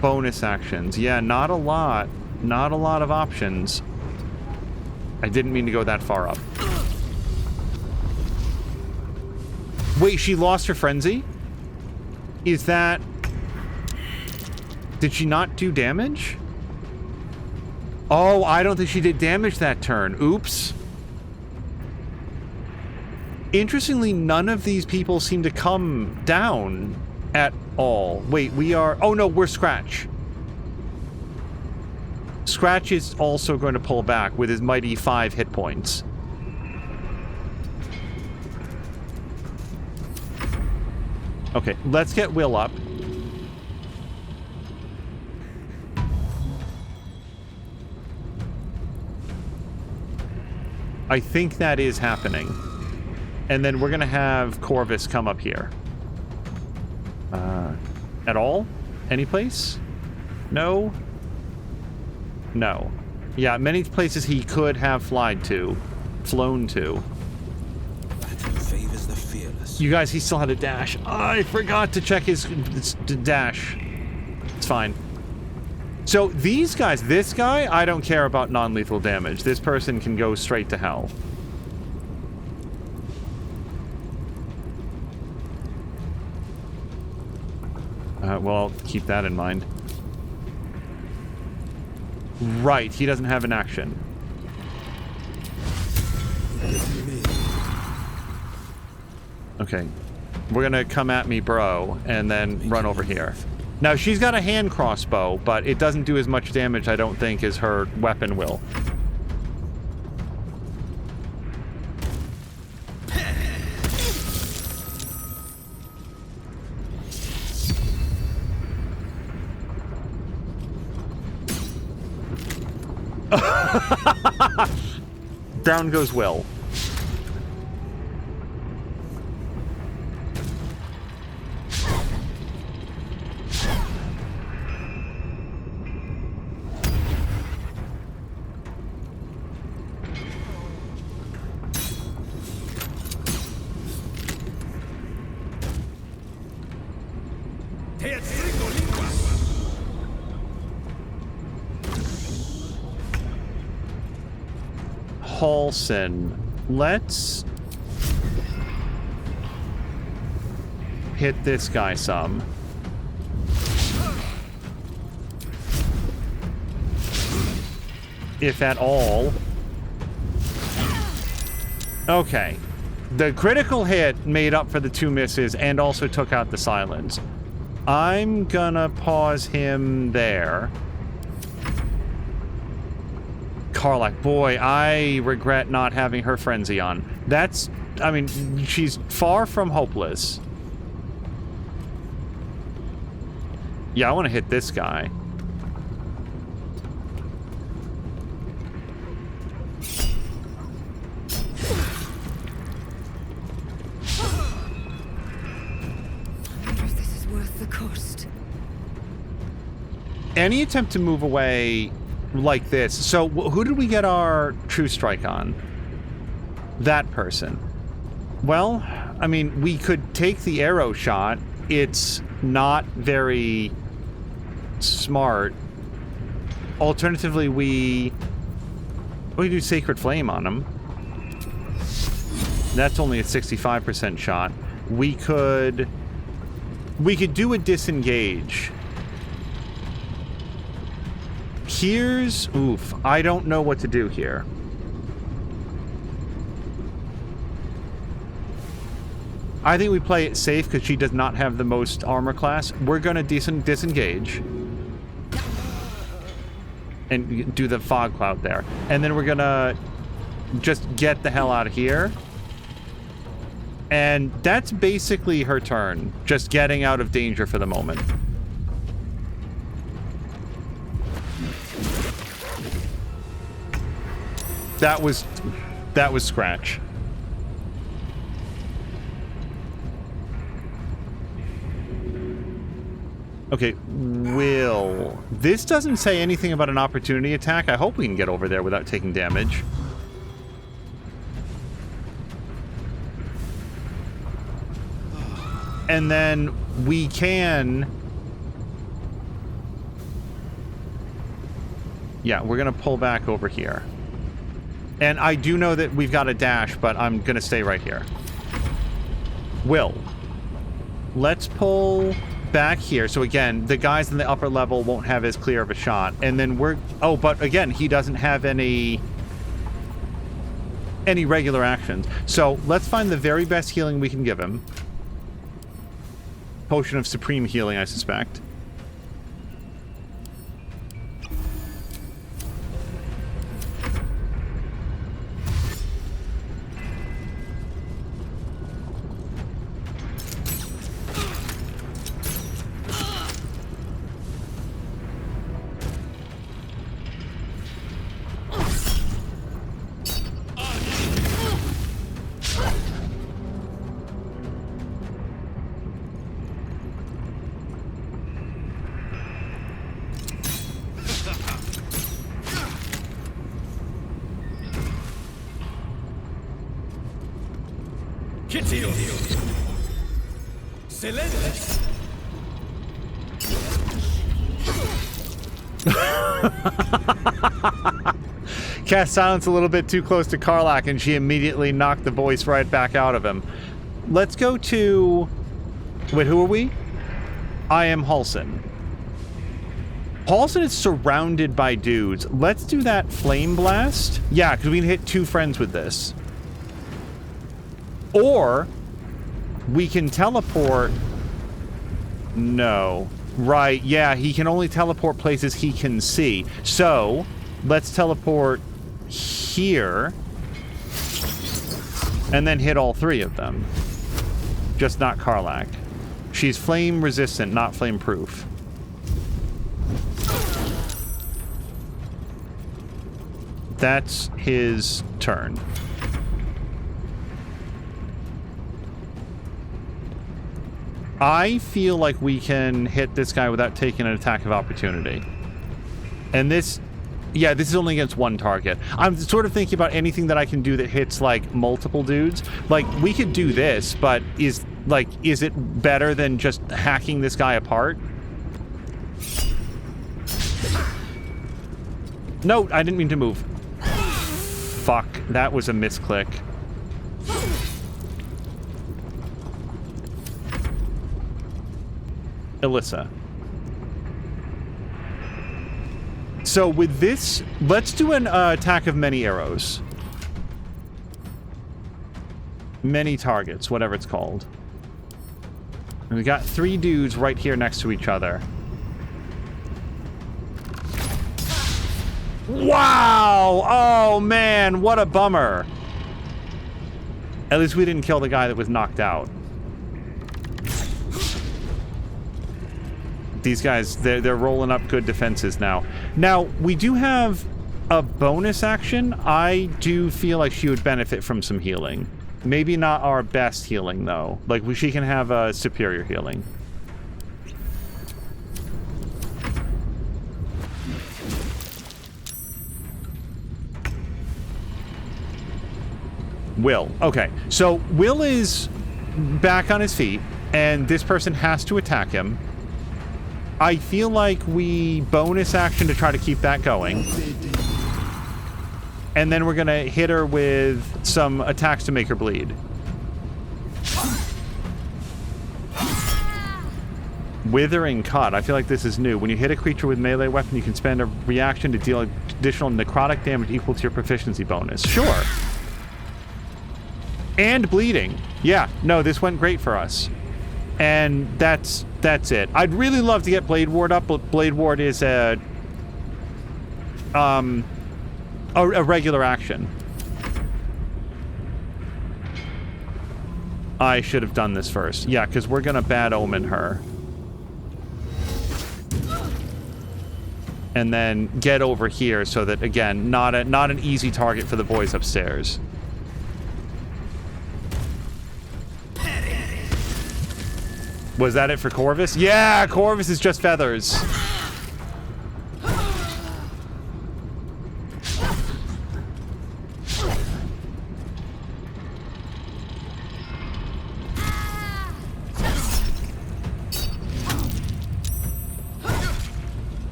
Bonus actions. Yeah, not a lot. Not a lot of options. I didn't mean to go that far up. Wait, she lost her frenzy? Is that... Did she not do damage? Oh, I don't think she did damage that turn. Oops. Interestingly, none of these people seem to come down at all. Wait, we are... Oh, no, we're Scratch. Scratch is also going to pull back with his mighty 5 hit points. Okay, let's get Will up. I think that is happening. And then we're going to have Corvus come up here. At all? Any place? No? No. Yeah, many places he could have flown to. Favors the fearless. You guys, he still had a dash. I forgot to check his dash. It's fine. So these guys, this guy, I don't care about non-lethal damage. This person can go straight to hell. Well, I'll keep that in mind. Right, he doesn't have an action. Okay. We're gonna come at me, bro, and then run over here. Now, she's got a hand crossbow, but it doesn't do as much damage, I don't think, as her weapon will. Down goes Will. Halsin. Let's hit this guy some. If at all. Okay. The critical hit made up for the 2 misses and also took out the silence. I'm gonna pause him there. Karlach, boy, I regret not having her frenzy on. That's, I mean, she's far from hopeless. Yeah, I want to hit this guy. Any attempt to move away like this. So who did we get our true strike on? That person. Well, I mean, we could take the arrow shot. It's not very smart. Alternatively, we do Sacred Flame on him. That's only a 65% shot. We could do a disengage. Here's... Oof. I don't know what to do here. I think we play it safe because she does not have the most armor class. We're going to disengage. And do the fog cloud there. And then we're going to just get the hell out of here. And that's basically her turn. Just getting out of danger for the moment. That was scratch. Okay, Will. This doesn't say anything about an opportunity attack. I hope we can get over there without taking damage. And then we can... Yeah, we're going to pull back over here. And I do know that we've got a dash, but I'm going to stay right here. Will. Let's pull back here. So again, the guys in the upper level won't have as clear of a shot. And then we're... Oh, but again, he doesn't have any regular actions. So let's find the very best healing we can give him. Potion of Supreme Healing, I suspect. Cast silence a little bit too close to Karlach, and she immediately knocked the voice right back out of him. Let's go to... Wait, who are we? I am Halsin. Halsin is surrounded by dudes. Let's do that Flame Blast. Yeah, because we can hit 2 friends with this. Or we can teleport... No. Right, yeah, he can only teleport places he can see. So, let's teleport here. And then hit all 3 of them. Just not Karlach. She's flame resistant, not flame proof. That's his turn. I feel like we can hit this guy without taking an attack of opportunity. And this... Yeah, this is only against 1 target. I'm sort of thinking about anything that I can do that hits, like, multiple dudes. Like, we could do this, but is it better than just hacking this guy apart? No, I didn't mean to move. fuck. That was a misclick. Alyssa. So with this, let's do an attack of many arrows. Many targets, whatever it's called. And we got 3 dudes right here next to each other. Wow! Oh, man, what a bummer. At least we didn't kill the guy that was knocked out. These guys, they're rolling up good defenses now. Now, we do have a bonus action. I do feel like she would benefit from some healing. Maybe not our best healing, though. Like, she can have a superior healing. Will. Okay, so Will is back on his feet, and this person has to attack him. I feel like we bonus action to try to keep that going. And then we're going to hit her with some attacks to make her bleed. Withering Cut. I feel like this is new. When you hit a creature with melee weapon, you can spend a reaction to deal additional necrotic damage equal to your proficiency bonus. Sure. And bleeding. Yeah, no, this went great for us. And that's it. I'd really love to get Blade Ward up, but Blade Ward is a regular action. I should have done this first. Yeah, because we're gonna bad omen her. And then get over here so that, again, not an easy target for the boys upstairs. Was that it for Corvus? Yeah, Corvus is just feathers.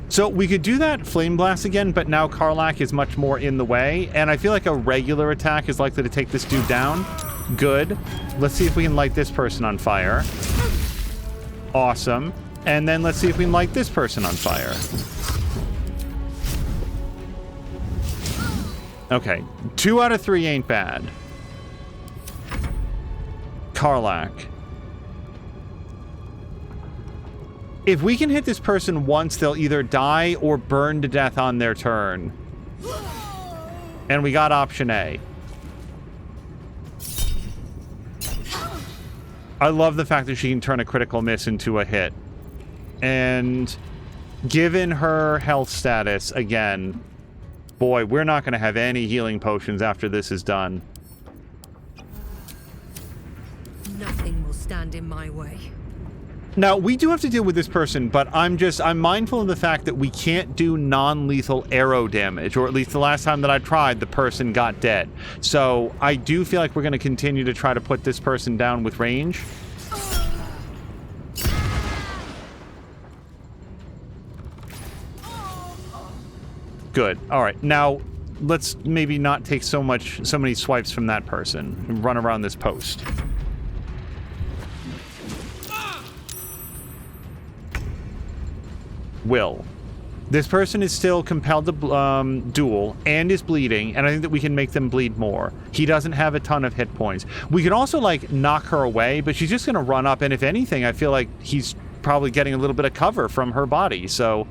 So we could do that Flame Blast again, but now Karlach is much more in the way, and I feel like a regular attack is likely to take this dude down. Good. Let's see if we can light this person on fire. Awesome. And then let's see if we can light this person on fire. Okay. 2 out of 3 ain't bad. Karlach. If we can hit this person once, they'll either die or burn to death on their turn. And we got option A. I love the fact that she can turn a critical miss into a hit. And given her health status, again, boy, we're not going to have any healing potions after this is done. Nothing will stand in my way. Now, we do have to deal with this person, but I'm mindful of the fact that we can't do non-lethal arrow damage, or at least the last time that I tried, the person got dead. So I do feel like we're going to continue to try to put this person down with range. Good. All right. Now, let's maybe not take so many swipes from that person and run around this post. Will. This person is still compelled to duel and is bleeding, and I think that we can make them bleed more. He doesn't have a ton of hit points. We could also, like, knock her away, but she's just going to run up, and if anything, I feel like he's probably getting a little bit of cover from her body, so...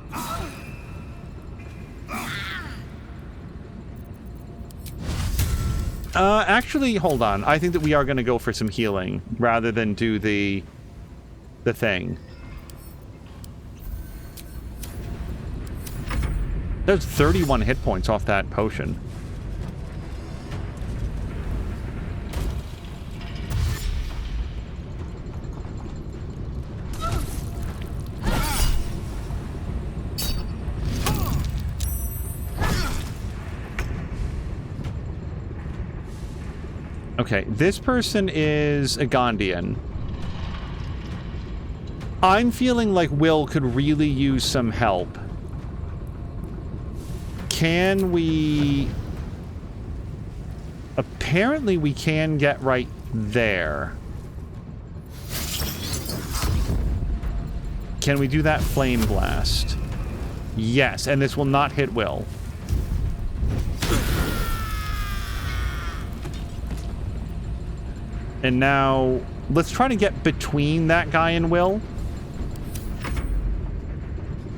Actually, hold on. I think that we are going to go for some healing, rather than do the thing. There's 31 hit points off that potion. Okay, this person is a Gondian. I'm feeling like Will could really use some help. Can we... Apparently we can get right there. Can we do that flame blast? Yes, and this will not hit Will. And now, let's try to get between that guy and Will.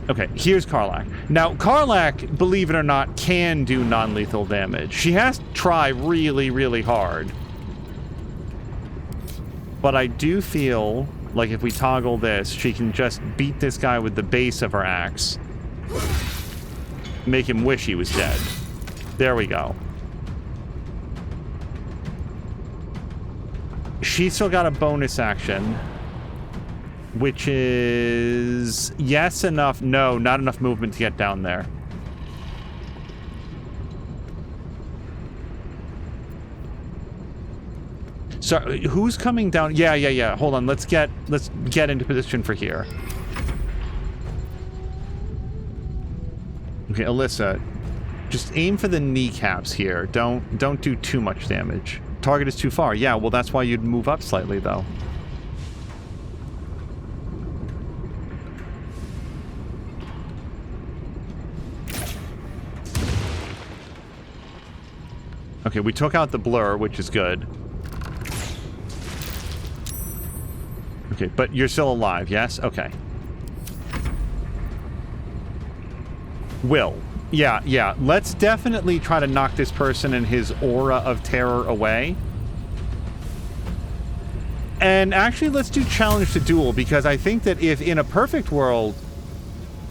Okay, here's Karlach. Now, Karlach, believe it or not, can do non-lethal damage. She has to try really, really hard. But I do feel like if we toggle this, she can just beat this guy with the base of her axe. Make him wish he was dead. There we go. She's still got a bonus action, which is... Yes, enough. No, not enough movement to get down there. So, who's coming down? Yeah. Hold on. Let's get into position for here. Okay, Alyssa, just aim for the kneecaps here. Don't do too much damage. Target is too far. Yeah, well, that's why you'd move up slightly, though. Okay, we took out the blur, which is good. Okay, but you're still alive, yes? Okay. Will. Yeah. Let's definitely try to knock this person and his aura of terror away. And actually, let's do challenge to duel, because I think that if in a perfect world,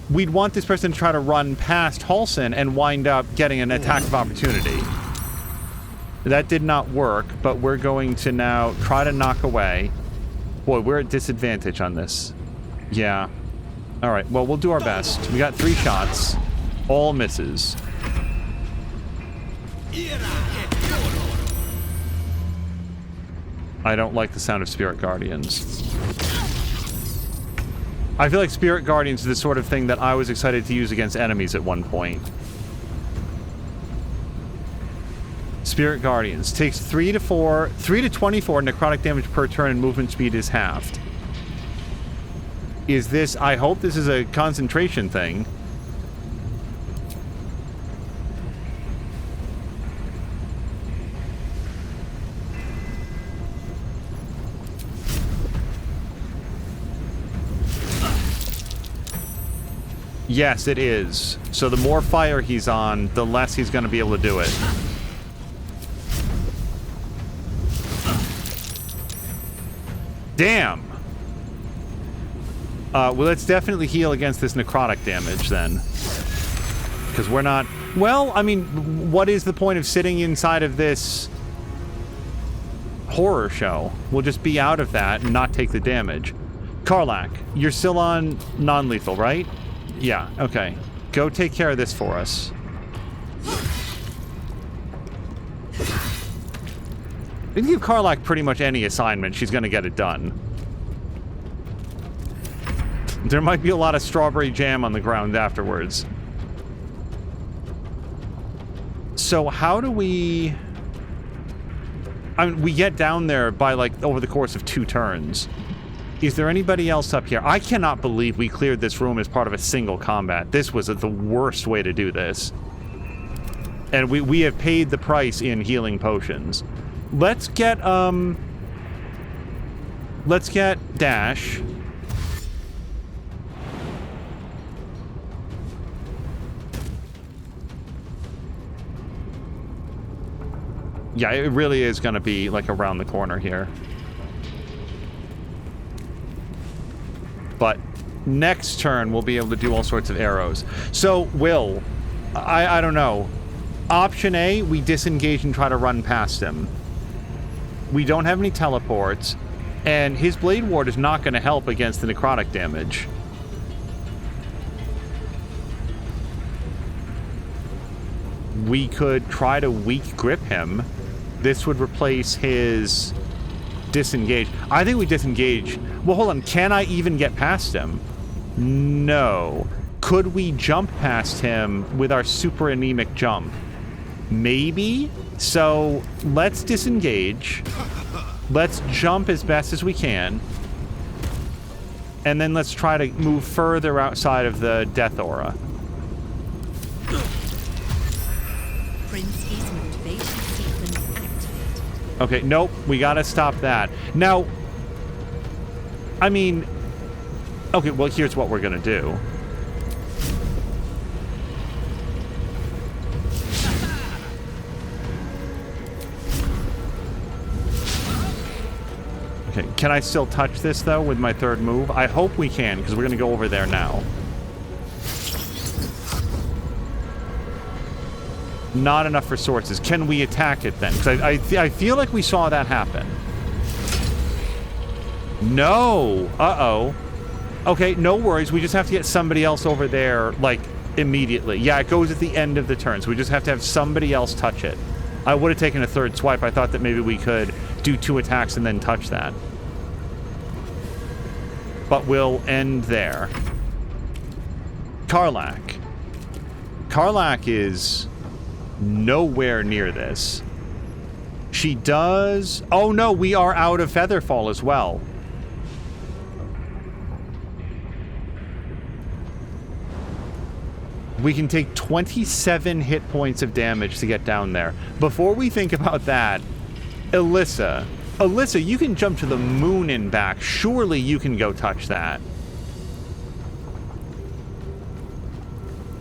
we'd want this person to try to run past Halsin and wind up getting an attack of opportunity. That did not work, but we're going to now try to knock away. Boy, we're at disadvantage on this. Yeah. All right, well, we'll do our best. We got 3 shots. All misses. I don't like the sound of Spirit Guardians. I feel like Spirit Guardians is the sort of thing that I was excited to use against enemies at one point. Spirit Guardians takes 3 to 24 necrotic damage per turn, and movement speed is halved. Is this... I hope this is a concentration thing. Yes, it is. So the more fire he's on, the less he's going to be able to do it. Damn! Well, let's definitely heal against this necrotic damage, then. Because we're not... Well, I mean, what is the point of sitting inside of this horror show? We'll just be out of that and not take the damage. Karlach, you're still on non-lethal, right? Yeah, okay. Go take care of this for us. We can give Karlach pretty much any assignment. She's going to get it done. There might be a lot of strawberry jam on the ground afterwards. So how do we... I mean, we get down there by, like, over the course of 2 turns. Is there anybody else up here? I cannot believe we cleared this room as part of a single combat. This was the worst way to do this. And we have paid the price in healing potions. Let's get Dash. Yeah, it really is going to be, like, around the corner here. But next turn, we'll be able to do all sorts of arrows. So, Will, I don't know. Option A, we disengage and try to run past him. We don't have any teleports, and his Blade Ward is not going to help against the necrotic damage. We could try to weak grip him This would replace his disengage. I think we disengage. Well, hold on. Can I even get past him? No. Could we jump past him with our super anemic jump? Maybe. So let's disengage. Let's jump as best as we can. And then let's try to move further outside of the death aura. Prince's motivation sequence activated. Okay, nope. We gotta stop that. Now, I mean... Okay, well, here's what we're gonna do. Okay, can I still touch this, though, with my third move? I hope we can, because we're going to go over there now. Not enough resources. Can we attack it, then? Because I feel like we saw that happen. No! Uh-oh. Okay, no worries. We just have to get somebody else over there, like, immediately. Yeah, it goes at the end of the turn, so we just have to have somebody else touch it. I would have taken a third swipe. I thought that maybe we could do 2 attacks and then touch that. But we'll end there. Karlach. Karlach is nowhere near this. She does... Oh no, we are out of Featherfall as well. We can take 27 hit points of damage to get down there. Before we think about that, Alyssa, you can jump to the moon and back. Surely you can go touch that.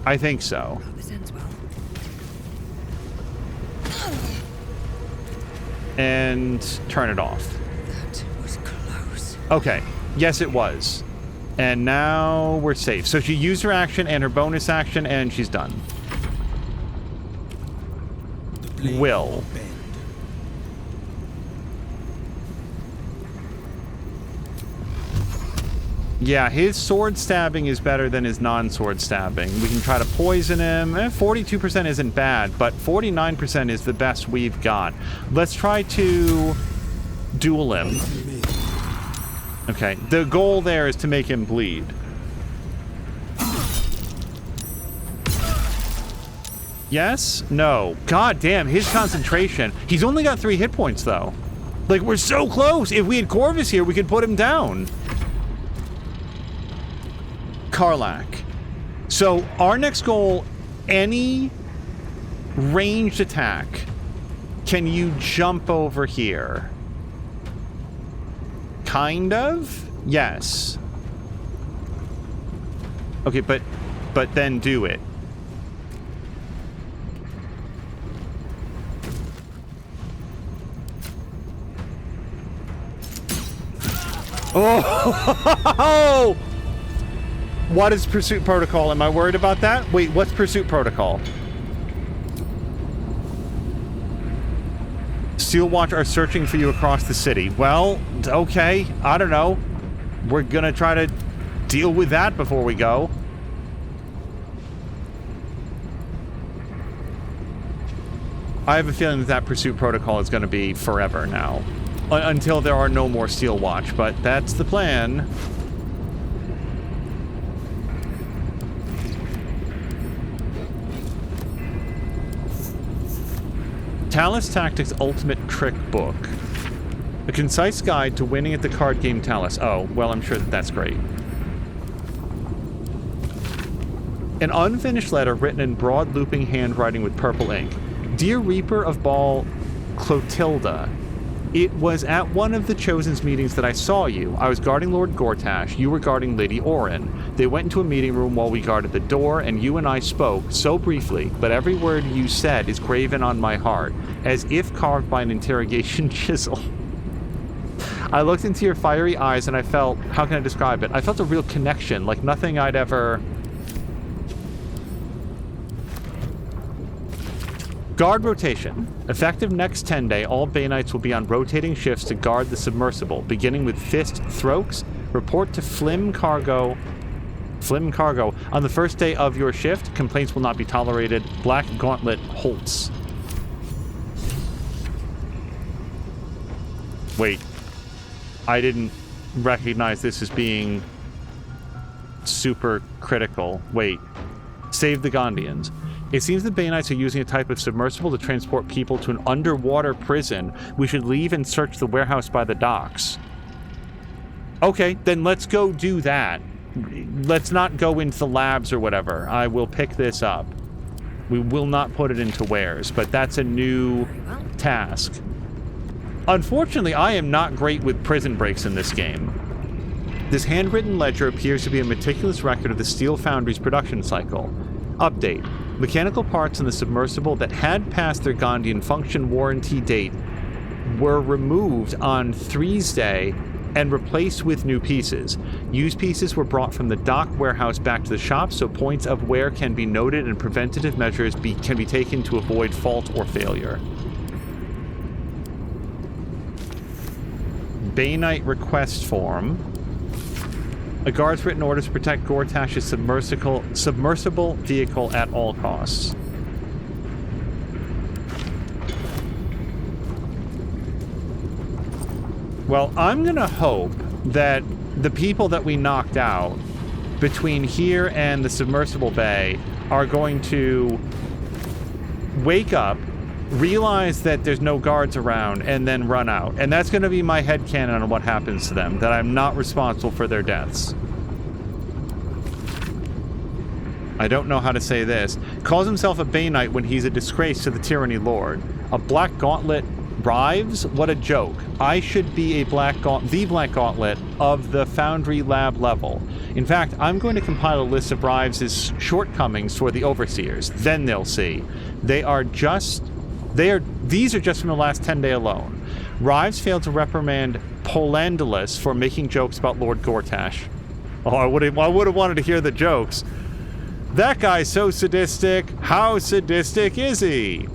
I think so. Oh, this ends well. And turn it off. That was close. Okay. Yes, it was. And now we're safe. So she used her action and her bonus action, and she's done. Will. Yeah, his sword stabbing is better than his non-sword stabbing. We can try to poison him. 42% isn't bad, but 49% is the best we've got. Let's try to duel him. Okay, the goal there is to make him bleed. Yes? No. God damn, his concentration. He's only got 3 hit points, though. Like, we're so close. If we had Corvus here, we could put him down. Karlach. So, our next goal, any ranged attack. Can you jump over here? Kind of? Yes. Okay, but then do it. Oh! What is Pursuit Protocol? Am I worried about that? Wait, what's Pursuit Protocol? Steelwatch are searching for you across the city. Well, okay. I don't know. We're gonna try to deal with that before we go. I have a feeling that that Pursuit Protocol is gonna be forever now. Until there are no more Steelwatch, but that's the plan. Talus Tactics Ultimate Trick Book. A concise guide to winning at the card game Talus. Oh, well, I'm sure that that's great. An unfinished letter written in broad looping handwriting with purple ink. Dear Reaper of Ball Clotilda, it was at one of the Chosen's meetings that I saw you. I was guarding Lord Gortash. You were guarding Lady Orin. They went into a meeting room while we guarded the door, and you and I spoke, so briefly, but every word you said is graven on my heart, as if carved by an interrogation chisel. I looked into your fiery eyes and I felt, how can I describe it? I felt a real connection, like nothing I'd ever... Guard rotation. Effective next 10 day, all Bay Knights will be on rotating shifts to guard the submersible, beginning with Fist Throaks. Report to Flim Cargo. On the first day of your shift, complaints will not be tolerated. Black Gauntlet Holtz. Wait. I didn't recognize this as being super critical. Wait. Save the Gondians. It seems the Bainites are using a type of submersible to transport people to an underwater prison. We should leave and search the warehouse by the docks. Okay, then let's go do that. Let's not go into the labs or whatever. I will pick this up. We will not put it into wares, but that's a new task. Unfortunately, I am not great with prison breaks in this game. This handwritten ledger appears to be a meticulous record of the Steel Foundry's production cycle. Update. Mechanical parts in the submersible that had passed their Gondian function warranty date were removed on Thursday and replaced with new pieces. Used pieces were brought from the dock warehouse back to the shop, so points of wear can be noted and preventative measures can be taken to avoid fault or failure. Bainite request form. A guard's written orders to protect Gortash's submersible vehicle at all costs. Well, I'm gonna hope that the people that we knocked out between here and the submersible bay are going to wake up, realize that there's no guards around, and then run out. And that's going to be my headcanon on what happens to them, that I'm not responsible for their deaths. I don't know how to say this. Calls himself a Bainite when he's a disgrace to the Tyranny Lord. A Black Gauntlet Rives? What a joke. I should be the Black Gauntlet of the Foundry Lab level. In fact, I'm going to compile a list of Rives' shortcomings for the Overseers. Then they'll see. These are just from the last 10 day alone. Rives failed to reprimand Polandulus for making jokes about Lord Gortash. Oh, I would have wanted to hear the jokes. That guy's so sadistic. How sadistic is he?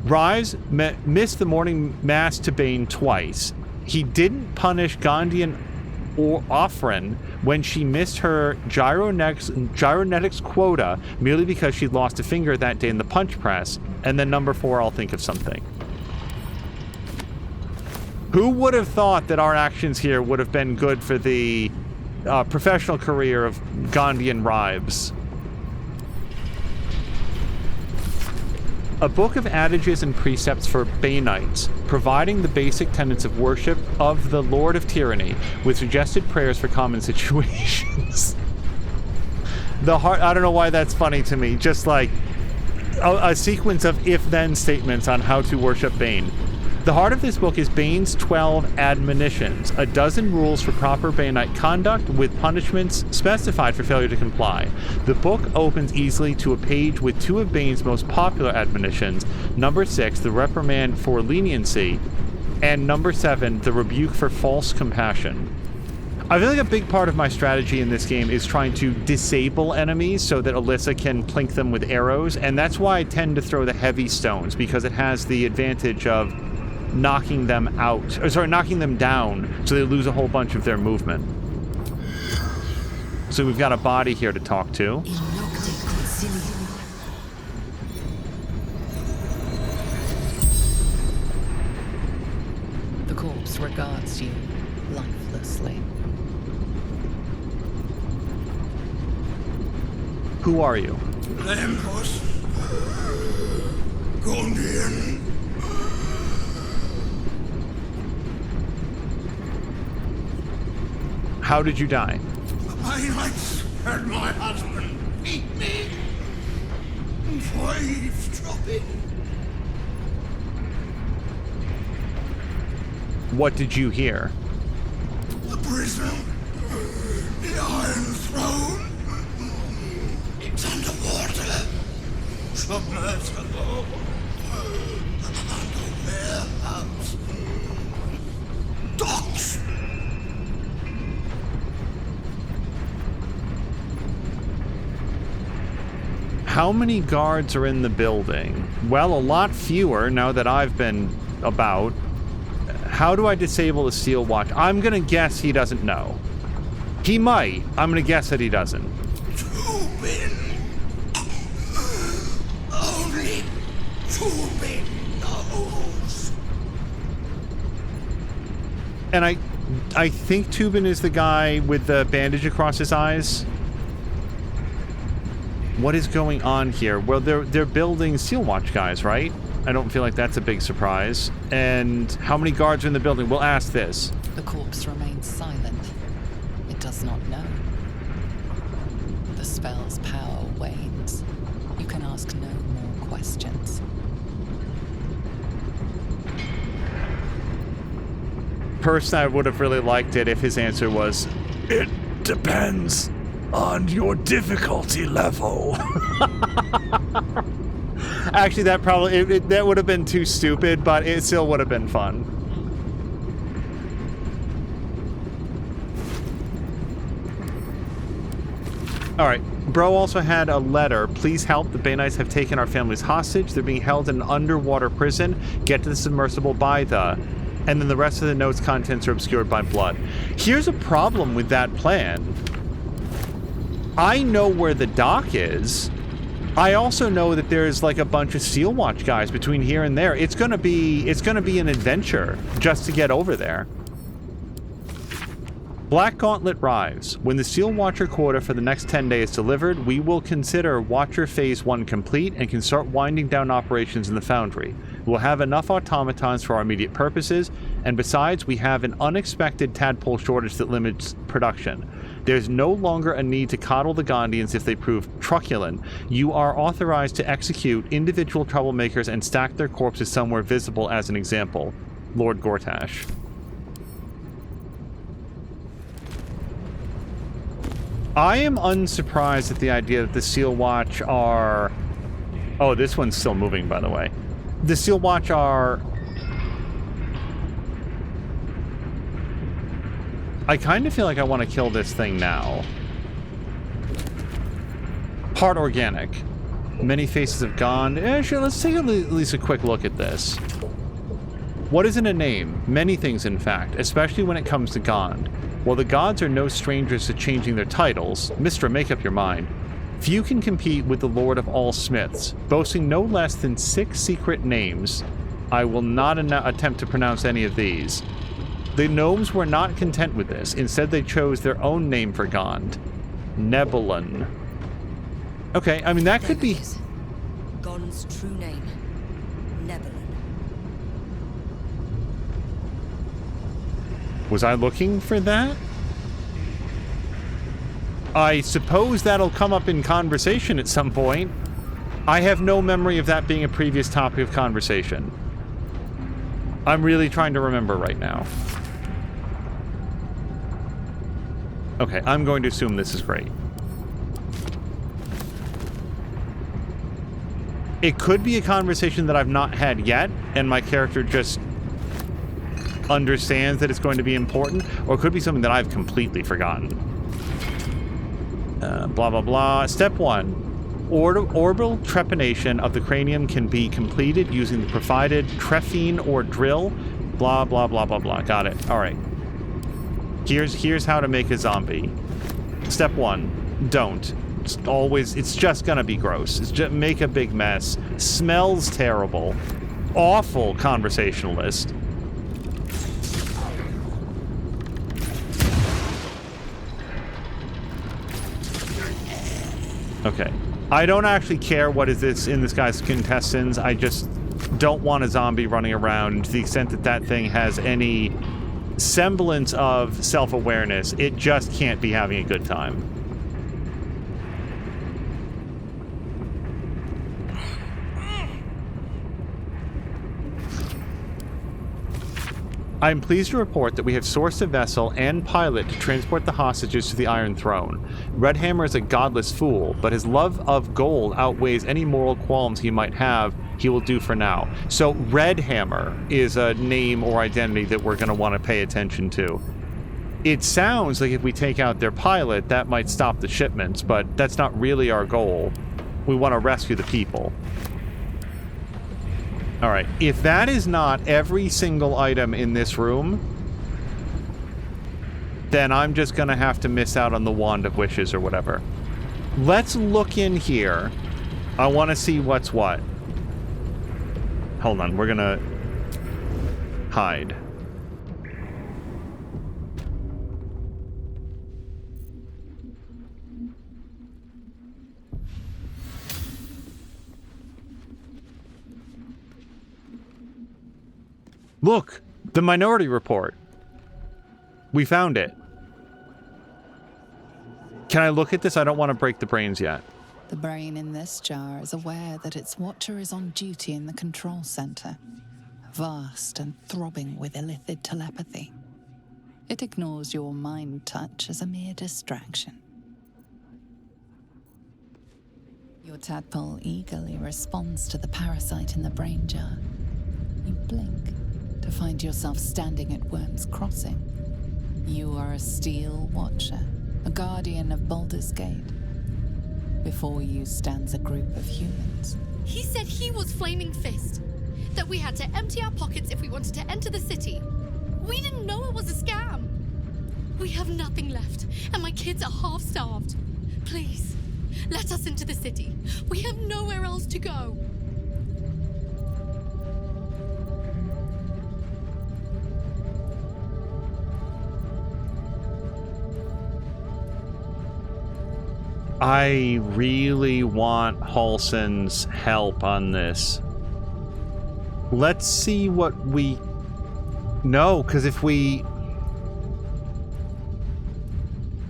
Rives missed the morning mass to Bane twice. He didn't punish Gondian or Offren when she missed her gyronetics quota merely because she lost a finger that day in the punch press. And then number 4, I'll think of something. Who would have thought that our actions here would have been good for the professional career of Gondian Rives? A book of adages and precepts for Bainites, providing the basic tenets of worship of the Lord of Tyranny, with suggested prayers for common situations. I don't know why that's funny to me. Just like a sequence of if-then statements on how to worship Bane. The heart of this book is Bane's 12 admonitions, a dozen rules for proper Bainite conduct with punishments specified for failure to comply. The book opens easily to a page with 2 of Bane's most popular admonitions, number 6, the reprimand for leniency, and number 7, the rebuke for false compassion. I feel like a big part of my strategy in this game is trying to disable enemies so that Alyssa can plink them with arrows, and that's why I tend to throw the heavy stones, because it has the advantage of knocking them down so they lose a whole bunch of their movement. So we've got a body here to talk to. The corpse regards you lifelessly. Who are you? Lambos. Gondian. How did you die? The Bainites had my husband beat me for eavesdropping. What did you hear? The prison, the Iron Throne, it's underwater, submersible, under warehouse, docks. How many guards are in the building? Well, a lot fewer now that I've been about. How do I disable the Steelwatch? I'm gonna guess he doesn't know. He might. I'm gonna guess that he doesn't. Only Tubin knows. And I think Tubin is the guy with the bandage across his eyes. What is going on here? Well, they're building Steelwatch guys, right? I don't feel like that's a big surprise. And how many guards are in the building? We'll ask this. The corpse remains silent. It does not know. The spell's power wanes. You can ask no more questions. Personally, I would have really liked it if his answer was, "It depends on your difficulty level." Actually, that probably that would have been too stupid, but it still would have been fun. All right. Bro also had a letter. Please help. The Bay Knights have taken our families hostage. They're being held in an underwater prison. Get to the submersible by the... And then the rest of the note's contents are obscured by blood. Here's a problem with that plan. I know where the dock is. I also know that there's like a bunch of Steelwatch guys between here and there. It's gonna be an adventure just to get over there. Black Gauntlet Rise. When the Steel Watcher quota for the next 10 days is delivered, we will consider Watcher Phase 1 complete and can start winding down operations in the Foundry. We'll have enough automatons for our immediate purposes, and besides, we have an unexpected tadpole shortage that limits production. There's no longer a need to coddle the Gondians if they prove truculent. You are authorized to execute individual troublemakers and stack their corpses somewhere visible as an example. Lord Gortash. I am unsurprised at the idea that the Steelwatch are... Oh, this one's still moving, by the way. The Steelwatch are... I kind of feel like I want to kill this thing now. Part organic. Many faces have gone. Sure, let's take at least a quick look at this. What isn't a name? Many things, in fact, especially when it comes to Gond. While the gods are no strangers to changing their titles, Mistra, make up your mind. Few can compete with the Lord of all Smiths, boasting no less than 6 secret names. I will not attempt to pronounce any of these. The gnomes were not content with this. Instead, they chose their own name for Gond. Nebulon. Okay, I mean, that could be... Gond's true name. Nebulon. Was I looking for that? I suppose that'll come up in conversation at some point. I have no memory of that being a previous topic of conversation. I'm really trying to remember right now. Okay, I'm going to assume this is great. It could be a conversation that I've not had yet, and my character just understands that it's going to be important, or it could be something that I've completely forgotten. Blah, blah, blah. Step 1. Orbital trepanation of the cranium can be completed using the provided trephine or drill. Blah, blah, blah, blah, blah. Got it. All right. Here's how to make a zombie. Step 1. Don't. It's just gonna be gross. It's just make a big mess. Smells terrible. Awful conversationalist. Okay. I don't actually care what is this in this guy's intestines. I just don't want a zombie running around. To the extent that that thing has any semblance of self-awareness, it just can't be having a good time. I am pleased to report that we have sourced a vessel and pilot to transport the hostages to the Iron Throne. Redhammer is a godless fool, but his love of gold outweighs any moral qualms he might have. He will do for now. So Redhammer is a name or identity that we're going to want to pay attention to. It sounds like if we take out their pilot, that might stop the shipments, but that's not really our goal. We want to rescue the people. All right, if that is not every single item in this room, then I'm just going to have to miss out on the Wand of Wishes or whatever. Let's look in here. I want to see what's what. Hold on, we're going to hide. Look, the Minority Report. We found it. Can I look at this? I don't want to break the brains yet. The brain in this jar is aware that its watcher is on duty in the control center, vast and throbbing with illithid telepathy. It ignores your mind touch as a mere distraction. Your tadpole eagerly responds to the parasite in the brain jar. You blink to find yourself standing at Worm's Crossing. You are a Steel Watcher, a guardian of Baldur's Gate. Before you stands a group of humans. He said he was Flaming Fist. That we had to empty our pockets if we wanted to enter the city. We didn't know it was a scam. We have nothing left, and my kids are half-starved. Please, let us into the city. We have nowhere else to go. I really want Halsin's help on this. Let's see what we know, because if we...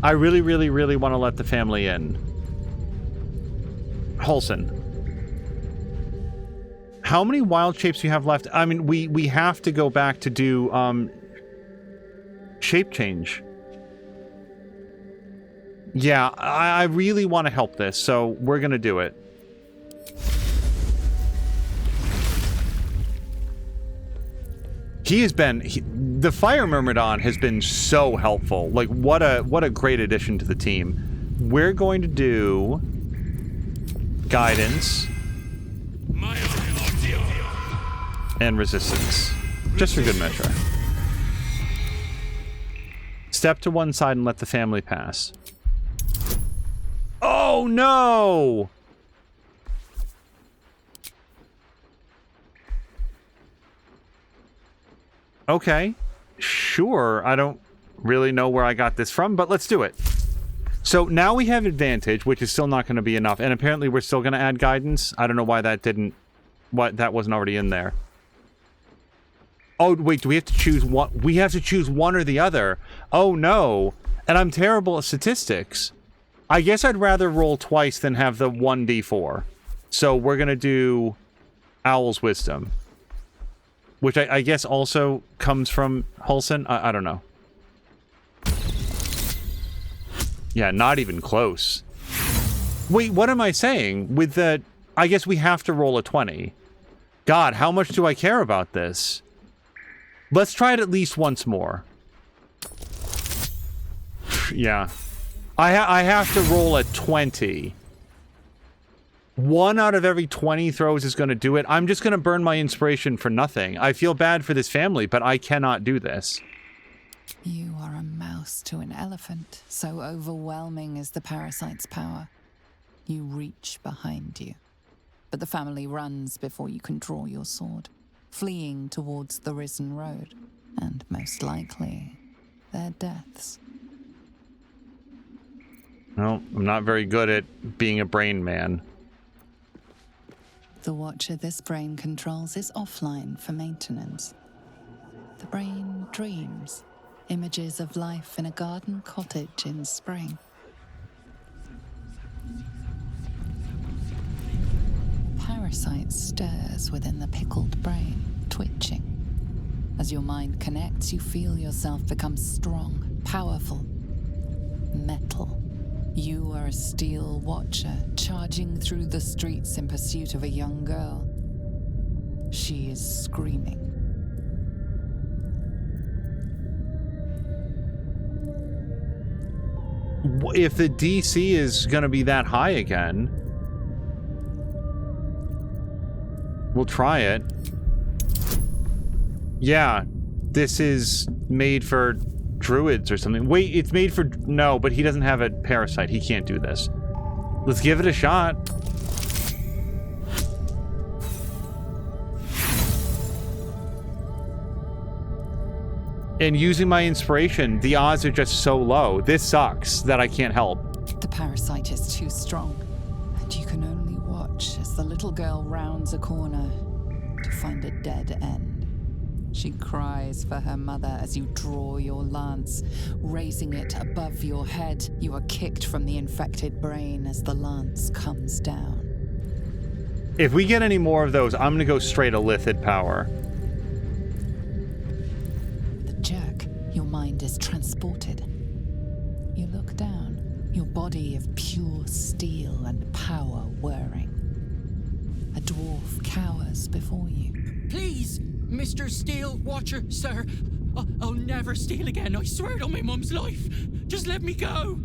I really, really, really want to let the family in. Halsin. How many wild shapes do you have left? I mean, we have to go back to do shape change. Yeah, I really want to help this, so we're going to do it. He has been... the Fire Myrmidon has been so helpful. Like, what a great addition to the team. We're going to do... guidance. And resistance. Just for good measure. Step to one side and let the family pass. Oh, no! Okay. Sure. I don't really know where I got this from, but let's do it. So now we have advantage, which is still not going to be enough. And apparently we're still going to add guidance. I don't know why that didn't... that wasn't already in there. Oh, wait. Do we have to choose one? We have to choose one or the other. Oh, no. And I'm terrible at statistics. I guess I'd rather roll twice than have the 1d4. So we're going to do Owl's Wisdom. Which I guess also comes from Halsin. I don't know. Yeah, not even close. Wait, what am I saying? With the... I guess we have to roll a 20. God, how much do I care about this? Let's try it at least once more. Yeah. I have to roll a 20. 1 out of every 20 throws is going to do it. I'm just going to burn my inspiration for nothing. I feel bad for this family, but I cannot do this. You are a mouse to an elephant. So overwhelming is the parasite's power. You reach behind you. But the family runs before you can draw your sword, fleeing towards the risen road. And most likely, their deaths. No, I'm not very good at being a brain man. The watcher this brain controls is offline for maintenance. The brain dreams, images of life in a garden cottage in spring. Parasite stirs within the pickled brain, twitching. As your mind connects, you feel yourself become strong, powerful, metal. You are a Steel Watcher, charging through the streets in pursuit of a young girl. She is screaming. If the DC is going to be that high again, we'll try it. Yeah, this is made for druids or something. Wait, it's made for... No, but he doesn't have a parasite. He can't do this. Let's give it a shot. And using my inspiration, the odds are just so low. This sucks that I can't help. The parasite is too strong, and you can only watch as the little girl rounds a corner to find a dead end. She cries for her mother as you draw your lance. Raising it above your head, you are kicked from the infected brain as the lance comes down. If we get any more of those, I'm going to go straight Illithid power. The jerk, your mind is transported. You look down, your body of pure steel and power whirring. A dwarf cowers before you. Please, Mr. Steel Watcher, sir. I'll never steal again. I swear it on my mum's life. Just let me go.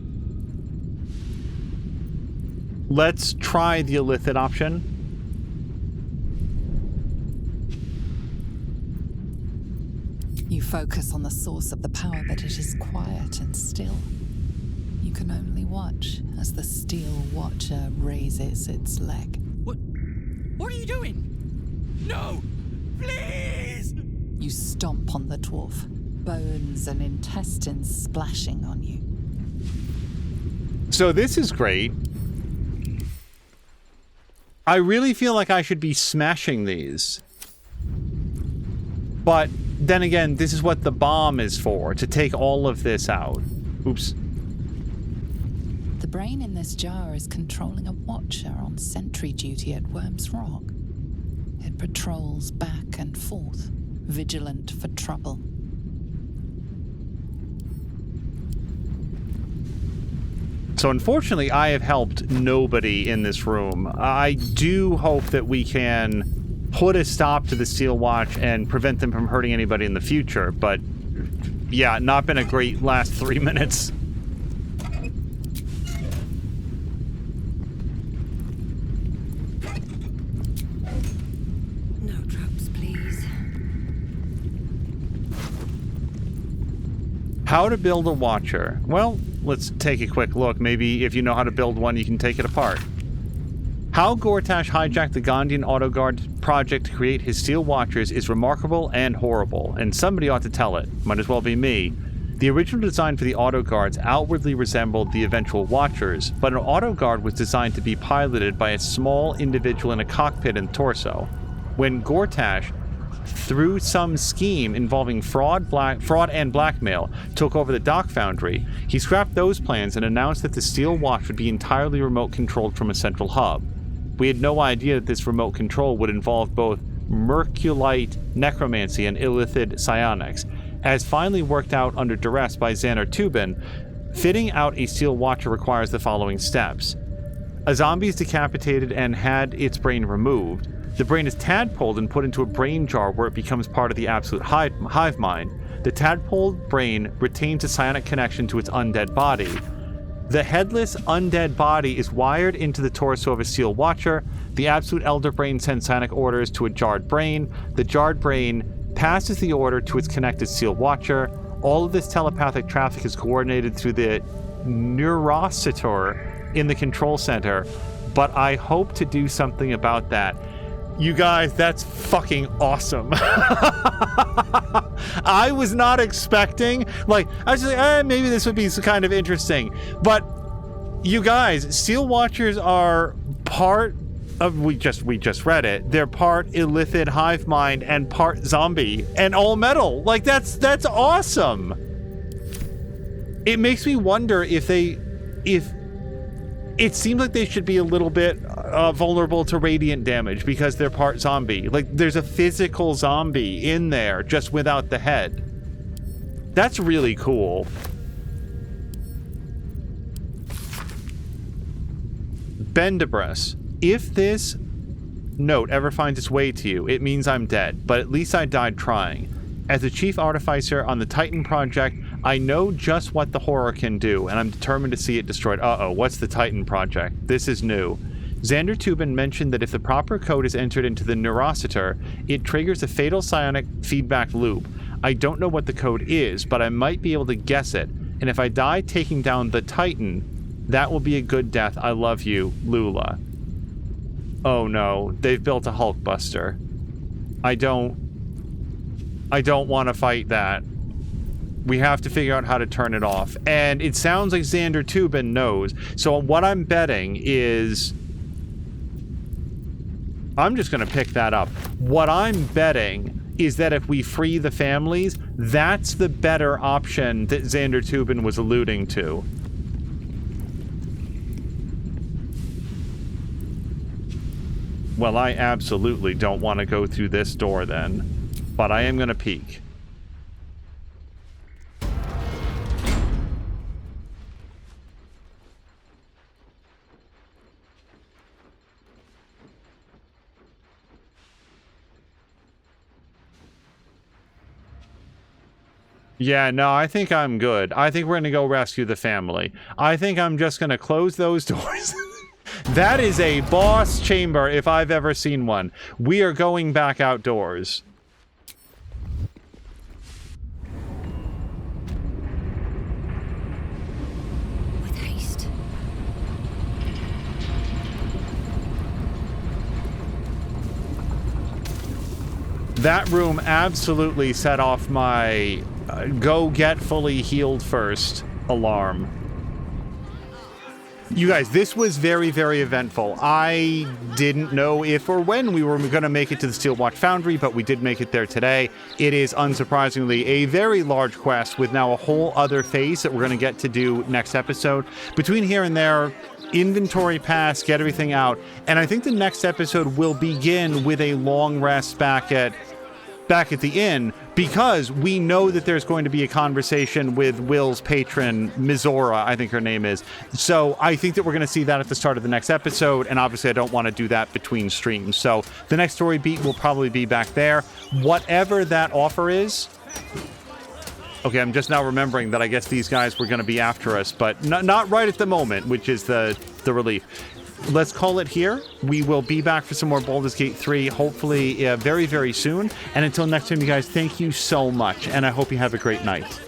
Let's try the Illithid option. You focus on the source of the power, but it is quiet and still. You can only watch as the Steel Watcher raises its leg. What are you doing? No! Please! You stomp on the dwarf, bones and intestines splashing on you. So this is great. I really feel like I should be smashing these. But then again, this is what the bomb is for, to take all of this out. Oops. The brain in this jar is controlling a watcher on sentry duty at Worm's Rock. It patrols back and forth, vigilant for trouble. So unfortunately, I have helped nobody in this room. I do hope that we can put a stop to the Steel Watch and prevent them from hurting anybody in the future, but yeah, not been a great last 3 minutes. No traps, please. How to build a Watcher? Well, let's take a quick look. Maybe if you know how to build one, you can take it apart. How Gortash hijacked the Gondian Autoguard project to create his Steel Watchers is remarkable and horrible, and somebody ought to tell it. Might as well be me. The original design for the Autoguards outwardly resembled the eventual Watchers, but an Autoguard was designed to be piloted by a small individual in a cockpit and torso. When Gortash, through some scheme involving fraud and blackmail, took over the Dock Foundry, he scrapped those plans and announced that the Steel Watch would be entirely remote controlled from a central hub. We had no idea that this remote control would involve both Merculite necromancy and Illithid psionics. As finally worked out under duress by Xander Tubin, fitting out a Steel Watcher requires the following steps. A zombie is decapitated and had its brain removed. The brain is tadpoled and put into a brain jar where it becomes part of the absolute hive mind. The tadpoled brain retains a psionic connection to its undead body. The headless, undead body is wired into the torso of a Steel Watcher. The absolute elder brain sends psionic orders to a jarred brain. The jarred brain passes the order to its connected Steel Watcher. All of this telepathic traffic is coordinated through the neurocitor in the control center, but I hope to do something about that. You guys, that's fucking awesome. I was not expecting, I was just like, maybe this would be kind of interesting. But you guys, Steel Watchers are part of, we just read it, they're part Illithid hive mind and part zombie and all metal. That's awesome. It makes me wonder if it seems like they should be a little bit vulnerable to radiant damage because they're part zombie. There's a physical zombie in there, just without the head. That's really cool. Bendibris. If this note ever finds its way to you, it means I'm dead, but at least I died trying. As the chief artificer on the Titan project, I know just what the horror can do, and I'm determined to see it destroyed. Uh-oh, what's the Titan project? This is new. Xander Tubin mentioned that if the proper code is entered into the neurocitor, it triggers a fatal psionic feedback loop. I don't know what the code is, but I might be able to guess it, and if I die taking down the Titan, that will be a good death. I love you, Lula. Oh no, they've built a Hulkbuster. I don't want to fight that. We have to figure out how to turn it off. And it sounds like Xander Tubin knows. So what I'm betting is... I'm just going to pick that up. What I'm betting is that if we free the families, that's the better option that Xander Tubin was alluding to. Well, I absolutely don't want to go through this door then, but I am going to peek. Yeah, no, I think I'm good. I think we're going to go rescue the family. I think I'm just going to close those doors. That is a boss chamber if I've ever seen one. We are going back outdoors. With haste. That room absolutely set off my go get fully healed first alarm. You guys, this was very, very eventful. I didn't know if or when we were going to make it to the Steelwatch Foundry, but we did make it there today. It is, unsurprisingly, a very large quest with now a whole other phase that we're going to get to do next episode. Between here and there, inventory pass, get everything out, and I think the next episode will begin with a long rest back at the inn, because we know that there's going to be a conversation with Will's patron, Mizora, I think her name is. So I think that we're going to see that at the start of the next episode, and obviously I don't want to do that between streams. So the next story beat will probably be back there. Whatever that offer is... Okay, I'm just now remembering that I guess these guys were going to be after us, but not right at the moment, which is the relief. Let's call it here. We will be back for some more Baldur's Gate 3, hopefully very, very soon. And until next time, you guys, thank you so much, and I hope you have a great night.